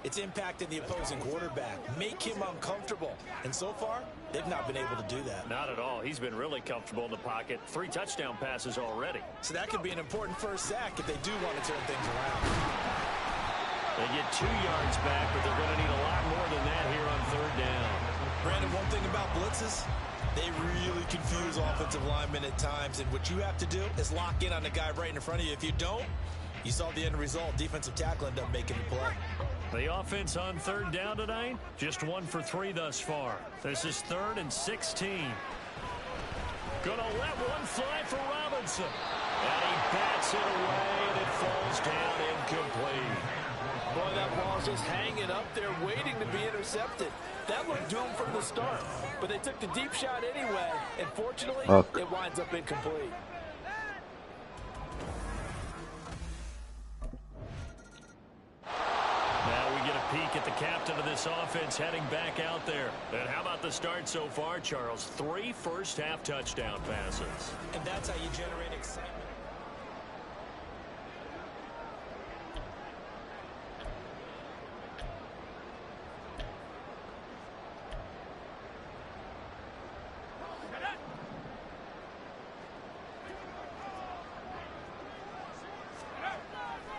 it's impacting the opposing quarterback. Make him uncomfortable. And so far, they've not been able to do that. Not at all. He's been really comfortable in the pocket. 3 touchdown passes already. So that could be an important first sack if they do want to turn things around. They get 2 yards back, but they're going to need a lot more than that here on 3rd down. Brandon, one thing about blitzes, they really confuse offensive linemen at times. And what you have to do is lock in on the guy right in front of you. If you don't, you saw the end result. Defensive tackle ended up making the play. The offense on 3rd down tonight, just 1 for 3 thus far. This is 3rd and 16. Gonna let one fly for Robinson. And he bats it away, and it falls down incomplete. Boy, that ball's just hanging up there, waiting to be intercepted. That looked doomed from the start. But they took the deep shot anyway, and fortunately, it winds up incomplete. Peek at the captain of this offense heading back out there. And how about the start so far, Charles? 3 first-half touchdown passes. And that's how you generate excitement.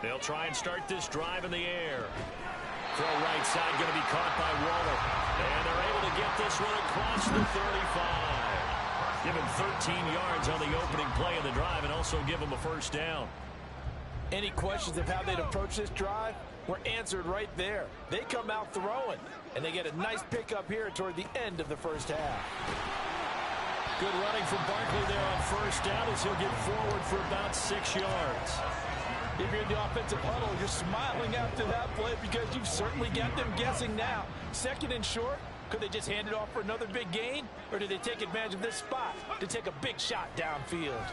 They'll try and start this drive in the air. Throw right side going to be caught by Waller. And they're able to get this one across the 35. Give him 13 yards on the opening play of the drive and also give him a first down. Any questions of how they'd approach this drive were answered right there. They come out throwing, and they get a nice pickup here toward the end of the first half. Good running from Barkley there on first down as he'll get forward for about 6 yards. If you're in the offensive huddle, you're smiling after that play because you've certainly got them guessing now. Second and short, could they just hand it off for another big gain? Or did they take advantage of this spot to take a big shot downfield?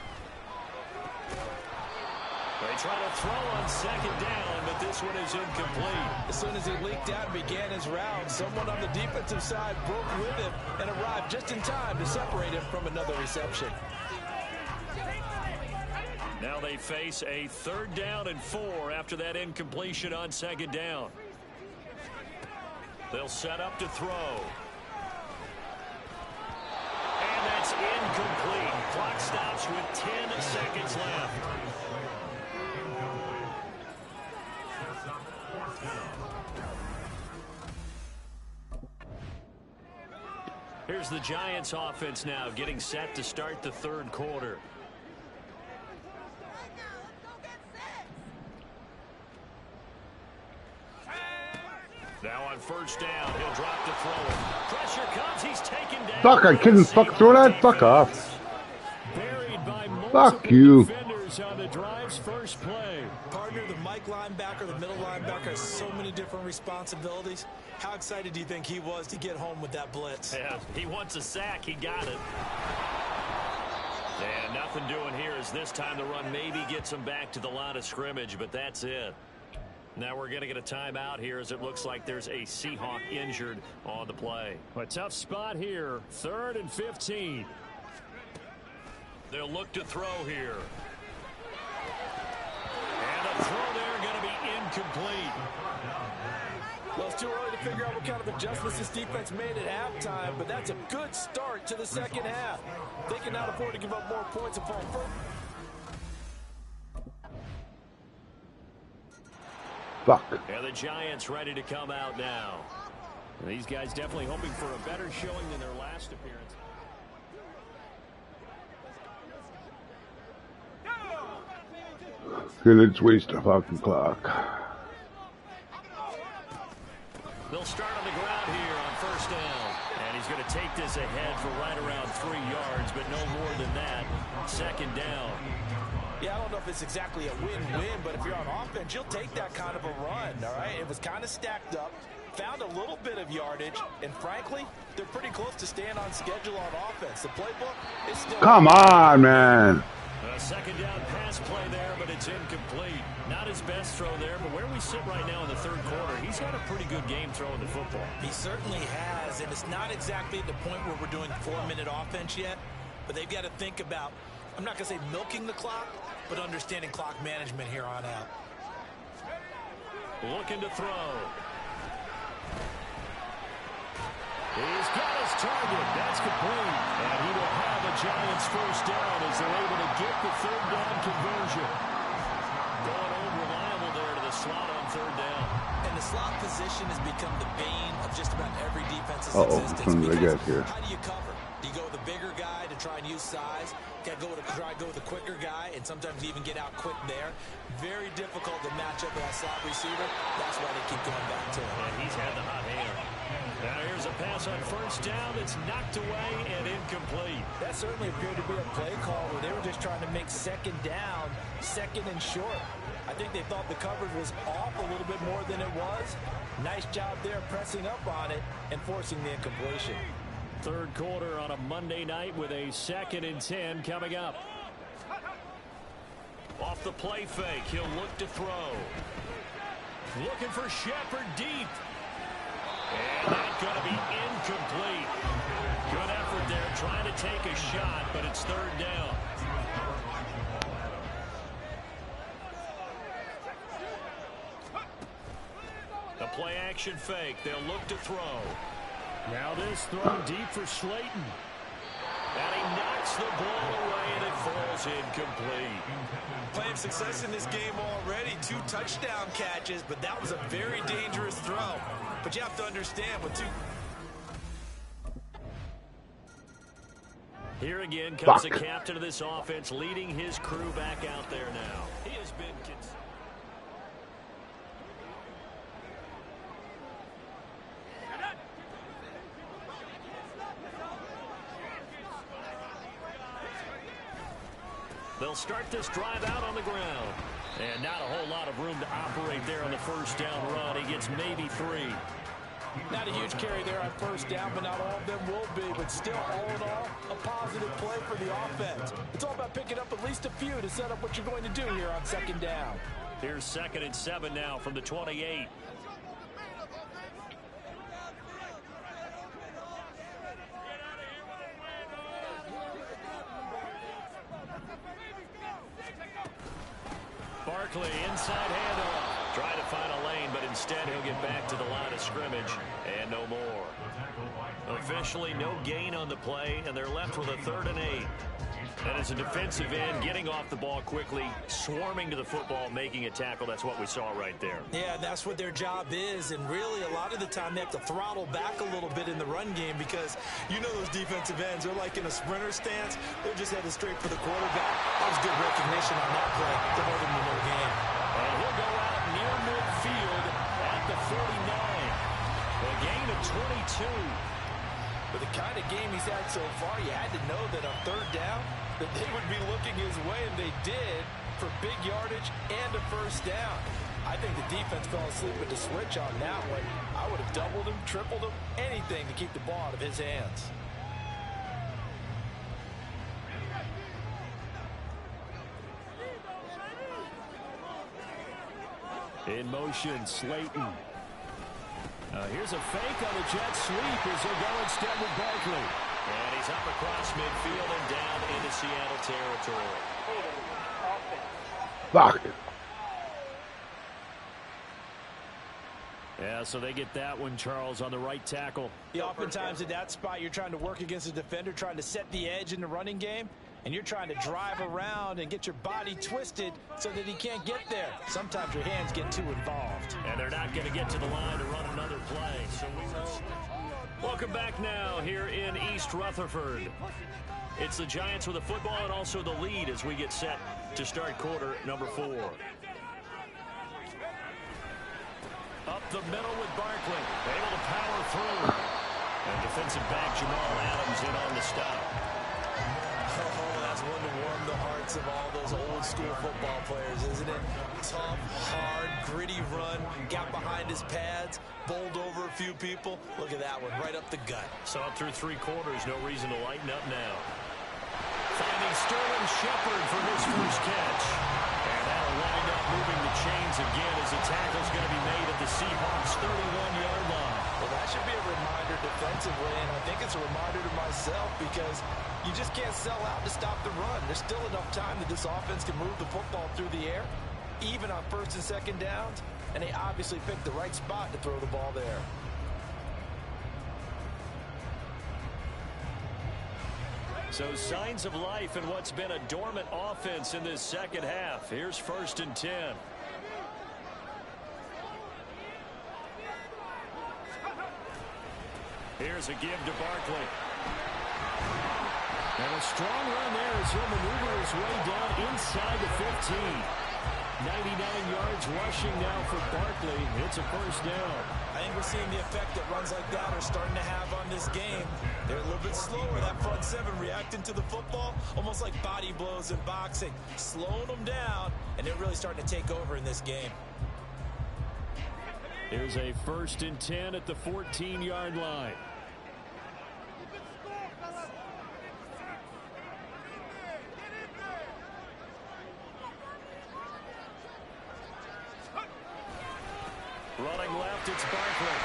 They try to throw on second down, but this one is incomplete. As soon as he leaked out and began his route, someone on the defensive side broke with him and arrived just in time to separate him from another reception. Now they face a 3rd down and 4 after that incompletion on second down. They'll set up to throw. And that's incomplete. Clock stops with 10 seconds left. Here's the Giants offense now getting set to start the 3rd quarter. Now on first down, he'll drop the throw. Pressure comes, he's taken down. Fuck, I couldn't throw that. Fuck off. Buried by Fuck you. defenders on the drive's first play. Partner, the Mike linebacker, the middle linebacker has so many different responsibilities. How excited do you think he was to get home with that blitz? Yeah, he wants a sack. He got it. And nothing doing here as this time the run maybe gets him back to the line of scrimmage, but that's it. Now we're going to get a timeout here as it looks like there's a Seahawk injured on the play. A tough spot here. 3rd and 15. They'll look to throw here. And the throw there going to be incomplete. Well, it's too early to figure out what kind of adjustments this defense made at halftime, but that's a good start to the second half. They cannot afford to give up more points and fall further. Fuck. And the Giants ready to come out now. These guys definitely hoping for a better showing than their last appearance. Okay, let's waste a fucking clock. They'll start on the ground here on first down. And he's going to take this ahead for right around 3 yards, but no more than that. Second down. Yeah, I don't know if it's exactly a win-win, but if you're on offense, you'll take that kind of a run, all right? It was kind of stacked up, found a little bit of yardage, and frankly, they're pretty close to staying on schedule on offense. The playbook is still... Come on, man. A second down pass play there, but it's incomplete. Not his best throw there, but where we sit right now in the 3rd quarter, he's got a pretty good game throwing the football. He certainly has, and it's not exactly at the point where we're doing 4-minute offense yet, but they've got to think about, I'm not going to say milking the clock, but understanding clock management here on out. Looking to throw. He's got his target. That's complete. And he will have the Giants first down as they're able to get the 3rd down conversion. Going over reliable there to the slot on 3rd down. And the slot position has become the bane of just about every defense's Which one did I get here? How do you cover? Do you go with the bigger guy to try and use size? Got to try to go with the quicker guy, and sometimes even get out quick there. Very difficult to match up with that slot receiver. That's why they keep going back to him. And he's had the hot hand. Now here's a pass on first down that's knocked away and incomplete. That certainly appeared to be a play call where they were just trying to make second down, 2nd and short. I think they thought the coverage was off a little bit more than it was. Nice job there pressing up on it and forcing the incompletion. 3rd quarter on a Monday night with a 2nd and 10 coming up. Off the play fake, he'll look to throw. Looking for Shepard deep. And that's going to be incomplete. Good effort there, trying to take a shot, but it's 3rd down. The play action fake, they'll look to throw. Now this throw deep for Slayton. And he knocks the ball away, and it falls incomplete. Playing success in this game already. 2 touchdown catches, but that was a very dangerous throw. But you have to understand with 2... Here again comes the captain of this offense, leading his crew back out there now. He has been... They'll start this drive out on the ground. And not a whole lot of room to operate there on the first down run. He gets maybe 3. Not a huge carry there on first down, but not all of them will be. But still, all in all, a positive play for the offense. It's all about picking up at least a few to set up what you're going to do here on second down. Here's 2nd and 7 now from the 28. Barkley, inside handoff. Try to find a lane, but instead he'll get back to the line of scrimmage. And no more. Officially no gain on the play, and they're left with a 3rd and 8. And as a defensive end, getting off the ball quickly, swarming to the football, making a tackle. That's what we saw right there. Yeah, that's what their job is. And really, a lot of the time, they have to throttle back a little bit in the run game because you know those defensive ends, they're like in a sprinter stance. They're just headed straight for the quarterback. That was good recognition on that play to hold him to no gain. And he'll go out near midfield at the 49. A gain of 22. With the kind of game he's had so far, you had to know that on 3rd down, that they would be looking his way, and they did, for big yardage and a first down. I think the defense fell asleep with the switch on that one. I would have doubled him, tripled him, anything to keep the ball out of his hands. In motion, Slayton. Here's a fake on the jet sweep as they'll go instead with Barkley. And he's up across midfield and down into Seattle territory. Fuck. Yeah, so they get that one, Charles, on the right tackle. Yeah, oftentimes at that spot, you're trying to work against a defender, trying to set the edge in the running game, and you're trying to drive around and get your body twisted so that he can't get there. Sometimes your hands get too involved. And they're not going to get to the line to run another play. So welcome back now here in East Rutherford. It's the Giants with the football and also the lead as we get set to start quarter number 4. Up the middle with Barkley, able to power through. And defensive back Jamal Adams in on the stop. Oh, that's one to warm the hearts of all those old school football players, isn't it? Tough, hard, gritty run, got behind his pads, bowled over a few people. Look at that one, right up the gut. Saw it through 3 quarters, no reason to lighten up now. Finding Sterling Shepard for his first catch. And that'll wind up moving the chains again as the tackle's going to be made at the Seahawks' 31-yard line. Well, that should be a reminder defensively, and I think it's a reminder to myself because you just can't sell out to stop the run. There's still enough time that this offense can move the football through the air, even on 1st and 2nd downs, and they obviously picked the right spot to throw the ball there. So signs of life in what's been a dormant offense in this second half. Here's 1st and 10. Here's a give to Barkley. And a strong run there as he'll maneuver his way down inside the 15. 99 yards rushing now for Barkley. It's a first down. I think we're seeing the effect that runs like that are starting to have on this game. They're a little bit slower, that front 7 reacting to the football, almost like body blows in boxing, slowing them down, and they're really starting to take over in this game. Here's a 1st and 10 at the 14-yard line. Running left, it's Barkley.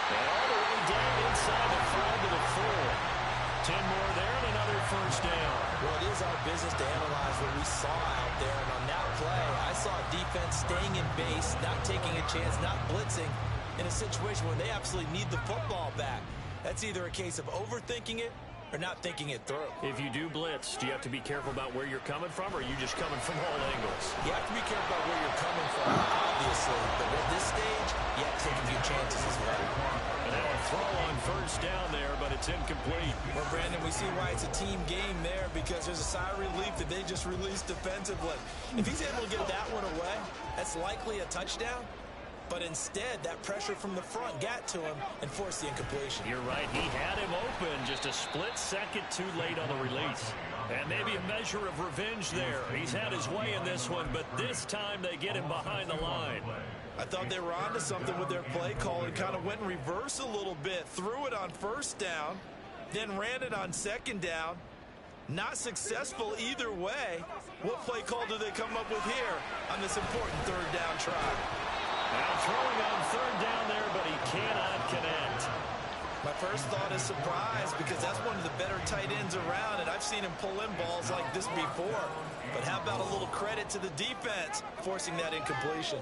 And all the way down inside the 5 to the 4. 10 more there and another first down. Well, it is our business to analyze what we saw out there. And on that play, I saw defense staying in base, not taking a chance, not blitzing in a situation when they absolutely need the football back. That's either a case of overthinking it or not thinking it through. If you do blitz, do you have to be careful about where you're coming from, or are you just coming from all angles? You have to be careful about where you're coming from, obviously. But at this stage, you have to take a few chances as well. And now a throw on first down there, but it's incomplete. Well, Brandon, we see why it's a team game there, because there's a sigh of relief that they just released defensively. If he's able to get that one away, that's likely a touchdown. But instead, that pressure from the front got to him and forced the incompletion. You're right. He had him open just a split second too late on the release. And maybe a measure of revenge there. He's had his way in this one, but this time they get him behind the line. I thought they were onto something with their play call and kind of went in reverse a little bit. Threw it on first down, then ran it on second down. Not successful either way. What play call do they come up with here on this important third down try? Now throwing on third down there, but he cannot connect. My first thought is surprise, because that's one of the better tight ends around, and I've seen him pull in balls like this before. But how about a little credit to the defense forcing that incompletion?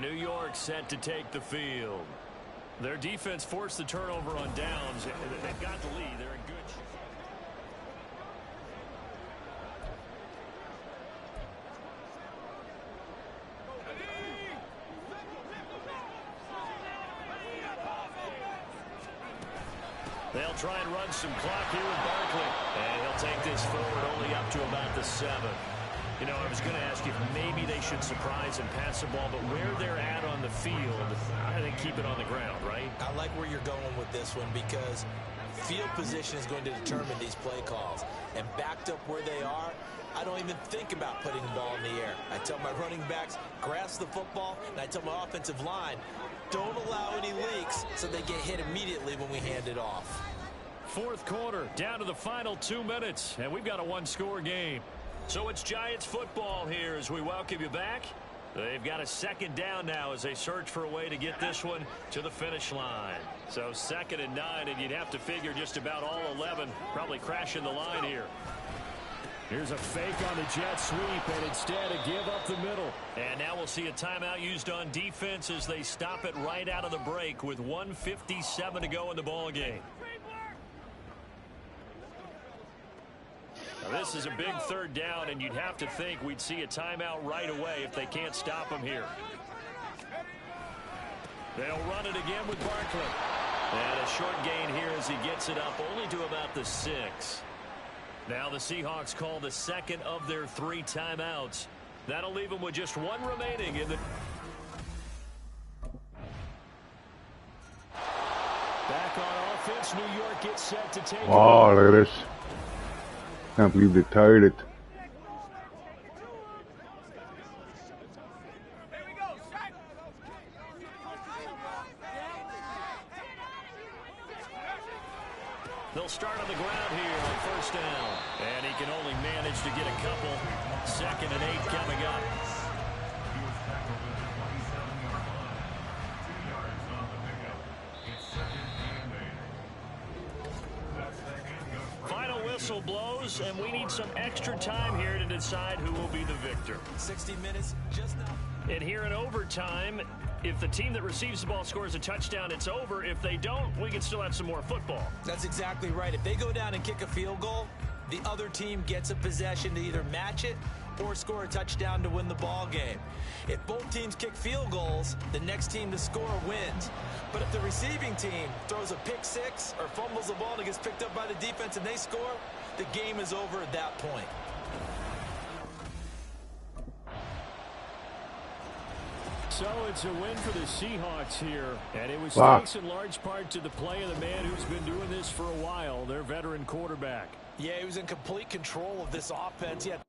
New York set to take the field. Their defense forced the turnover on downs. They've got the lead. They're in good shape. They'll try and run some clock here with Barkley. And he'll take this forward only up to about the 7. You know, I was going to ask you if maybe they should surprise and pass the ball, but where they're at on the field, I think keep it on the ground, right? I like where you're going with this one, because field position is going to determine these play calls. And backed up where they are, I don't even think about putting the ball in the air. I tell my running backs, grasp the football, and I tell my offensive line, don't allow any leaks so they get hit immediately when we hand it off. Fourth quarter, down to the final 2 minutes, and we've got a one-score game. So it's Giants football here as we welcome you back. They've got a second down now as they search for a way to get this one to the finish line. So 2nd and 9, and you'd have to figure just about all 11 probably crashing the line here. Here's a fake on the jet sweep, and instead a give up the middle. And now we'll see a timeout used on defense as they stop it right out of the break with 1:57 to go in the ball game. Now this is a big third down, and you'd have to think we'd see a timeout right away if they can't stop him here. They'll run it again with Barkley. And a short gain here as he gets it up only to about the 6. Now the Seahawks call the second of their 3 timeouts. That'll leave them with just 1 remaining in the... Back on offense, New York gets set to take Oh, look at this. Can't believe they tired it. They'll start on the ground here on first down. And he can only manage to get a couple. 2nd and 8 coming up. Final whistle blows, and we need some extra time here to decide who will be the victor. 60 minutes just now. And here in overtime, if the team that receives the ball scores a touchdown, it's over. If they don't, we can still have some more football. That's exactly right. If they go down and kick a field goal, the other team gets a possession to either match it or score a touchdown to win the ball game. If both teams kick field goals, the next team to score wins. But if the receiving team throws a pick 6 or fumbles the ball and it gets picked up by the defense and they score, the game is over at that point. So it's a win for the Seahawks here, and it was thanks in large part to the play of the man who's been doing this for a while, their veteran quarterback. Yeah, he was in complete control of this offense. He had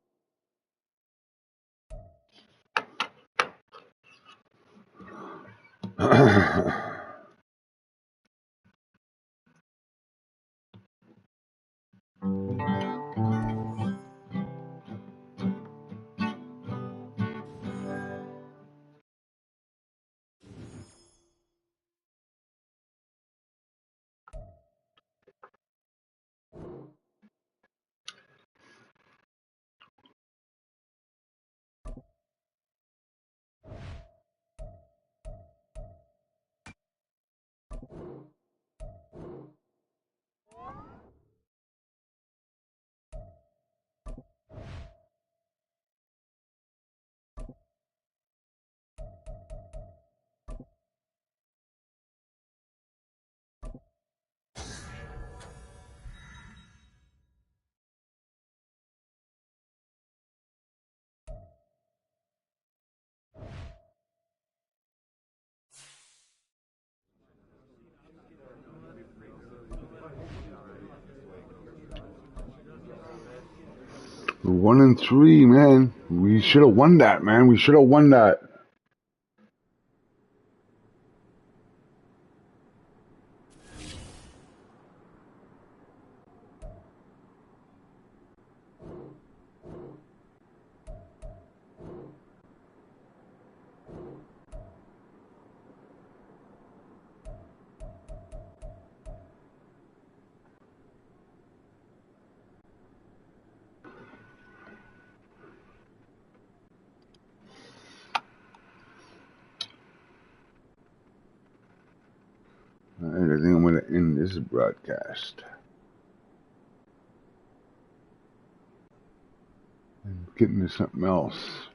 We're 1-3, man. We should have won that, man. We should have won that. Alright, I think I'm going to end this broadcast. And get into something else.